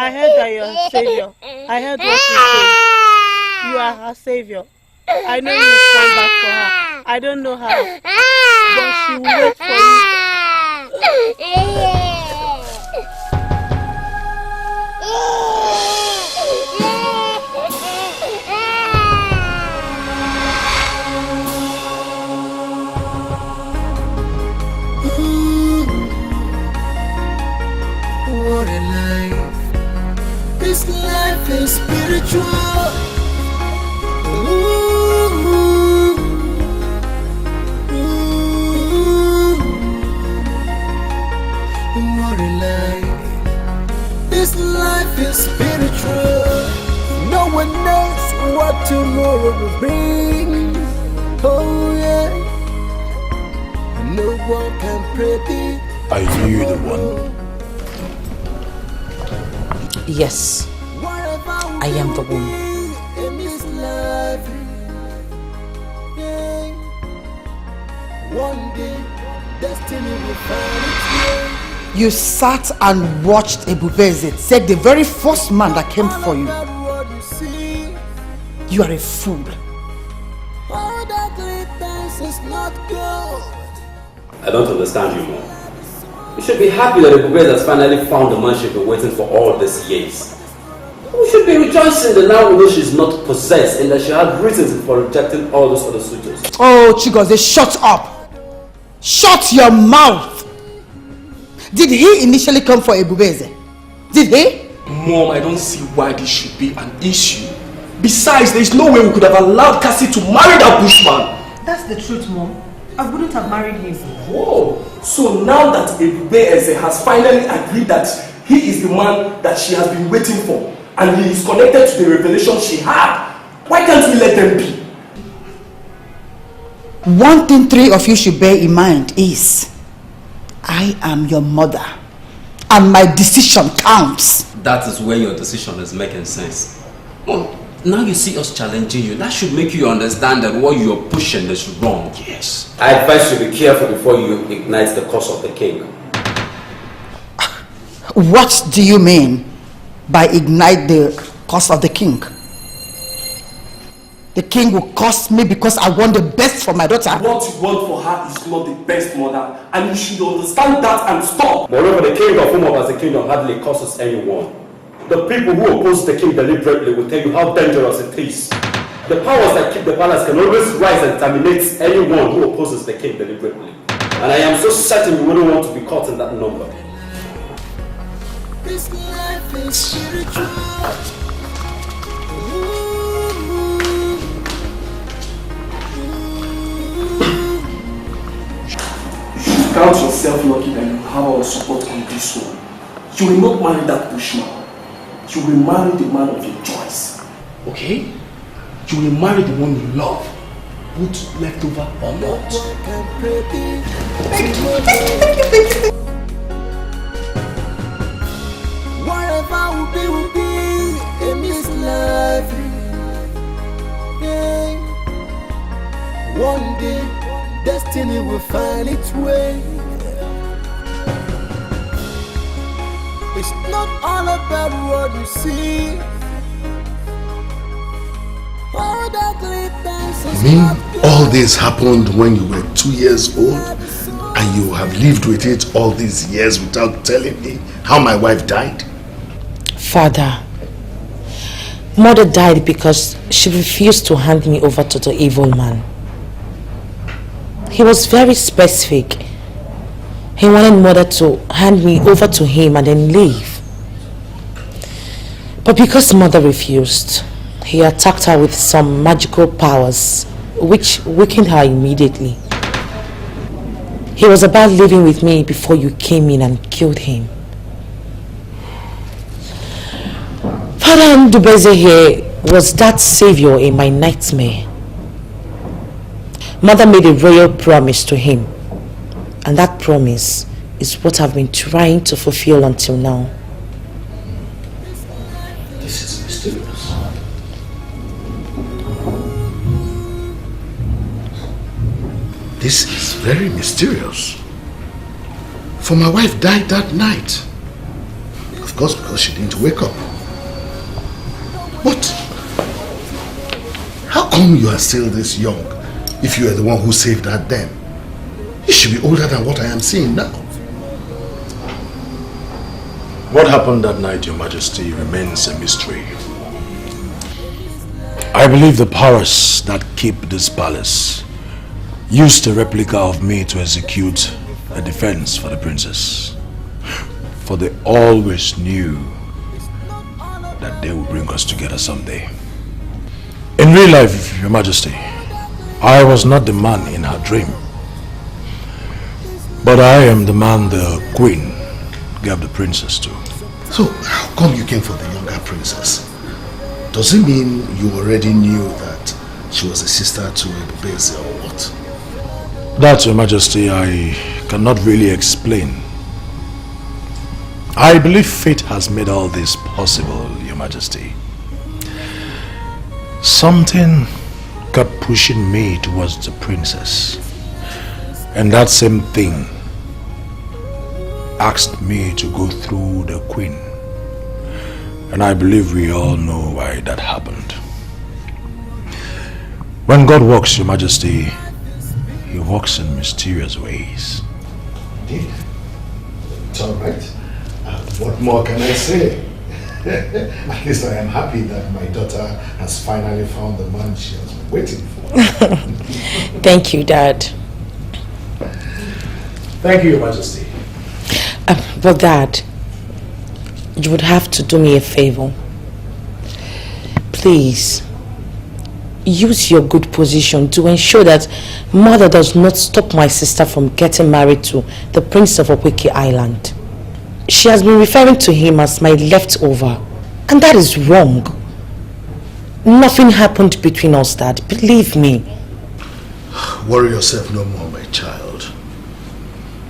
I heard that you're a savior. I heard what you said. You are her savior. I know you will come back for her. I don't know how, but she will wait for you. life is spiritual. What a life. This life is spiritual. No one knows what tomorrow will bring. Oh yeah. No one can predict. Are you the one? Yes, I am the one. In this life, yeah. One day, destiny will find its way. You sat and watched Ebubeze take the very first man that came for you. You are a fool. All that glitters is not gold. I don't understand you, Mom. You should be happy that Ebubeze has finally found the man she's been waiting for all these years. We should be rejoicing that now we know she's not possessed and that she had reasons for rejecting all those other suitors. Oh, Chigozie, shut up! Shut your mouth! Did he initially come for Ebubeze? Did he? Mom, I don't see why this should be an issue. Besides, there is no way we could have allowed Cassie to marry that bushman. That's the truth, Mom. I wouldn't have married him. Whoa! So now that Ebubeze has finally agreed that he is the man that she has been waiting for, and he is connected to the revelation she had, why can't we let them be? One thing three of you should bear in mind is, I am your mother, and my decision counts. That is where your decision is making sense. Well, now you see us challenging you. That should make you understand that what you are pushing is wrong. Yes. I advise you to be careful before you ignite the cause of the king. What do you mean by ignite the cause of the king? The king will curse me because I want the best for my daughter. What you want for her is not the best, mother, and you should understand that and stop. Moreover, the king of Umoba's kingdom hardly curses anyone. The people who oppose the king deliberately will tell you how dangerous it is. The powers that keep the palace can always rise and terminate anyone who opposes the king deliberately. And I am so certain you wouldn't want to be caught in that number. This life is spiritual. You count yourself lucky that you have our support on this one. You will not marry that bushman. You will marry the man of your choice. Okay? You will marry the one you love, both leftover or not. Whatever will be in this life. Yeah. One day, destiny will find its way. It's not all about what you see. All that glitters is You mean not all this happened when you were 2 years old and you have lived with it all these years without telling me how my wife died? Father, Mother died because she refused to hand me over to the evil man. He was very specific. He wanted Mother to hand me over to him and then leave. But because Mother refused, he attacked her with some magical powers, which weakened her immediately. He was about leaving with me before you came in and killed him. Father Ndubeze here was that savior in my nightmare. Mother made a royal promise to him, and that promise is what I've been trying to fulfill until now. This is mysterious. This is very mysterious. For my wife died that night. Of course, because she didn't wake up. But how come you are still this young if you are the one who saved her then? You should be older than what I am seeing now. What happened that night, Your Majesty, remains a mystery. I believe the powers that keep this palace used a replica of me to execute a defense for the princess. For they always knew that they will bring us together someday. In real life, Your Majesty, I was not the man in her dream. But I am the man the queen gave the princess to. So, how come you came for the younger princess? Does it mean you already knew that she was a sister to Ebubeze or what? That, Your Majesty, I cannot really explain. I believe fate has made all this possible, Your Majesty. Something kept pushing me towards the princess. And that same thing asked me to go through the queen. And I believe we all know why that happened. When God works, Your Majesty, He works in mysterious ways. Indeed. It's all right. What more can I say? At least I am happy that my daughter has finally found the man she has been waiting for. Thank you, Dad. Thank you, Your Majesty. But Dad, you would have to do me a favor. Please, use your good position to ensure that Mother does not stop my sister from getting married to the Prince of Opweke Island. She has been referring to him as my leftover, and that is wrong. Nothing happened between us, Dad. Believe me. Worry yourself no more, my child.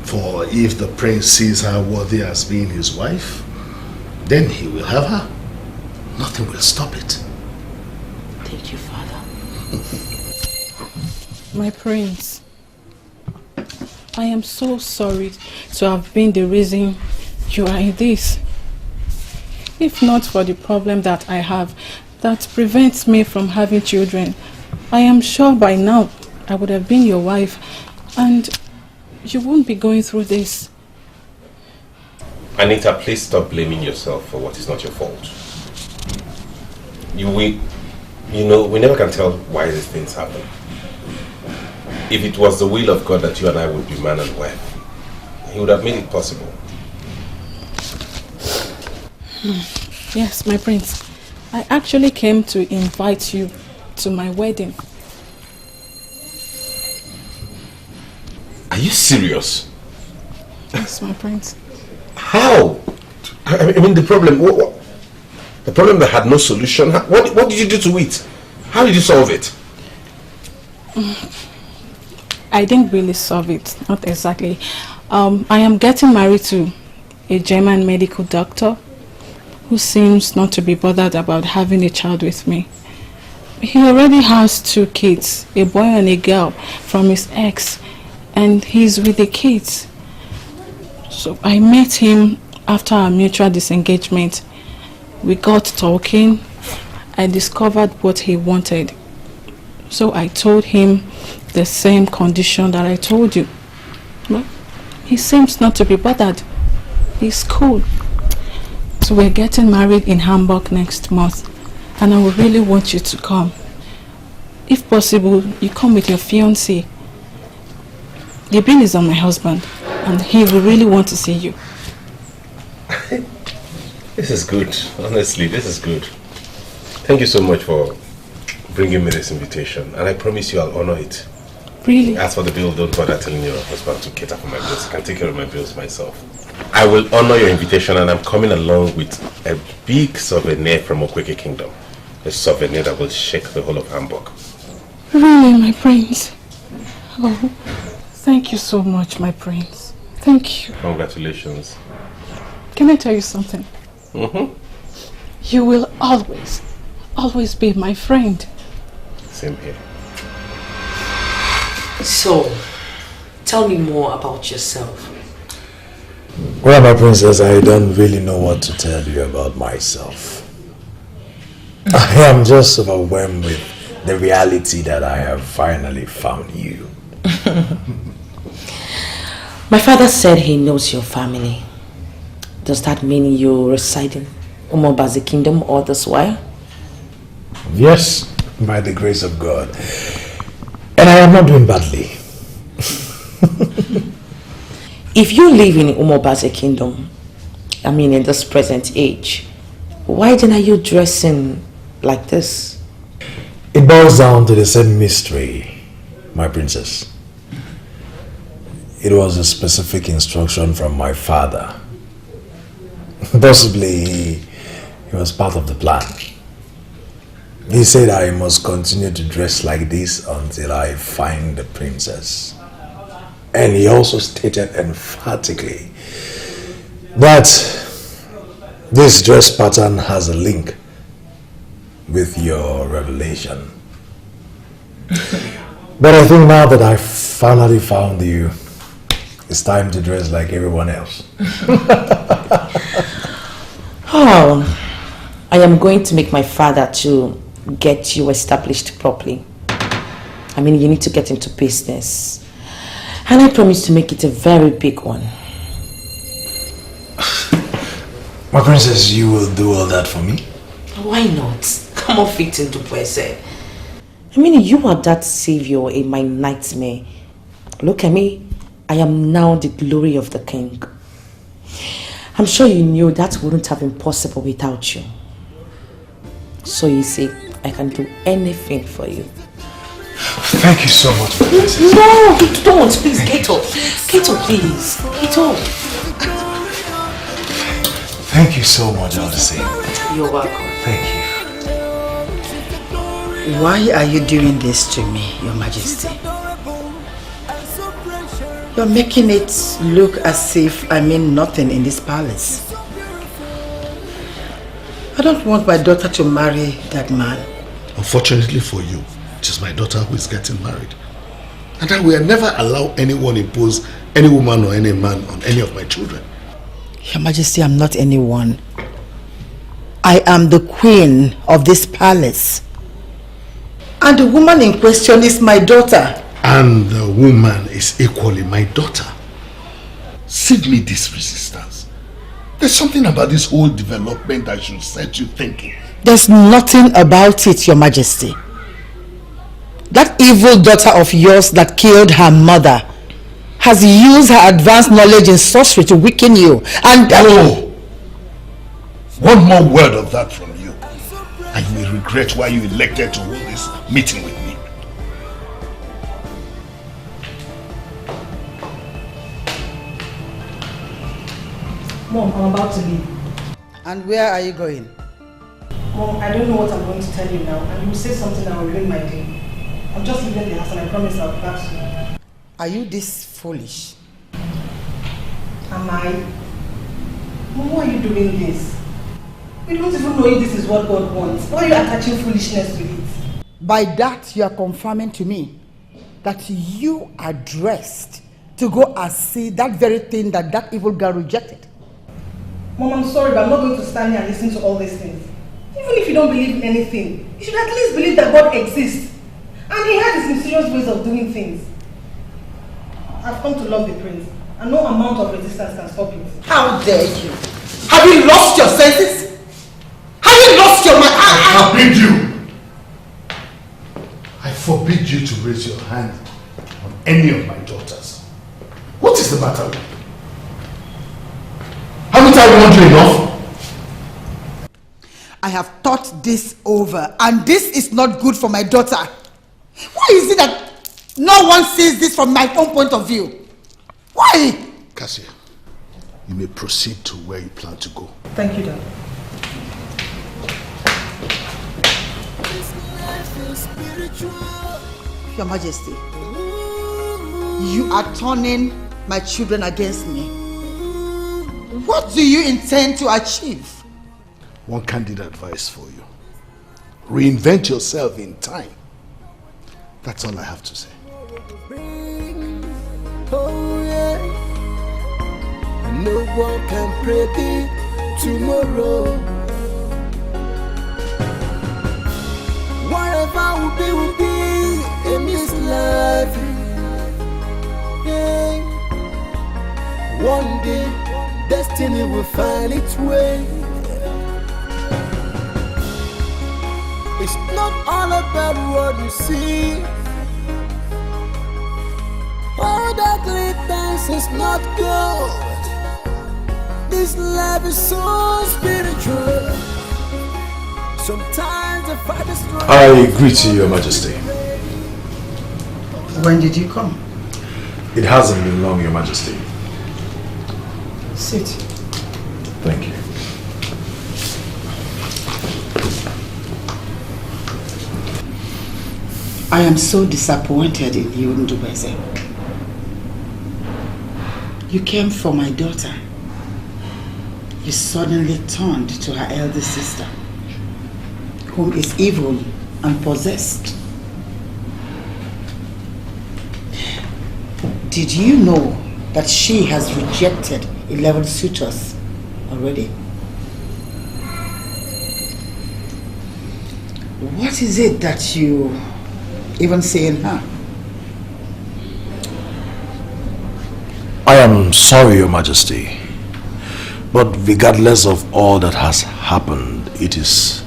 For if the prince sees her worthy as being his wife, then he will have her. Nothing will stop it. Thank you, Father. My prince, I am so sorry to have been the reason you are in this. If not for the problem that I have that prevents me from having children, I am sure by now I would have been your wife and you won't be going through this. Anita, please stop blaming yourself for what is not your fault. We never can tell why these things happen. If it was the will of God that you and I would be man and wife, He would have made it possible. Yes, my prince. I actually came to invite you to my wedding. Are you serious? Yes, my prince. How? I mean, the problem that had no solution. What did you do to it? How did you solve it? I didn't really solve it, not exactly. I am getting married to a German medical doctor who seems not to be bothered about having a child with me. He already has 2 kids, a boy and a girl, from his ex, and he's with the kids. So I met him after our mutual disengagement. We got talking. I discovered what he wanted. So I told him the same condition that I told you. But he seems not to be bothered. He's cool. So we're getting married in Hamburg next month, and I would really want you to come. If possible, you come with your fiancé. The bill is on my husband, and he will really want to see you. This is good. Honestly, this is good. Thank you so much for bringing me this invitation, and I promise you I'll honor it. Really? As for the bill, don't bother telling your husband to cater for my bills. I can take care of my bills myself. I will honor your invitation, and I'm coming along with a big souvenir from Opweke Kingdom. A souvenir that will shake the whole of Hamburg. Really, my prince? Oh, thank you so much, my prince. Thank you. Congratulations. Can I tell you something? Mm-hmm. You will always be my friend. Same here. So, tell me more about yourself. Well, my princess, I don't really know what to tell you about myself. I am just overwhelmed with the reality that I have finally found you. My father said he knows your family. Does that mean you reside in Umobaze Kingdom all this while? Yes, by the grace of God. And I am not doing badly. If you live in Umobaze Kingdom, I mean in this present age, why then are you dressing like this? It boils down to the same mystery, my princess. It was a specific instruction from my father. Possibly he was part of the plan. He said I must continue to dress like this until I find the princess. And he also stated emphatically that this dress pattern has a link with your revelation. But I think now that I finally found you, it's time to dress like everyone else. Oh, I am going to make my father to get you established properly. I mean, you need to get into business. And I promise to make it a very big one. My princess, you will do all that for me? Why not? Come on, fit into Pwese. I mean, you are that savior in my nightmare. Look at me. I am now the glory of the king. I'm sure you knew that wouldn't have been possible without you. So you see, I can do anything for you. Thank you so much, my princess. No, don't. Please, get up. Get up, please. Get up. Thank you so much, all the same. You're welcome. Thank you. Why are you doing this to me, Your Majesty? You're making it look as if I mean nothing in this palace. I don't want my daughter to marry that man. Unfortunately for you, it is my daughter who is getting married. And I will never allow anyone impose any woman or any man on any of my children. Your Majesty, I'm not anyone. I am the queen of this palace. And the woman in question is my daughter. And the woman is equally my daughter. Save me this resistance. There's something about this whole development that should set you thinking. There's nothing about it, Your Majesty. That evil daughter of yours that killed her mother has used her advanced knowledge in sorcery to weaken you. And oh, one more word of that from you, and you will regret why you elected to hold this meeting with me. Mom, I'm about to leave. And where are you going? Mom, I don't know what I'm going to tell you now, and you will say something that will ruin my day. I'm just leaving the house and I promise I'll be back soon. Are you this foolish? Am I? Mom, why are you doing this? We don't even know if this is what God wants. Why are you attaching foolishness to it? By that, you are confirming to me that you are dressed to go and see that very thing that evil girl rejected. Mom, I'm sorry, but I'm not going to stand here and listen to all these things. Even if you don't believe in anything, you should at least believe that God exists. And he has his mysterious ways of doing things. I've come to love the prince, and no amount of resistance can stop it. How dare you? Have you lost your senses? Have you lost your mind? I forbid you. I forbid you to raise your hand on any of my daughters. What is the matter with you? Haven't I warned you enough? I have thought this over, and this is not good for my daughter. Why is it that no one sees this from my own point of view? Why? Cassia, you may proceed to where you plan to go. Thank you, Dad. Your Majesty, you are turning my children against me. What do you intend to achieve? One candid advice for you. Reinvent yourself in time. That's all I have to say. Oh yeah, and no one can predict tomorrow. Whatever will be in this life. Yeah. One day, destiny will find its way. It's not all about what you see. All that glitters is not gold. This life is so spiritual. Sometimes I find the strength. I greet you, Your Majesty. When did you come? It hasn't been long, Your Majesty. Sit. Thank you. I am so disappointed in you, Ndubeze. You came for my daughter. You suddenly turned to her elder sister, whom is evil and possessed. Did you know that she has rejected 11 suitors already? What is it that you even see in her? I am sorry, Your Majesty. But regardless of all that has happened, it is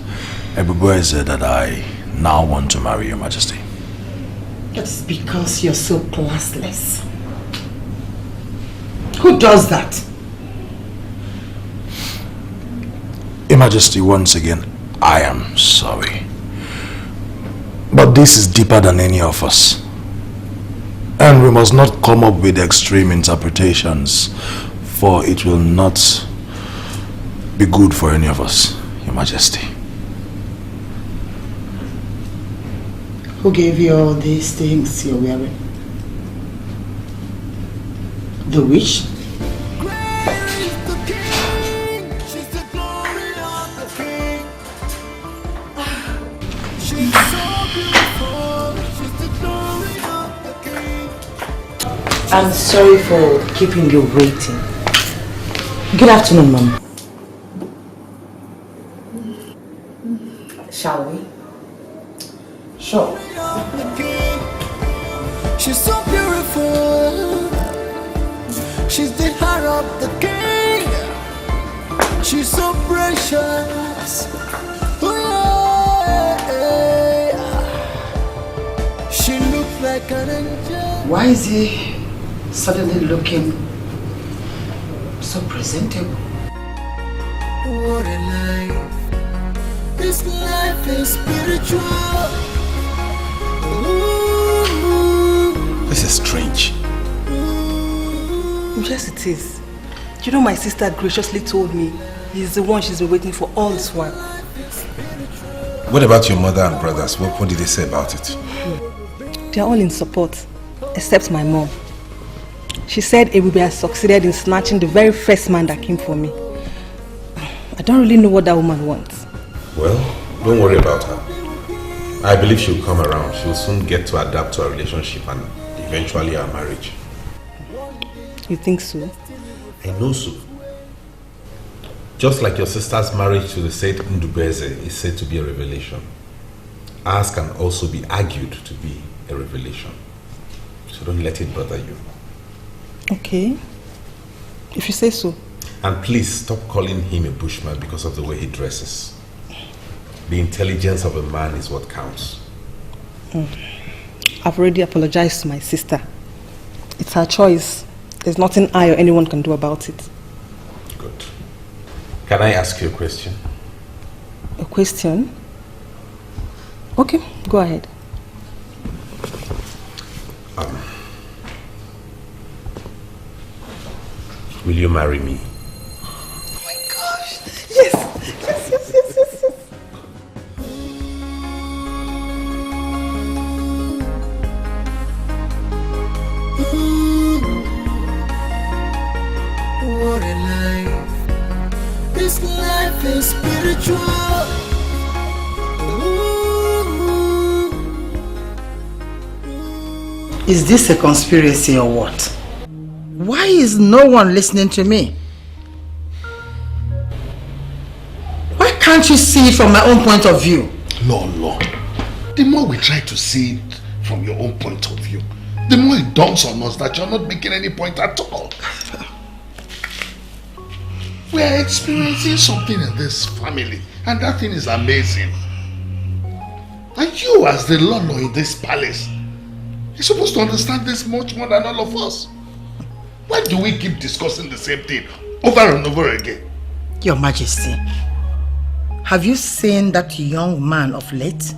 Ebubueze that I now want to marry, Your Majesty. That's because you're so classless. Who does that? Your Majesty, once again, I am sorry. But this is deeper than any of us. And we must not come up with extreme interpretations, for it will not be good for any of us, Your Majesty. Who gave you all these things you're wearing? The witch? I'm sorry for keeping you waiting. Good afternoon, Mom. Shall we? Sure. She's so beautiful. She's the heart of the king. She's so precious. Oh, yeah. She looks like an angel. Why is he suddenly looking so presentable? What a life. This life is spiritual. Ooh. This is strange. Yes, it is. You know, my sister graciously told me he's the one she's been waiting for all this while. What about your mother and brothers? What did they say about it? They're all in support, except my mom. She said Ebube has succeeded in snatching the very first man that came for me. I don't really know what that woman wants. Well, don't worry about her. I believe she'll come around. She'll soon get to adapt to our relationship and eventually our marriage. You think so? I know so. Just like your sister's marriage to the said Ndubeze is said to be a revelation, ours can also be argued to be a revelation. So don't let it bother you. Okay. If you say so. And please stop calling him a bushman because of the way he dresses. The intelligence of a man is what counts. I've already apologized to my sister. It's her choice. There's nothing I or anyone can do about it. Good. Can I ask you a question? A question? Okay, go ahead. Will you marry me? Oh my gosh! Yes! Yes, yes, yes, yes, yes! What a life. This life is spiritual. Is this a conspiracy or what? Why is no one listening to me? Why can't you see it from my own point of view? Lord, the more we try to see it from your own point of view, the more it dawns on us that you're not making any point at all. We are experiencing something in this family, and that thing is amazing. And you, as the Lord in this palace, you're supposed to understand this much more than all of us. Why do we keep discussing the same thing over and over again? Your Majesty, Have you seen that young man of late?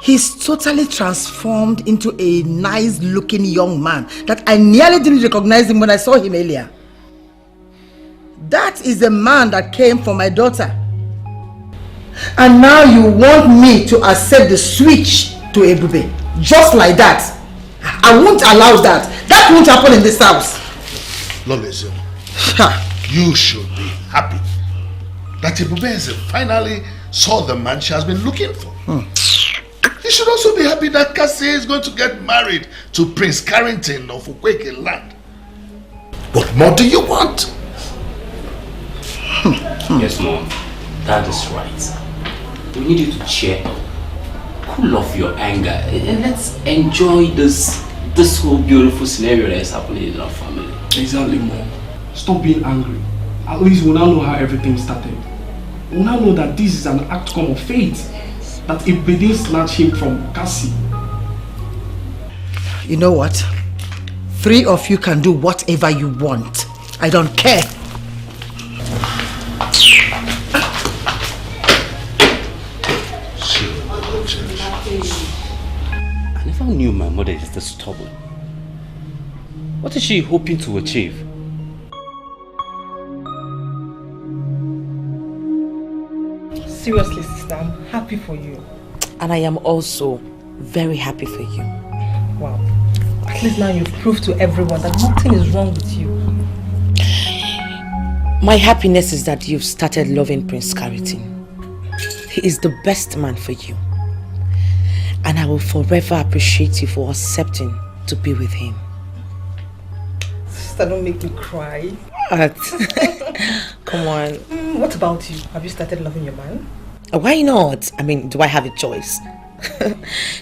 He's totally transformed into a nice-looking young man that I nearly didn't recognize him when I saw him earlier. That is the man that came for my daughter. And now you want me to accept the switch to Ebube. Just like that. I won't allow that. That won't happen in this house. Lolezo, you should be happy that Ebube finally saw the man she has been looking for. You should also be happy that Cassie is going to get married to Prince Carrington of Ukweke land. What more do you want? Yes, Mom. That is right. We need you to cheer up. Cool off your anger. And let's enjoy this whole beautiful scenario that is happening in our family. Exactly, Mom. Stop being angry. At least we now know how everything started. We now know that this is an outcome of fate. That if they didn't snatch him from Cassie. You know what? 3 of you can do whatever you want. I don't care. I never knew my mother is this stubborn. What is she hoping to achieve? Seriously, sister, I'm happy for you. And I am also very happy for you. Wow. At least now you've proved to everyone that nothing is wrong with you. My happiness is that you've started loving Prince Carrington. He is the best man for you. And I will forever appreciate you for accepting to be with him. Sister, don't make me cry. What? Come on. What about you? Have you started loving your man? Why not? I mean, do I have a choice?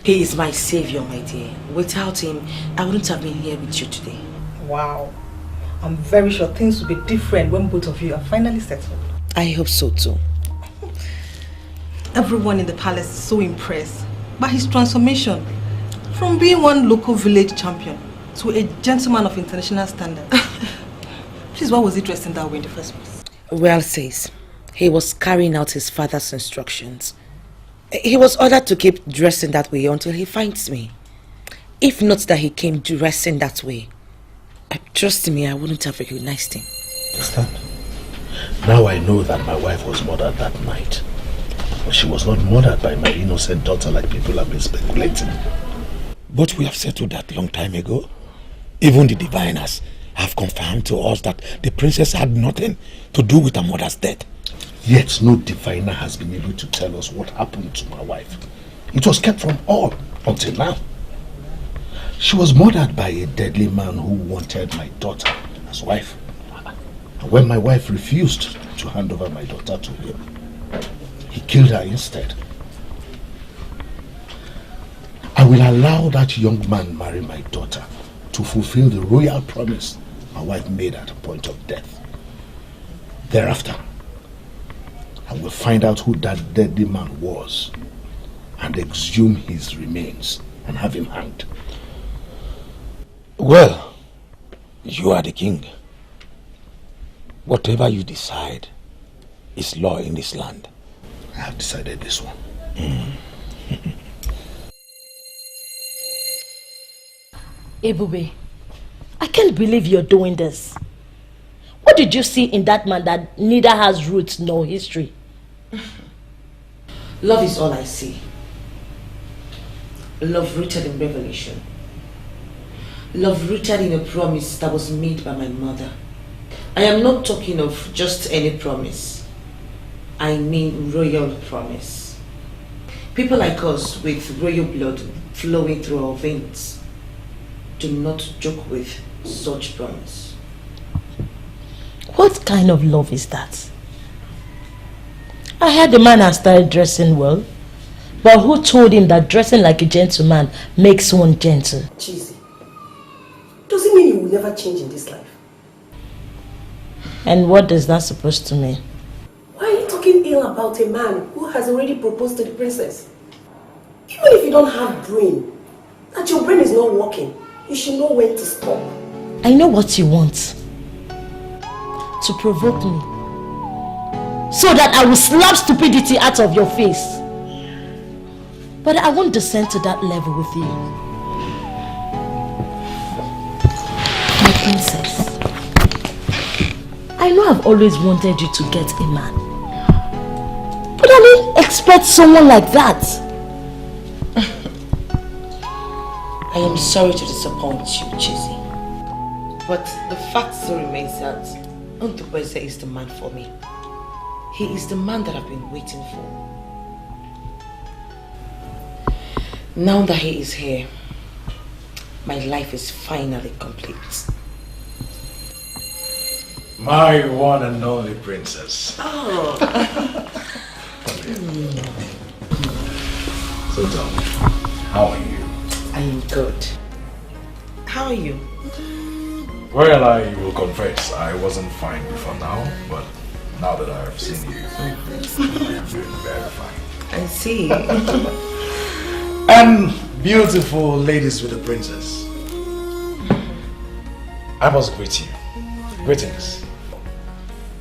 He is my savior, my dear. Without him, I wouldn't have been here with you today. Wow. I'm very sure things will be different when both of you are finally settled. I hope so too. Everyone in the palace is so impressed by his transformation from being one local village champion to a gentleman of international standard. Please, why was he dressed in that way in the first place? Well, says he was carrying out his father's instructions. He was ordered to keep dressing that way until he finds me. If not that he came dressing that way, trust me, I wouldn't have recognized him. Understand? Now I know that my wife was murdered that night. But she was not murdered by my innocent daughter like people have been speculating. But we have settled that long time ago. Even the diviners have confirmed to us that the princess had nothing to do with her mother's death. Yet no diviner has been able to tell us what happened to my wife. It was kept from all until now. She was murdered by a deadly man who wanted my daughter as wife. And when my wife refused to hand over my daughter to him, he killed her instead. I will allow that young man marry my daughter to fulfill the royal promise my wife made at the point of death. Thereafter, I will find out who that deadly man was and exhume his remains and have him hanged. Well, you are the king. Whatever you decide is law in this land. I have decided this one. Ebube, I can't believe you're doing this. What did you see in that man that neither has roots nor history? Love is all I see. Love rooted in revelation. Love rooted in a promise that was made by my mother. I am not talking of just any promise. I mean royal promise. People like us with royal blood flowing through our veins do not joke with such promise. What kind of love is that? I heard the man has started dressing well, but who told him that dressing like a gentleman makes one gentle? Cheesy. Does it mean you will never change in this life? And what is that supposed to mean? Why are you talking ill about a man who has already proposed to the princess? Even if you don't have brain, that your brain is not working, you should know when to stop. I know what you want. To provoke me. so that I will slap stupidity out of your face. But I won't descend to that level with you. My princess, I know I've always wanted you to get a man. But I didn't expect someone like that. I am sorry to disappoint you, Chizzy. But the fact still remains that Ndubeze is the man for me. He is the man that I've been waiting for. Now that he is here, my life is finally complete. My one and only princess. Oh. So tell me, how are you? I am good. How are you? Well, I will confess, I wasn't fine before now, but now that I have seen you, I am doing very fine. I see. And beautiful ladies with the princess, I must greet you. Greetings.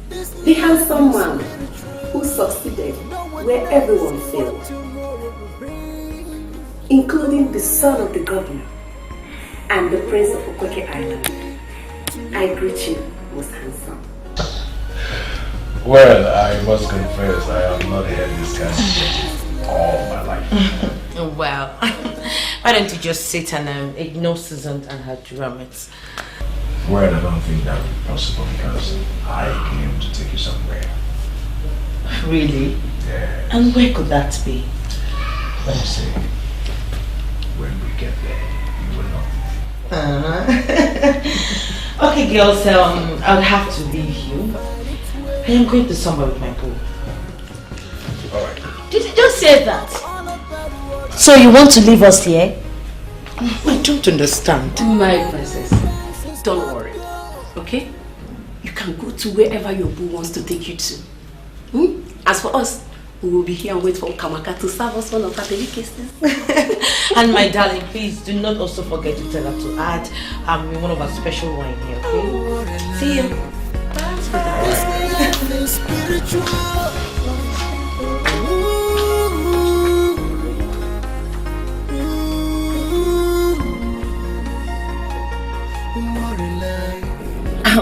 The handsome man who succeeded where everyone failed, including the son of the governor and the prince of Okweke Island. I greet you, most handsome. Well, I must confess, I have not heard this kind of thing all my life. Well, why don't you just sit and ignore Susan and her dramas? Well, I don't think that would be possible because I came to take you somewhere. Really? Yeah. And where could that be? Let me see. When we get there, you will know. Okay, girls, I'll have to leave you. I am going to somewhere with my boo. Alright. Did you just say that? So you want to leave us here? I don't understand. My princess, don't worry, okay? You can go to wherever your boo wants to take you to. As for us, we will be here and wait for Kamaka to serve us one of her delicacies. And my darling, please do not also forget to tell her to add one of our special wine here, okay? See you.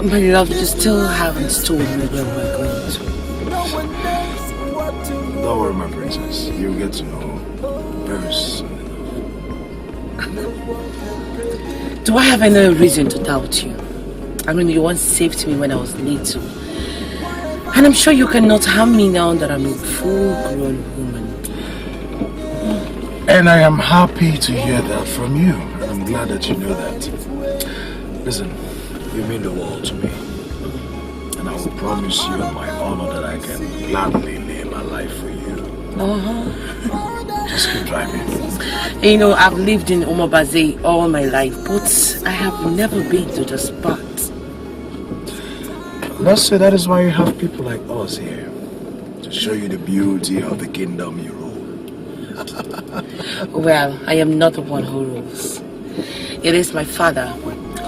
My love, you still haven't told me where we're going to. Don't worry, my princess. You'll get to know very soon. Do I have any reason to doubt you? I mean, you once saved me when I was little. And I'm sure you cannot harm me now that I'm a full-grown woman. And I am happy to hear that from you. I'm glad that you know that. Listen, you mean the world to me. And I will promise you on my honor that I can gladly lay my life for you. Just keep driving. You know, I've lived in Umobaze all my life, but I have never been to the spot. Let's say that is why you have people like us here. To show you the beauty of the kingdom you rule. Well, I am not the one who rules. It is my father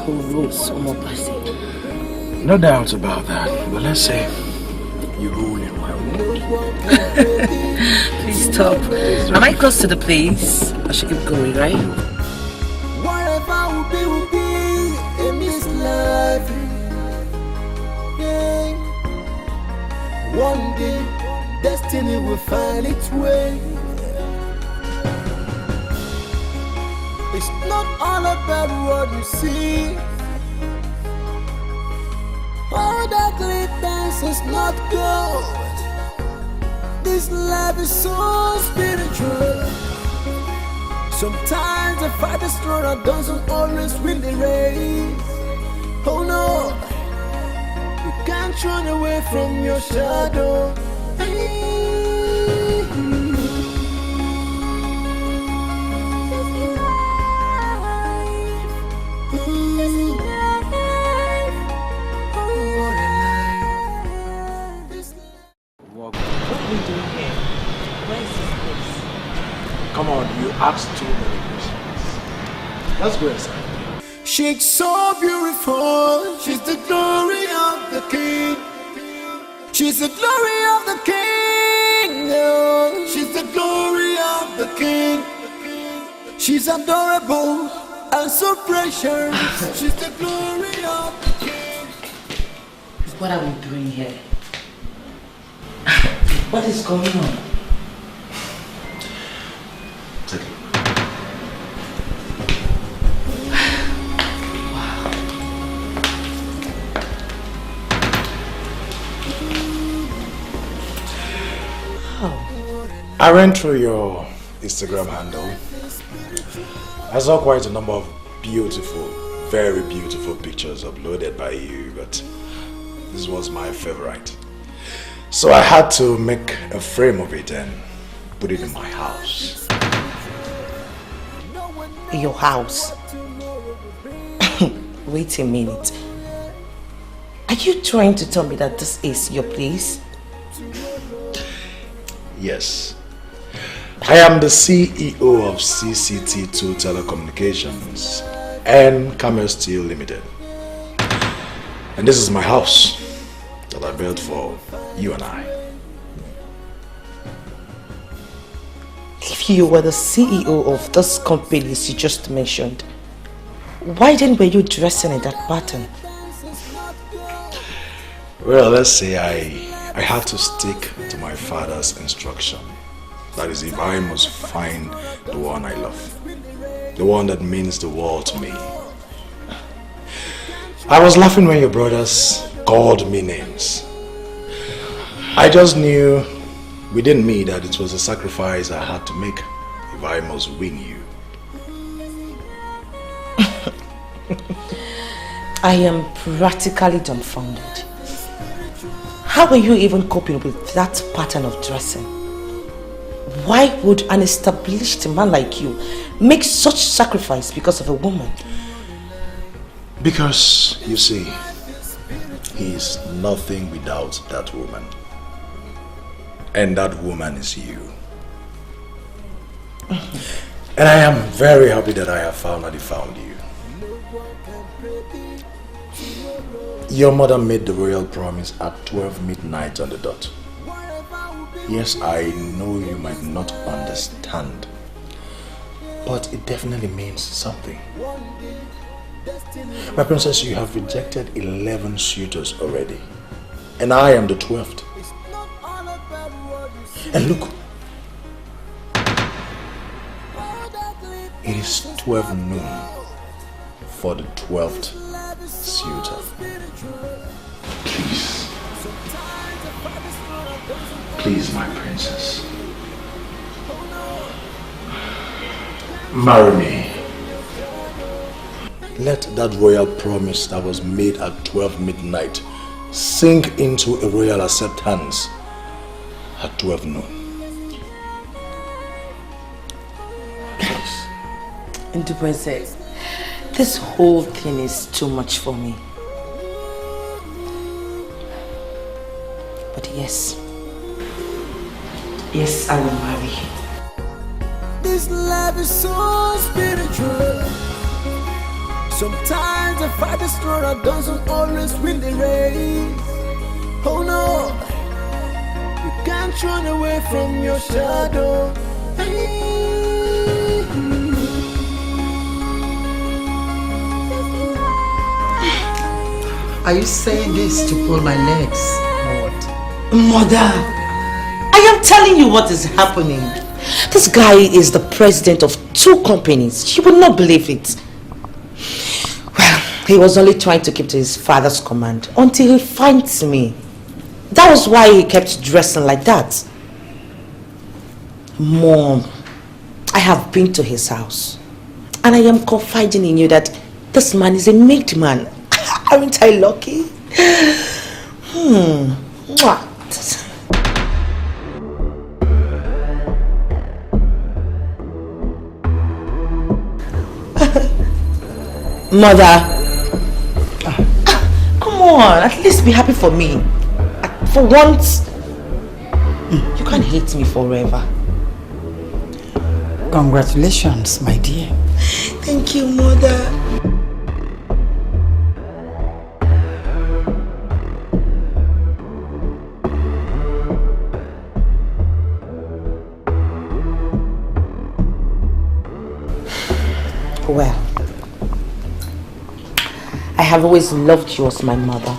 who rules Umobaze. No doubt about that. But let's say you rule in my world. Please stop. Am I close to the place? I should keep going, right? Whatever will be in this life. Yeah. One day, destiny will find its way. It's not all about what you see. All that glitters is not gold. This life is so spiritual. Sometimes the farthest runner doesn't always win the race. Oh no, you can't run away from your shadow. Come on, you asked too many questions. Let's go inside. She's so beautiful, she's the glory of the king. She's the glory of the king. Oh, she's the glory of the king. She's adorable and so precious. She's the glory of the king. What are we doing here? What is going on? Take a look. I ran through your Instagram handle. I saw quite a number of beautiful, very beautiful pictures uploaded by you, but this was my favorite. So I had to make a frame of it and put it in my house. Your house? Wait a minute. Are you trying to tell me that this is your place? Yes. I am the CEO of CCT2 Telecommunications and Camel Steel Limited. And this is my house that I built for you and I. If you were the CEO of those companies you just mentioned, why then were you dressing in that pattern? Well, let's say I had to stick to my father's instruction. That is, if I must find the one I love, the one that means the world to me. I was laughing when your brothers called me names. I just knew within me that it was a sacrifice I had to make if I must win you. I am practically dumbfounded. How are you even coping with that pattern of dressing? Why would an established man like you make such sacrifice because of a woman? Because, you see, he is nothing without that woman. And that woman is you. And I am very happy that I have finally found you. Your mother made the royal promise at 12 midnight on the dot. Yes, I know you might not understand, but it definitely means something. My princess, you have rejected 11 suitors already, and I am the 12th. And look, it is 12 noon for the 12th suitor. Please. Please, my princess. Marry me. Let that royal promise that was made at 12 midnight sink into a royal acceptance at 12 noon. Please. Ndubeze, this whole thing is too much for me. But yes. Yes, I will marry you. This love is so spiritual. Sometimes the farthest runner doesn't always win the race. Oh no, you can't run away from your shadow. Are you saying this to pull my legs or what? Mother, I am telling you what is happening. This guy is the president of 2 companies. You would not believe it. Well, he was only trying to keep to his father's command until he finds me. That was why he kept dressing like that. Mom, I have been to his house and I am confiding in you that this man is a made man. Aren't I lucky? Mwah. Mother, come on, at least be happy for me. For once, you can't hate me forever. Congratulations, my dear. Thank you, Mother. I have always loved you as my mother.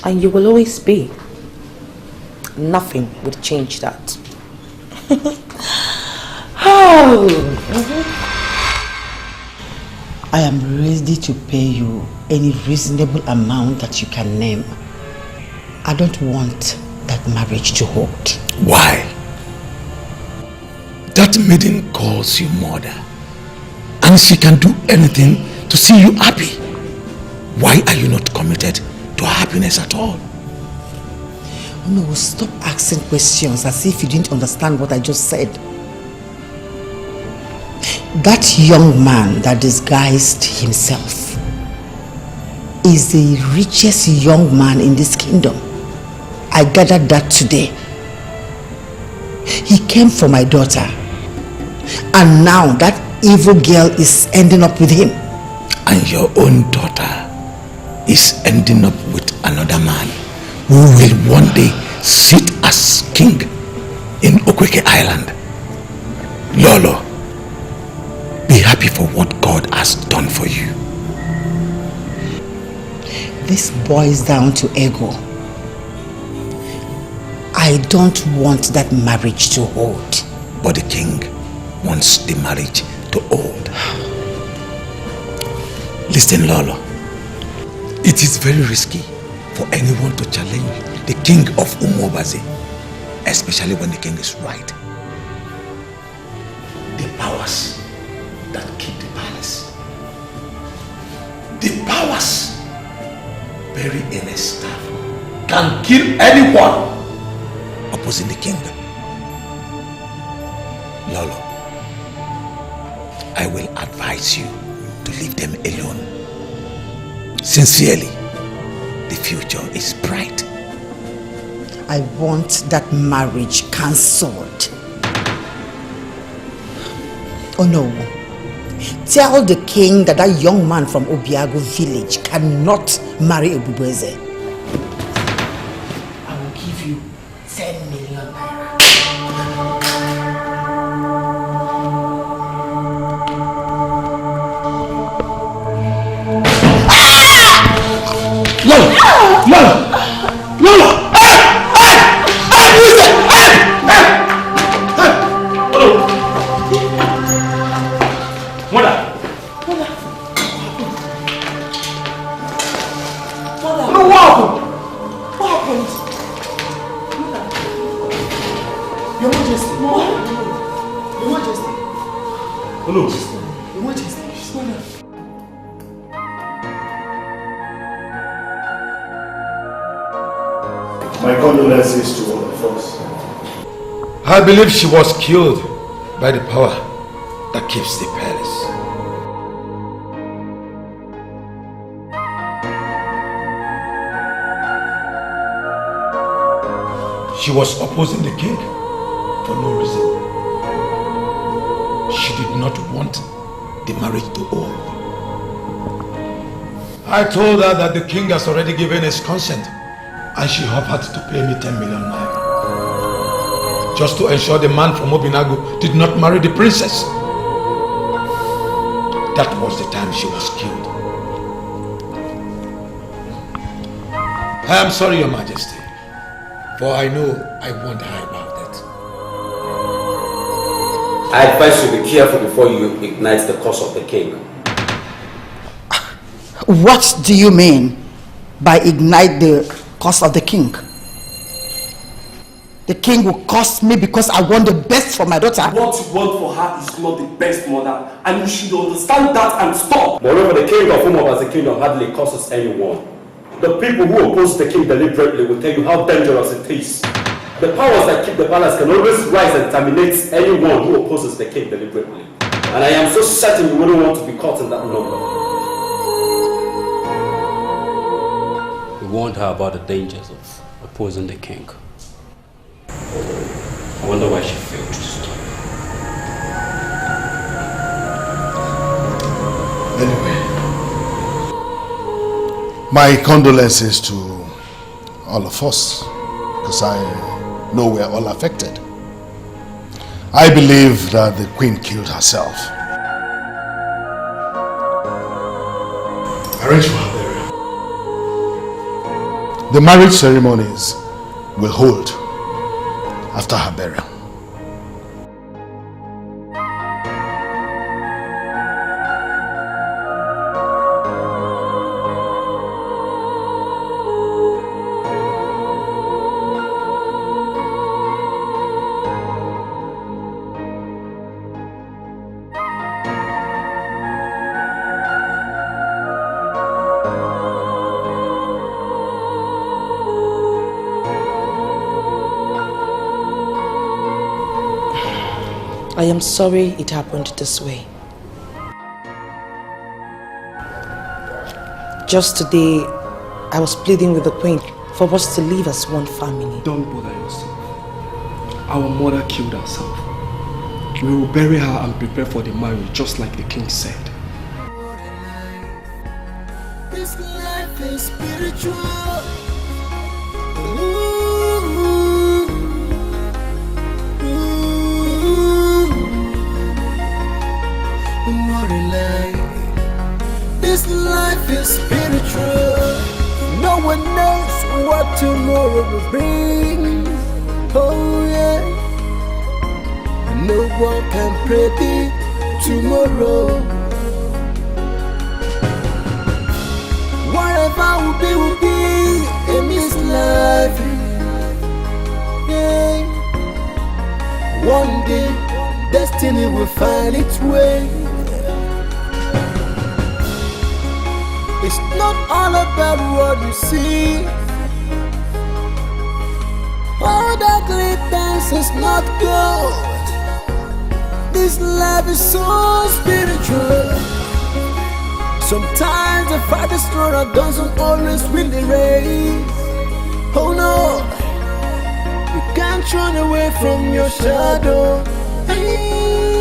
And you will always be. Nothing would change that. I am ready to pay you any reasonable amount that you can name. I don't want that marriage to hold. Why? That maiden calls you mother, and she can do anything to see you happy. Why are you not committed to her happiness at all? No, stop asking questions as if you didn't understand what I just said. That young man that disguised himself is the richest young man in this kingdom. I gathered that today. He came for my daughter, and now that evil girl is ending up with him. And your own daughter is ending up with another man who will one day sit as king in Okweke Island. Lolo, be happy for what God has done for you. This boils down to ego. I don't want that marriage to hold. But the king wants the marriage to hold. Listen, Lolo. It is very risky for anyone to challenge the king of Umobaze, especially when the king is right. The powers that keep the palace, the powers buried in a staff, can kill anyone opposing the king. Lolo, I will advise you to leave them alone. Sincerely, the future is bright. I want that marriage cancelled. Oh no. Tell the king that that young man from Obiago village cannot marry Ebubeze. I will give you 10 million naira. My condolences to all of us. I believe she was killed by the power that keeps the palace. She was opposing the king for no reason. She did not want the marriage to hold. I told her that the king has already given his consent, and she offered to pay me 10 million naira. Just to ensure the man from Obinago did not marry the princess. That was the time she was killed. I am sorry, Your Majesty, for I know I warned her about it. I advise you be careful before you ignite the cause of the king. What do you mean by ignite the cause of the king? The king will curse me because I want the best for my daughter. What you want for her is not the best, mother, and you should understand that and stop. Moreover, the king of Umoba's kingdom hardly curses anyone. The people who oppose the king deliberately will tell you how dangerous it is. The powers that keep the palace can always rise and terminate anyone who opposes the king deliberately. And I am so certain you wouldn't want to be caught in that number. We warned her about the dangers of opposing the king. I wonder why she failed to stop. Anyway, my condolences to all of us, because I know we're all affected. I believe that the queen killed herself. arrange for her burial. The marriage ceremonies will hold after her burial. I am sorry it happened this way. Just today, I was pleading with the Queen for us to live as one family. Don't bother yourself. Our mother killed herself. We will bury her and prepare for the marriage just like the king said. This life is spiritual. What a life. This life is spiritual. No one knows what tomorrow will bring. Oh yeah. No one can predict tomorrow. Whatever will be in this life. Yeah. One day, destiny will find its way. It's not all about what you see. All that glitters is not gold. This life is so spiritual. Sometimes the farthest runner doesn't always win the race. Oh no, you can't run away from your shadow. Hey.